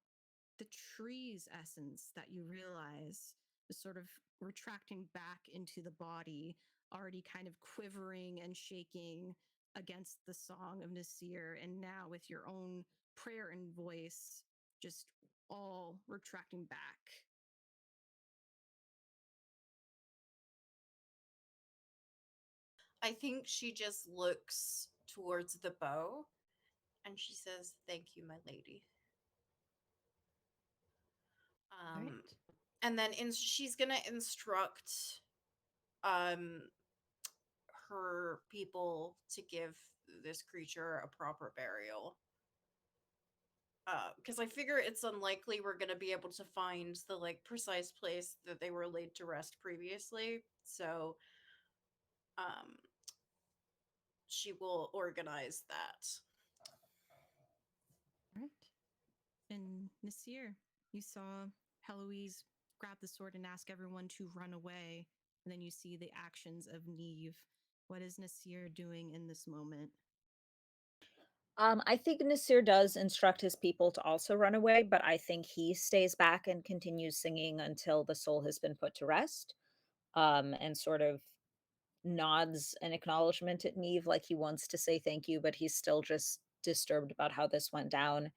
the tree's essence that you realize is sort of retracting back into the body, already kind of quivering and shaking against the song of Nasir. And now with your own prayer and voice, just all retracting back. I think she just looks towards the bow and she says, "Thank you, my lady." Right. And then she's gonna instruct um her people to give this creature a proper burial. Because I figure it's unlikely we're gonna be able to find the like precise place that they were laid to rest previously. So, um, she will organize that. Right. And Nasir, you saw Heloise grab the sword and ask everyone to run away. And then you see the actions of Neve. What is Nasir doing in this moment? I think Nasir does instruct his people to also run away, but I think he stays back and continues singing until the soul has been put to rest. And sort of nods an acknowledgement at Neve, like he wants to say thank you, but he's still just disturbed about how this went down.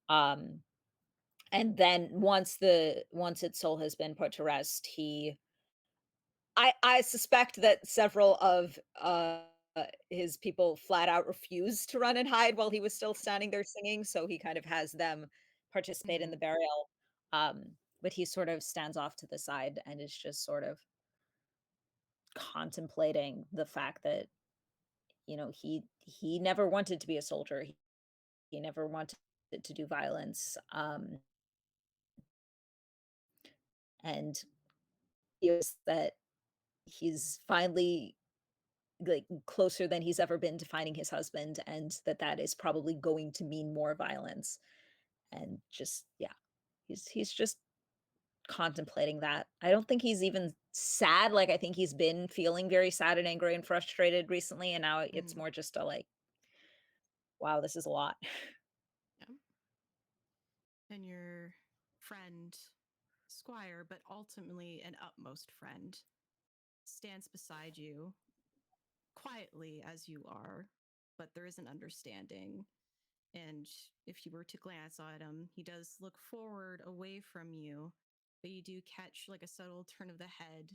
Um, and then once its soul has been put to rest, I suspect that several of his people flat out refused to run and hide while he was still standing there singing, so he kind of has them participate in the burial. Um, but he sort of stands off to the side and is just sort of contemplating the fact that, you know, he never wanted to be a soldier. He never wanted to do violence. And is that he's finally like closer than he's ever been to finding his husband, and that is probably going to mean more violence. And just yeah, he's just contemplating that. I don't think he's even sad. Like I think he's been feeling very sad and angry and frustrated recently, and now it's more just a like, wow, this is a lot. Yeah. And your friend, Squire, but ultimately an utmost friend, stands beside you quietly as you are, but there is an understanding. And if you were to glance at him, he does look forward away from you, but you do catch like a subtle turn of the head.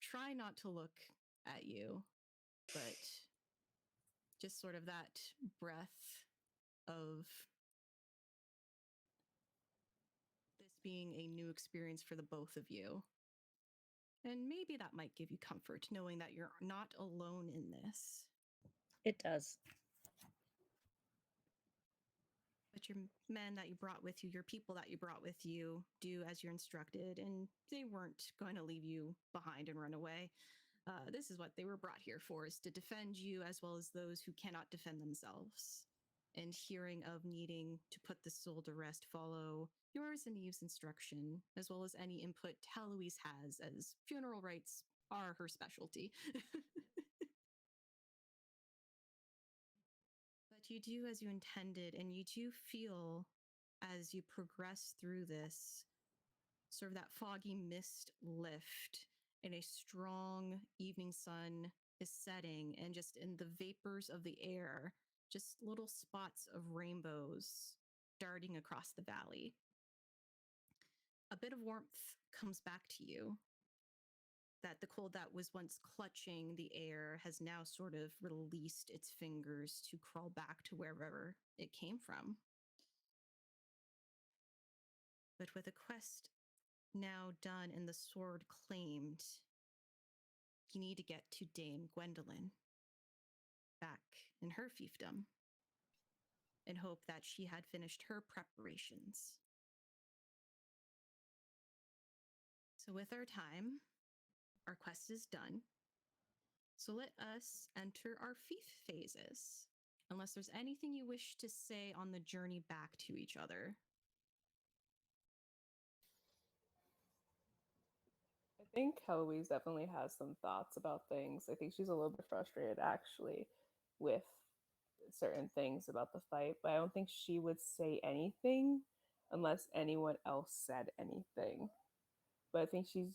Try not to look at you, but just sort of that breath of being a new experience for the both of you. And maybe that might give you comfort knowing that you're not alone in this. It does. But your men that you brought with you, your people that you brought with you, do as you're instructed, and they weren't going to leave you behind and run away. This is what they were brought here for, is to defend you as well as those who cannot defend themselves. And hearing of needing to put the soul to rest, follow yours and Eve's instruction, as well as any input Heloise has, as funeral rites are her specialty. But you do as you intended, and you do feel as you progress through this, sort of that foggy mist lift, and a strong evening sun is setting, and just in the vapors of the air, just little spots of rainbows darting across the valley. A bit of warmth comes back to you, that the cold that was once clutching the air has now sort of released its fingers to crawl back to wherever it came from. But with a quest now done and the sword claimed, you need to get to Dame Gwendolyn back in her fiefdom and hope that she had finished her preparations. So with our time, our quest is done. So let us enter our fief phases, unless there's anything you wish to say on the journey back to each other. I think Heloise definitely has some thoughts about things. I think she's a little bit frustrated actually with certain things about the fight, but I don't think she would say anything unless anyone else said anything. But I think she's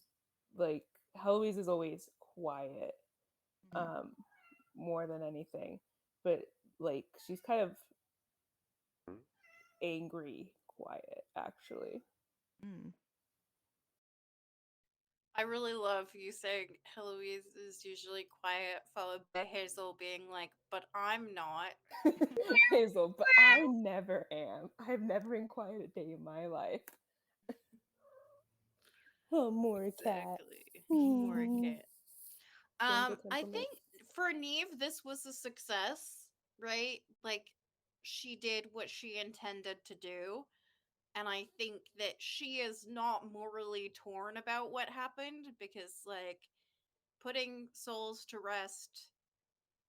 like, Heloise is always quiet, Mhm. more than anything. But like she's kind of angry quiet actually. Mm. I really love you saying Heloise is usually quiet, followed by Hazel being like, but I'm not. Hazel, but I never am. I've never been quiet a day in my life. Oh, more cat. Exactly. More Hmm. kid. Same good I temperament. think for Neve, this was a success, right? Like, she did what she intended to do. And I think that she is not morally torn about what happened because, like, putting souls to rest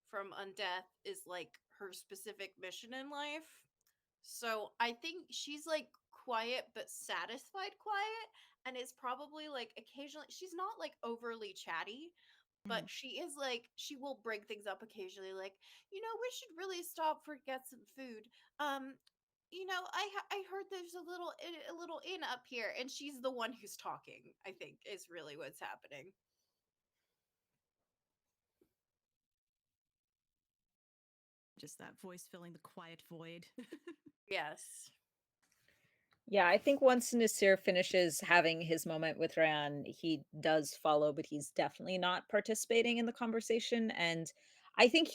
from undeath is like her specific mission in life. So I think she's like quiet but satisfied quiet, and is probably like occasionally, she's not like overly chatty, but Mhm. she is like, she will break things up occasionally, like, we should really stop for get some food. um I heard there's a little inn up here, and she's the one who's talking, I think, is really what's happening. Just that voice filling the quiet void. Yes. Yeah, I think once Nasir finishes having his moment with Ryan, he does follow, but he's definitely not participating in the conversation. And I think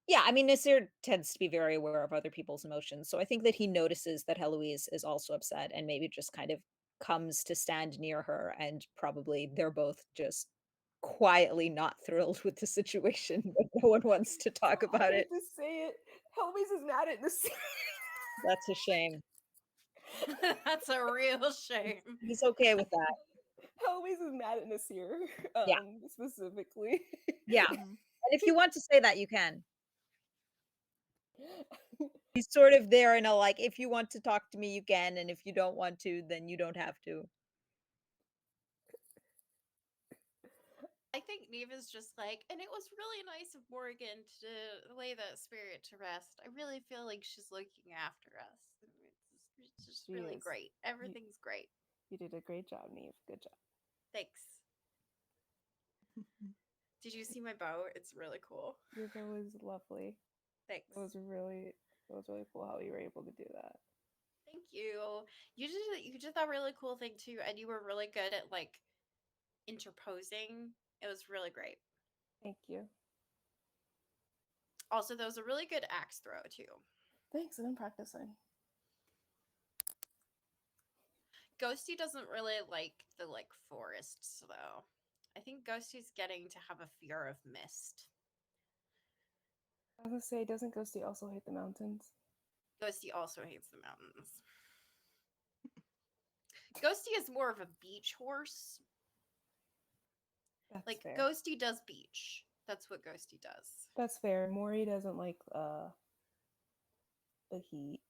yeah, I mean, Nasir tends to be very aware of other people's emotions. So I think that he notices that Heloise is also upset and maybe just kind of comes to stand near her. And probably they're both just quietly not thrilled with the situation, but no one wants to talk I about hate it. to say it. Heloise is mad at this. That's a shame. That's a real shame. He's okay with that. Heloise is mad at Nasir, Yeah. specifically. Yeah. Mhm. And if you want to say that, you can. He's sort of there in a like, if you want to talk to me, you can, and if you don't want to, then you don't have to. I think Neva's just like, and it was really nice of Morgan to lay that spirit to rest. I really feel like she's looking after us. It's just She really is. great. Everything's great. You did a great job, Neve. Good job. Thanks. Did you see my bow? It's really cool. Your bow was lovely. Thanks. It was really cool how you were able to do that. Thank you. You did that really cool thing too, and you were really good at like interposing. It was really great. Thank you. Also, that was a really good axe throw too. Thanks, I've been practicing. Ghosty doesn't really like the forests though. I think Ghosty's getting to have a fear of mist. I was gonna say, doesn't Ghosty also hate the mountains? Ghosty also hates the mountains. Ghosty is more of a beach horse. That's Like fair. Ghosty does beach. That's what Ghosty does. That's fair. Mori doesn't like the heat.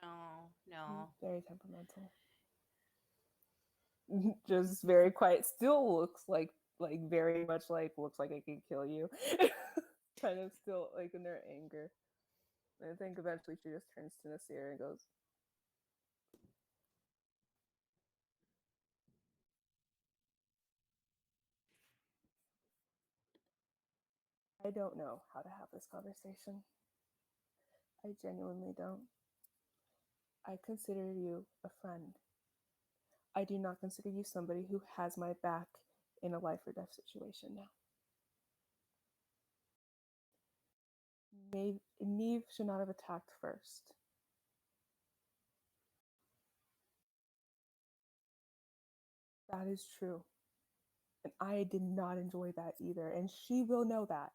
No. Very temperamental. Just very quiet. Still looks like very much like looks like it can kill you. Kind of still like in their anger. And I think eventually she just turns to Nasir and goes, I don't know how to have this conversation. I genuinely don't. I consider you a friend. I do not consider you somebody who has my back in a life or death situation now. Neve should not have attacked first. That is true. And I did not enjoy that either. And she will know that.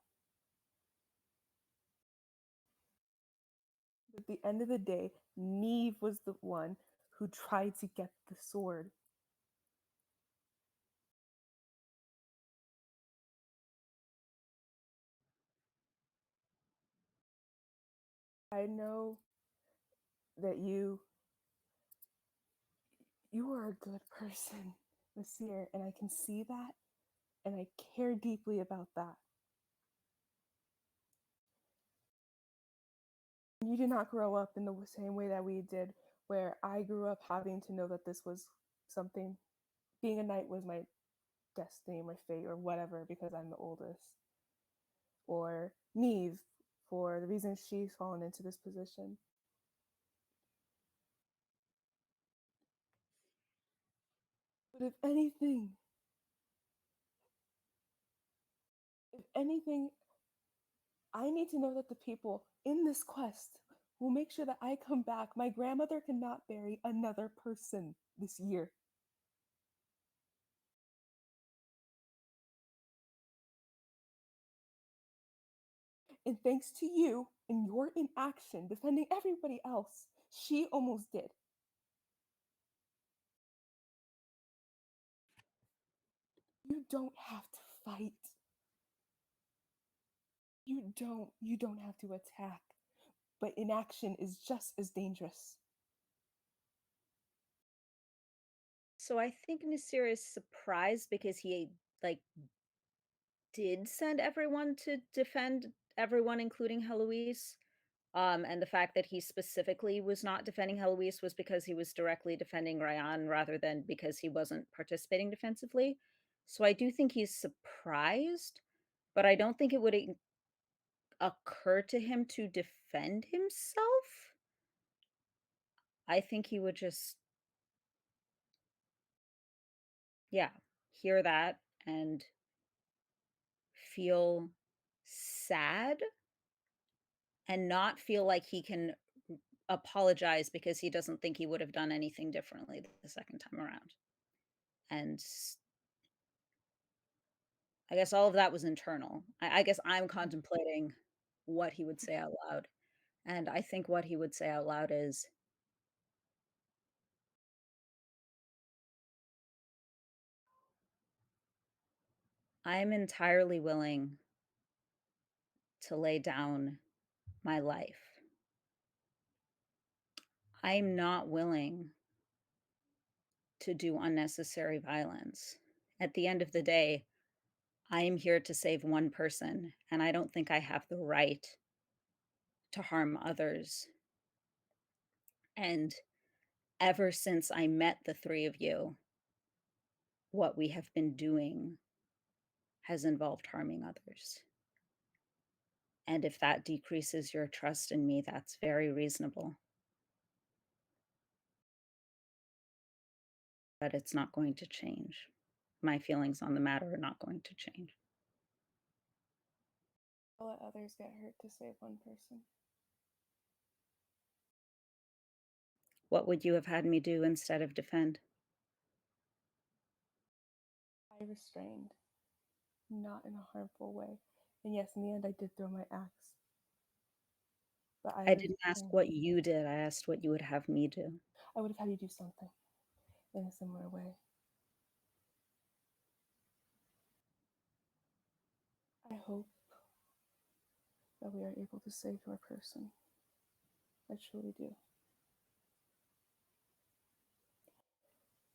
At the end of the day, Neve was the one who tried to get the sword. I know that you are a good person, Nasir, and I can see that, and I care deeply about that. You did not grow up in the same way that we did, where I grew up having to know that this was something, being a knight was my destiny, my fate, or whatever, because I'm the oldest. Or Neve, for the reason she's fallen into this position. But if anything, I need to know that the people in this quest will make sure that I come back. My grandmother cannot bury another person this year. And thanks to you and your inaction defending everybody else, she almost did. You don't have to fight. You don't have to attack. But inaction is just as dangerous. So I think Nasir is surprised because he did send everyone to defend everyone, including Heloise. And the fact that he specifically was not defending Heloise was because he was directly defending Ryan rather than because he wasn't participating defensively. So I do think he's surprised, but I don't think it would occur to him to defend himself. I think he would just, yeah, hear that and feel sad and not feel like he can apologize because he doesn't think he would have done anything differently the second time around. And I guess all of that was internal. I guess I'm contemplating what he would say out loud. And I think what he would say out loud is, I am entirely willing to lay down my life. I'm not willing to do unnecessary violence. At the end of the day, I am here to save one person, and I don't think I have the right to harm others. And ever since I met the three of you, what we have been doing has involved harming others. And if that decreases your trust in me, that's very reasonable. But it's not going to change. My feelings on the matter are not going to change. I'll let others get hurt to save one person. What would you have had me do instead of defend? I restrained, not in a harmful way. And yes, in the end, I did throw my axe. But I I didn't ask restrained. what you did. I asked what you would have me do. I would have had you do something in a similar way. I hope that we are able to save your person. I truly do.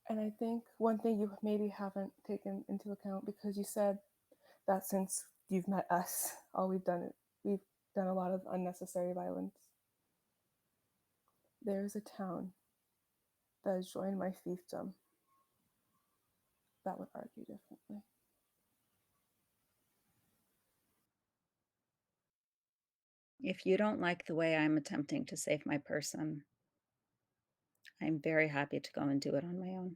And I think one thing you maybe haven't taken into account, because you said that since you've met us, we've done a lot of unnecessary violence. There is a town that has joined my fiefdom that would argue differently. If you don't like the way I'm attempting to save my person, I'm very happy to go and do it on my own.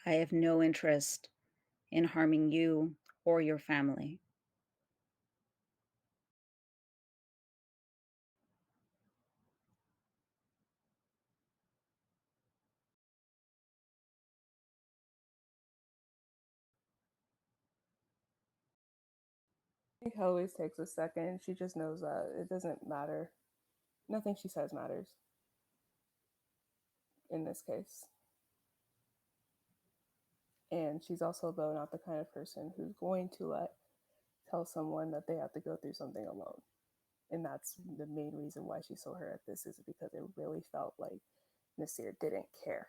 I have no interest in harming you or your family. I think always takes a second. She just knows that it doesn't matter. Nothing she says matters in this case. And she's also, though, not the kind of person who's going to tell someone that they have to go through something alone. And that's the main reason why she saw her at this, is because it really felt like Nasir didn't care.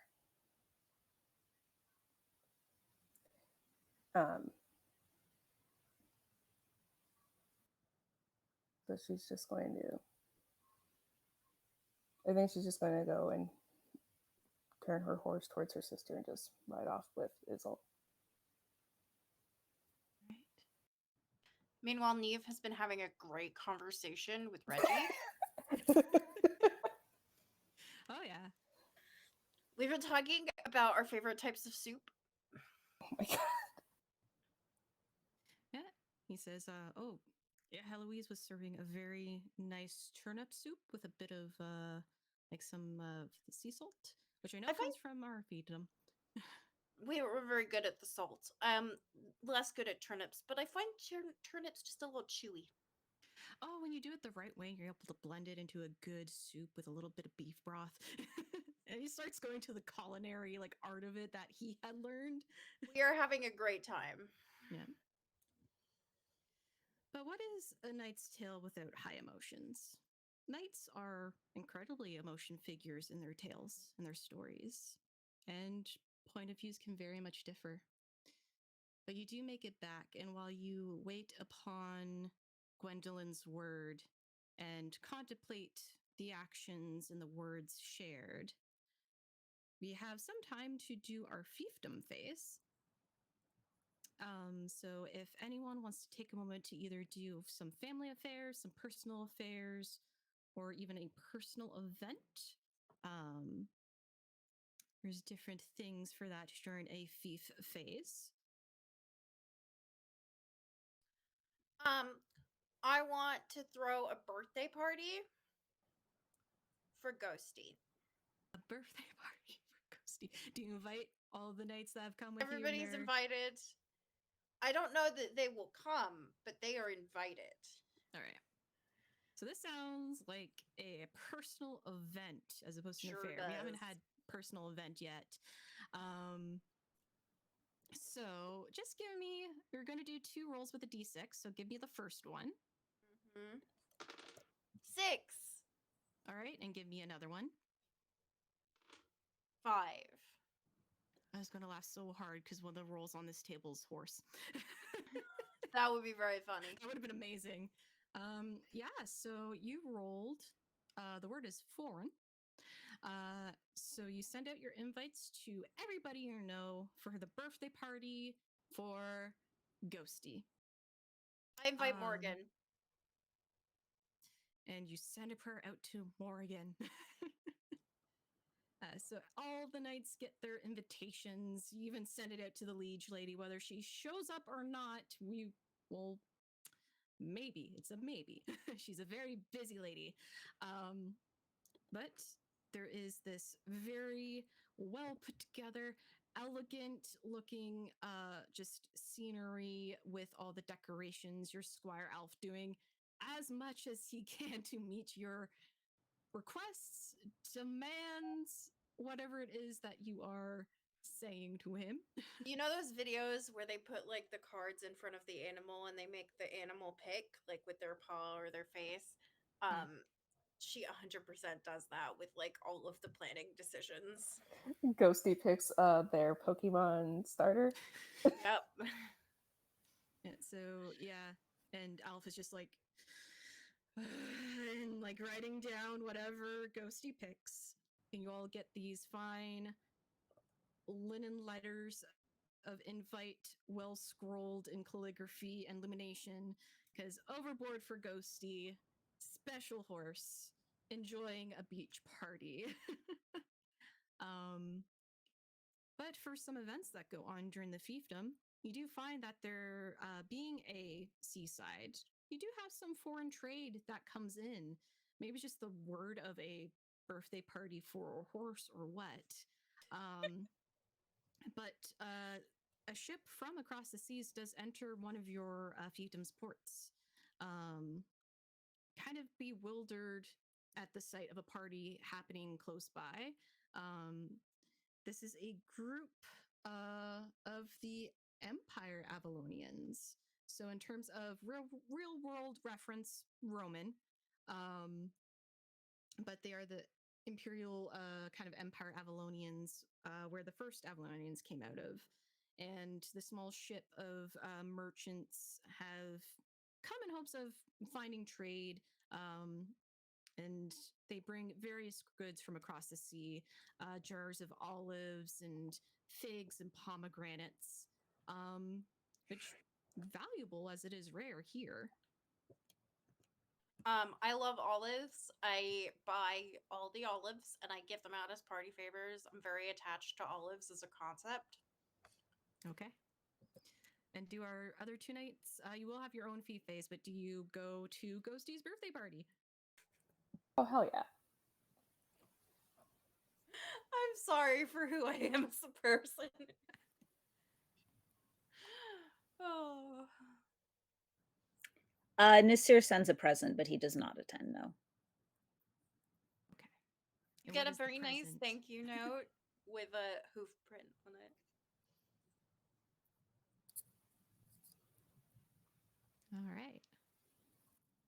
So she's just going to, I think she's just going to go and turn her horse towards her sister and just ride off with Isolde. Right. Meanwhile, Neve has been having a great conversation with Reggie. Oh yeah. We've been talking about our favorite types of soup. Oh my god. Yeah. He says, oh, yeah, Heloise was serving a very nice turnip soup with a bit of like some sea salt, which I know I find- comes from our fiefdom. We were very good at the salt. Less good at turnips, but I find turnips just a little chewy. Oh, when you do it the right way, you're able to blend it into a good soup with a little bit of beef broth. And he starts going to the culinary like art of it that he had learned. We are having a great time. Yeah. But what is A Knight's Tale without high emotions? Knights are incredibly emotion figures in their tales and their stories, and point of views can very much differ. But you do make it back, and while you wait upon Gwendolyn's word and contemplate the actions and the words shared, we have some time to do our fiefdom phase. So if anyone wants to take a moment to either do some family affairs, some personal affairs, or even a personal event, there's different things for that during a fief phase. I want to throw a birthday party for Ghosty. A birthday party for Ghosty. Do you invite all the knights that have come with Everybody's you? invited. I don't know that they will come, but they are invited. All right. So this sounds like a personal event as opposed to an Sure affair. We haven't does. had personal event yet. So just give me, you're going to do 2 rolls with a d6. So give me the first one. 6. All right. And give me another one. 5. I was going to laugh so hard because one of the rolls on this table is horse. That would be very funny. That would have been amazing. Yeah, so you rolled, the word is foreign. So you send out your invites to everybody you know for the birthday party for Ghosty. I invite Morgan. And you send her out to Morgan. So all the knights get their invitations. You even send it out to the liege lady. Whether she shows up or not, we will maybe. It's a maybe. She's a very busy lady. But there is this very well put together, elegant looking just scenery with all the decorations. Your Squire Elf doing as much as he can to meet your requests, demands, whatever it is that you are saying to him. You know those videos where they put like the cards in front of the animal and they make the animal pick like with their paw or their face? She 100% does that with like all of the planning decisions. Ghosty picks their Pokemon starter. Yep. Yeah, so yeah, and Alf is just like and like writing down whatever Ghosty picks. And you all get these fine linen letters of invite, well scrolled in calligraphy and illumination. Because overboard for Ghosty, special horse, enjoying a beach party. um, but for some events that go on during the fiefdom, you do find that there, being a seaside, you do have some foreign trade that comes in. Maybe just the word of a birthday party for a horse or what. Um, but a ship from across the seas does enter one of your fiefdom's ports. Kind of bewildered at the sight of a party happening close by. This is a group of the Empire Avalonians. So, in terms of real world reference, Roman, um, but they are the Imperial kind of Empire Avalonians, where the first Avalonians came out of. And the small ship of merchants have come in hopes of finding trade. And they bring various goods from across the sea, jars of olives and figs and pomegranates, which valuable as it is rare here. I love olives. I buy all the olives and I give them out as party favors. I'm very attached to olives as a concept. Okay. And do our other two nights, you will have your own fee phase, but do you go to Ghosty's birthday party? Oh hell yeah. I'm sorry for who I am as a person. Oh. Nasir sends a present, but he does not attend, no. Okay. You And get what a is the very nice present? thank you note with a hoof print on it. All right.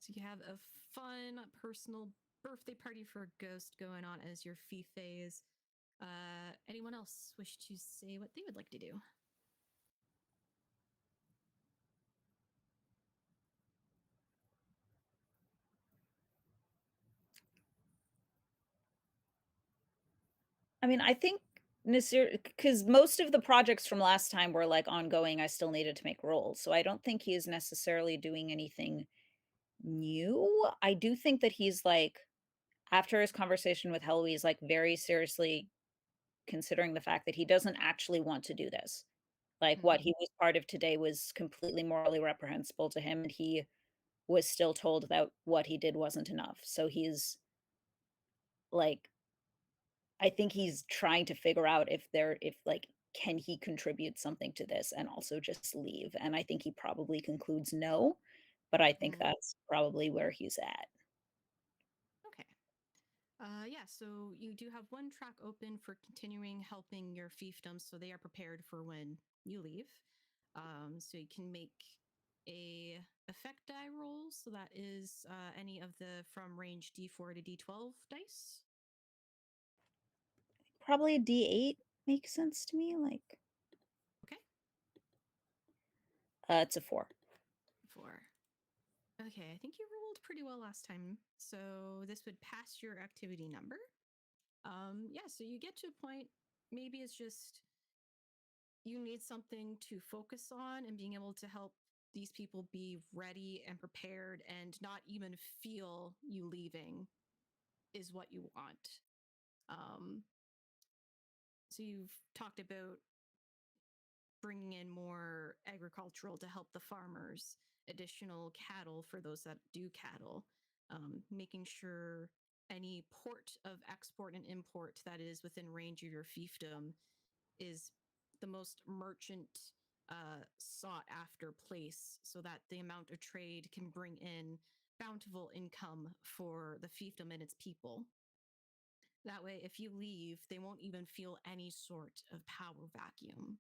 So you have a fun personal birthday party for a ghost going on as your fee phase. Anyone else wish to say what they would like to do? I mean, I think Nasir, because most of the projects from last time were like ongoing, I still needed to make rolls. So I don't think he is necessarily doing anything new. I do think that he's like, after his conversation with Heloise, like very seriously considering the fact that he doesn't actually want to do this. Like what he was part of today was completely morally reprehensible to him, and he was still told that what he did wasn't enough. So he's like, I think he's trying to figure out if like, can he contribute something to this and also just leave? And I think he probably concludes no, but I think that's probably where he's at. Okay. Yeah, so you do have one track open for continuing helping your fiefdoms, so they are prepared for when you leave. So you can make a effect die roll. So that is any of the from range D4 to D12 dice. Probably a D8 makes sense to me. Like, Okay, it's a 4. 4. Okay, I think you rolled pretty well last time, so this would pass your activity number. Yeah, so you get to a point, maybe it's just you need something to focus on, and being able to help these people be ready and prepared and not even feel you leaving is what you want. So you've talked about bringing in more agricultural to help the farmers, additional cattle for those that do cattle, making sure any port of export and import that is within range of your fiefdom is the most merchant sought after place, so that the amount of trade can bring in bountiful income for the fiefdom and its people. That way, if you leave, they won't even feel any sort of power vacuum.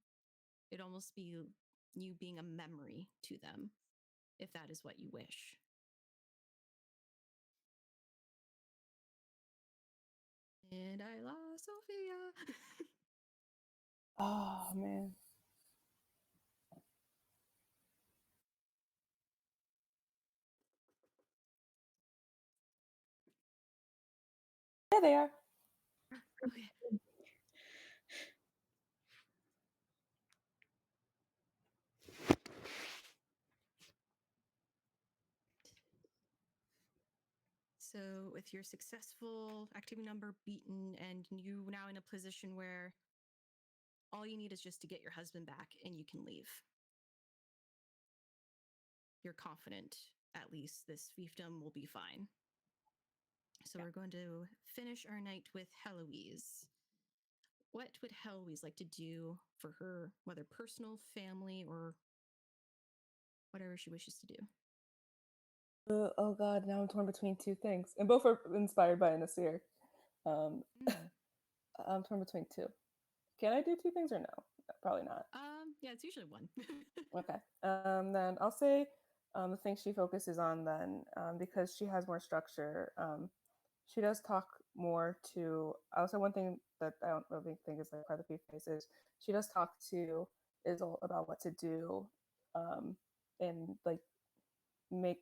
It'd almost be you being a memory to them, if that is what you wish. And I lost Sophia. Oh man. There they are. Okay. So, with your successful activity number beaten, and you now in a position where all you need is just to get your husband back and you can leave. You're confident, at least, this fiefdom will be fine. So, we're going to finish our night with Heloise. What would Heloise like to do for her, whether personal, family, or whatever she wishes to do? Oh god, now I'm torn between two things, and both are inspired by Nasir. Um, I'm torn between two. Can I do two things or no? Probably not. Yeah, it's usually one. Okay. Then I'll say the thing she focuses on then, because she has more structure. She does talk more to. Also, one thing that I don't really think is like part of the face is she does talk to Izzle about what to do, and like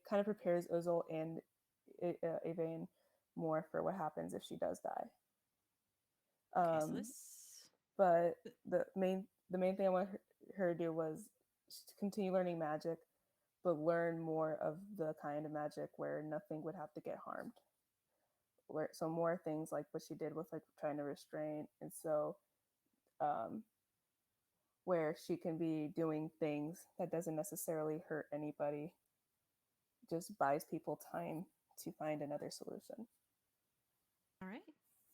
kind of prepares Izzle and Evane more for what happens if she does die. Okay, so Um, this. but the main thing I want her to do was to continue learning magic, but learn more of the kind of magic where nothing would have to get harmed. Where so more things like what she did with like trying to restrain, and so where she can be doing things that doesn't necessarily hurt anybody, just buys people time to find another solution. All right.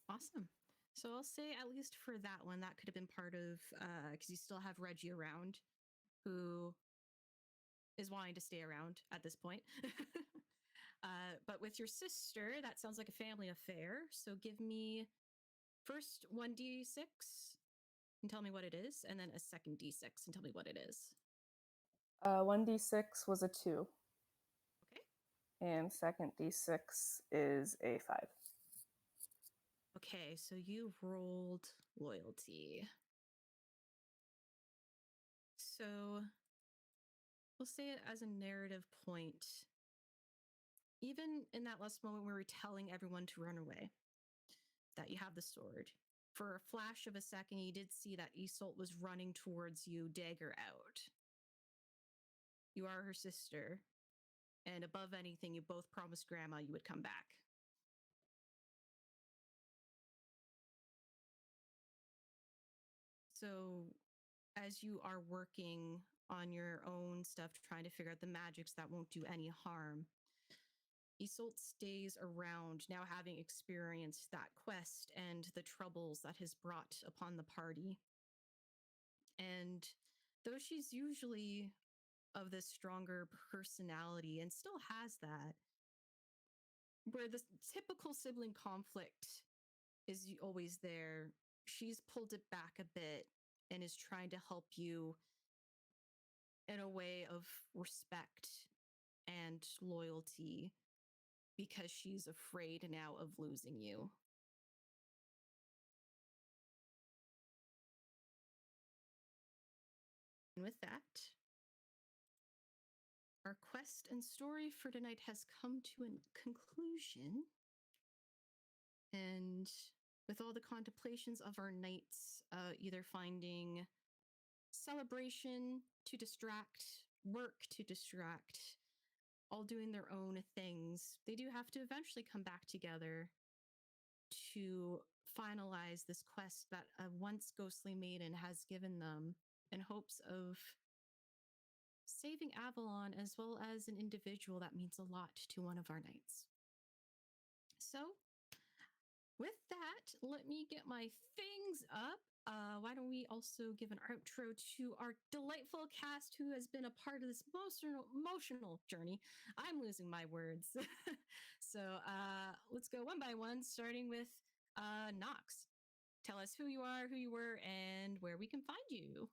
Awesome. So I'll say, at least for that one, that could have been part of, because you still have Reggie around, who is wanting to stay around at this point. But with your sister, that sounds like a family affair. So give me first 1d6 and tell me what it is, and then a second d6 and tell me what it is. 1d6 was a 2. Okay. And second d6 is a 5. Okay, so you rolled loyalty. So we'll say it as a narrative point. Even in that last moment where we're telling everyone to run away, that you have the sword. For a flash of a second, you did see that Isolt was running towards you, dagger out. You are her sister, and above anything, you both promised Grandma you would come back. So, as you are working on your own stuff, trying to figure out the magics that won't do any harm, Isolt stays around, now having experienced that quest and the troubles that has brought upon the party. And though she's usually of this stronger personality and still has that, where the typical sibling conflict is always there, she's pulled it back a bit and is trying to help you in a way of respect and loyalty, because she's afraid now of losing you. And with that, our quest and story for tonight has come to a conclusion. And with all the contemplations of our nights, either finding celebration to distract, work to distract, all doing their own things, they do have to eventually come back together to finalize this quest that a once ghostly maiden has given them, in hopes of saving Avalon as well as an individual that means a lot to one of our knights. So, with that, let me get my things up. Why don't we also give an outro to our delightful cast who has been a part of this emotional journey? I'm losing my words. So let's go one by one, starting with Nox. Tell us who you are, who you were, and where we can find you.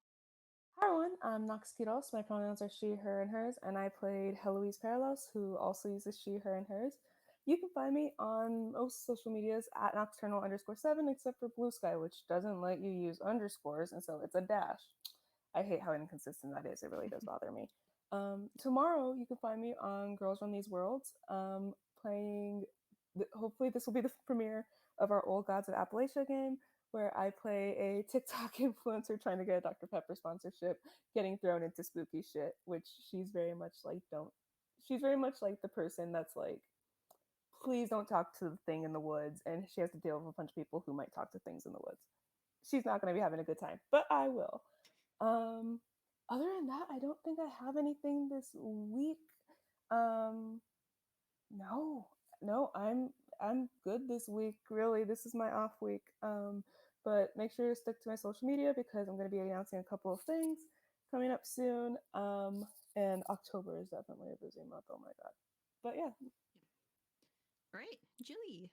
Hi everyone, I'm Nox Kiros. My pronouns are she, her, and hers, and I played Heloise Paralos, who also uses she, her, and hers. You can find me on most social medias at Nocturnal_7, except for Blue Sky, which doesn't let you use underscores, and so it's a dash. I hate how inconsistent that is. It really does bother me. Tomorrow, you can find me on Girls Run These Worlds, playing. Hopefully, this will be the premiere of our Old Gods of Appalachia game, where I play a TikTok influencer trying to get a Dr. Pepper sponsorship, getting thrown into spooky shit, which she's very much like, she's very much like the person that's like, please don't talk to the thing in the woods. And she has to deal with a bunch of people who might talk to things in the woods. She's not going to be having a good time, but I will. Other than that, I don't think I have anything this week. No, I'm good this week. Really, this is my off week. But make sure to stick to my social media because I'm going to be announcing a couple of things coming up soon. And October is definitely a busy month. Oh my god. But yeah. All right, Jilly.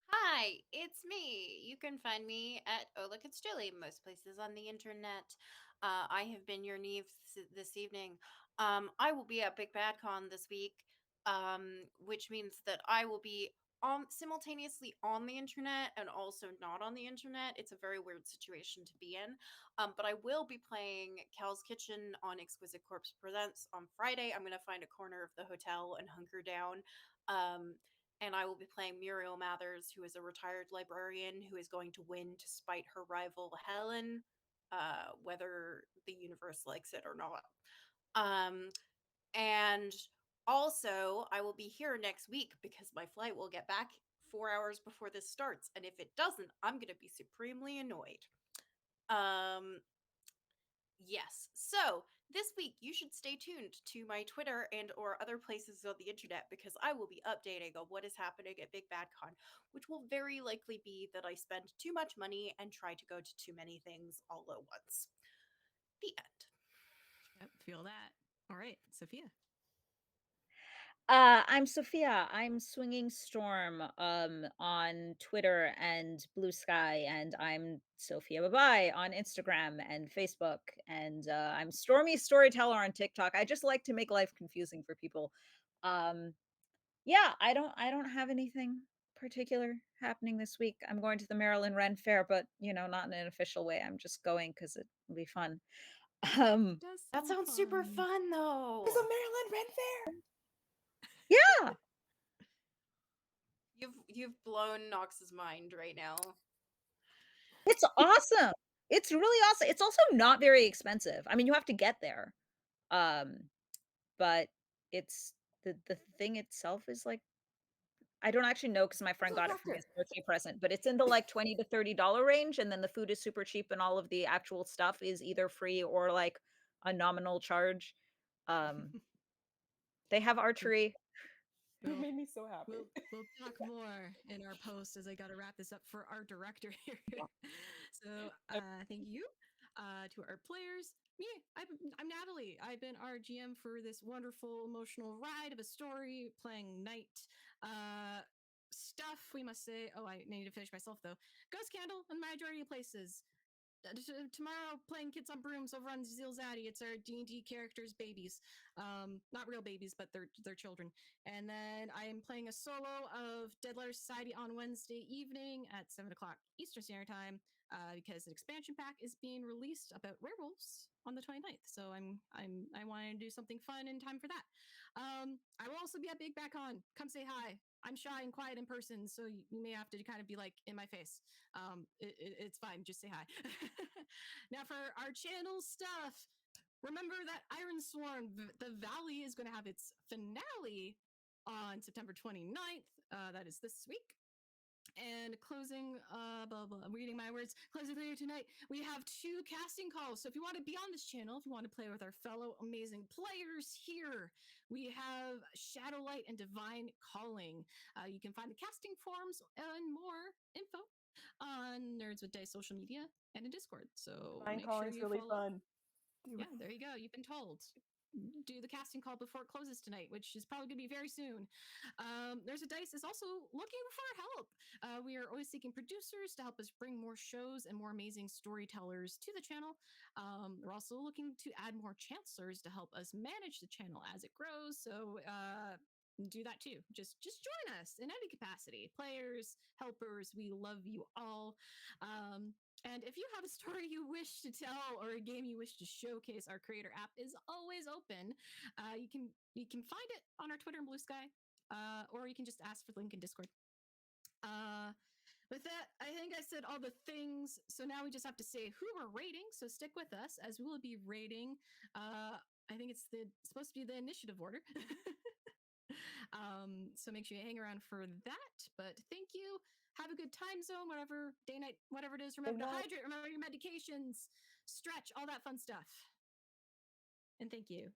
Hi, it's me. You can find me at Oh Look It's Jilly most places on the internet. I have been your Neve this evening. I will be at Big Bad Con this week, which means that I will be simultaneously on the internet and also not on the internet. It's a very weird situation to be in. But I will be playing Cal's Kitchen on Exquisite Corpse Presents on Friday. I'm going to find a corner of the hotel and hunker down. And I will be playing Muriel Mathers, who is a retired librarian who is going to win to spite her rival Helen, whether the universe likes it or not. And also, I will be here next week because my flight will get back 4 hours before this starts. And if it doesn't, I'm going to be supremely annoyed. Yes. So this week you should stay tuned to my Twitter and or other places on the internet because I will be updating on what is happening at Big Bad Con, which will very likely be that I spend too much money and try to go to too many things all at once. The end. Yep, feel that. All right, Sophia. I'm Sophia. I'm Swinging Storm on Twitter and Blue Sky, and I'm Sophia Bye on Instagram and Facebook, and I'm Stormy Storyteller on TikTok. I just like to make life confusing for people. Yeah, I don't have anything particular happening this week. I'm going to the Maryland Ren Fair, but not in an official way. I'm just going because it'll be fun. That sounds super fun though. There's a Maryland Ren Fair. Yeah. You've blown Nox's mind right now. It's awesome. It's really awesome. It's also not very expensive. I mean, you have to get there. But it's the thing itself is like I don't actually know because my friend got it for me as a birthday present, but it's in the like $20 to $30 range, and then the food is super cheap, and all of the actual stuff is either free or like a nominal charge. They have archery. It made me so happy. We'll talk more in our post as I got to wrap this up for our director here. So thank you to our players. Me, I'm Natalie. I've been our GM for this wonderful emotional ride of a story playing Knight stuff, we must say. Oh, I need to finish myself though. Ghost Candle in the majority of places. Tomorrow playing Kids on Brooms over on Zilzaddy. It's our D&D characters' babies. Not real babies, but they're children. And then I am playing a solo of Dead Letter Society on Wednesday evening at 7 o'clock Eastern Standard Time because an expansion pack is being released about werewolves on the 29th. So I want to do something fun in time for that. I will also be at Big Bad Con. Come say hi. I'm shy and quiet in person, so you may have to kind of be like in my face. It's fine. Just say hi. Now for our channel stuff, remember that Iron Sworn, the Valley is going to have its finale on September 29th. That is this week. And closing, blah, blah, I'm reading my words. Closing video tonight, we have 2 casting calls. So if you want to be on this channel, if you want to play with our fellow amazing players here, we have Shadowlight and Divine Calling. You can find the casting forms and more info on Nerds with Dice social media and in Discord. So Divine make sure Calling's you really follow. fun. Yeah, there you go. You've been told. Do the casting call before it closes tonight, which is probably going to be very soon. There's a Dice is also looking for help. We are always seeking producers to help us bring more shows and more amazing storytellers to the channel. We're also looking to add more chancellors to help us manage the channel as it grows. So do that too. Just join us in any capacity. Players, helpers, we love you all. And if you have a story you wish to tell or a game you wish to showcase, our creator app is always open. You can find it on our Twitter and Blue Sky, or you can just ask for the link in Discord. With that, I think I said all the things. So now we just have to say who we're rating. So stick with us as we will be rating. I think it's supposed to be the initiative order. So make sure you hang around for that. But thank you. Have a good time zone, whatever day, night, whatever it is. Remember to hydrate, remember your medications, stretch, all that fun stuff. And thank you.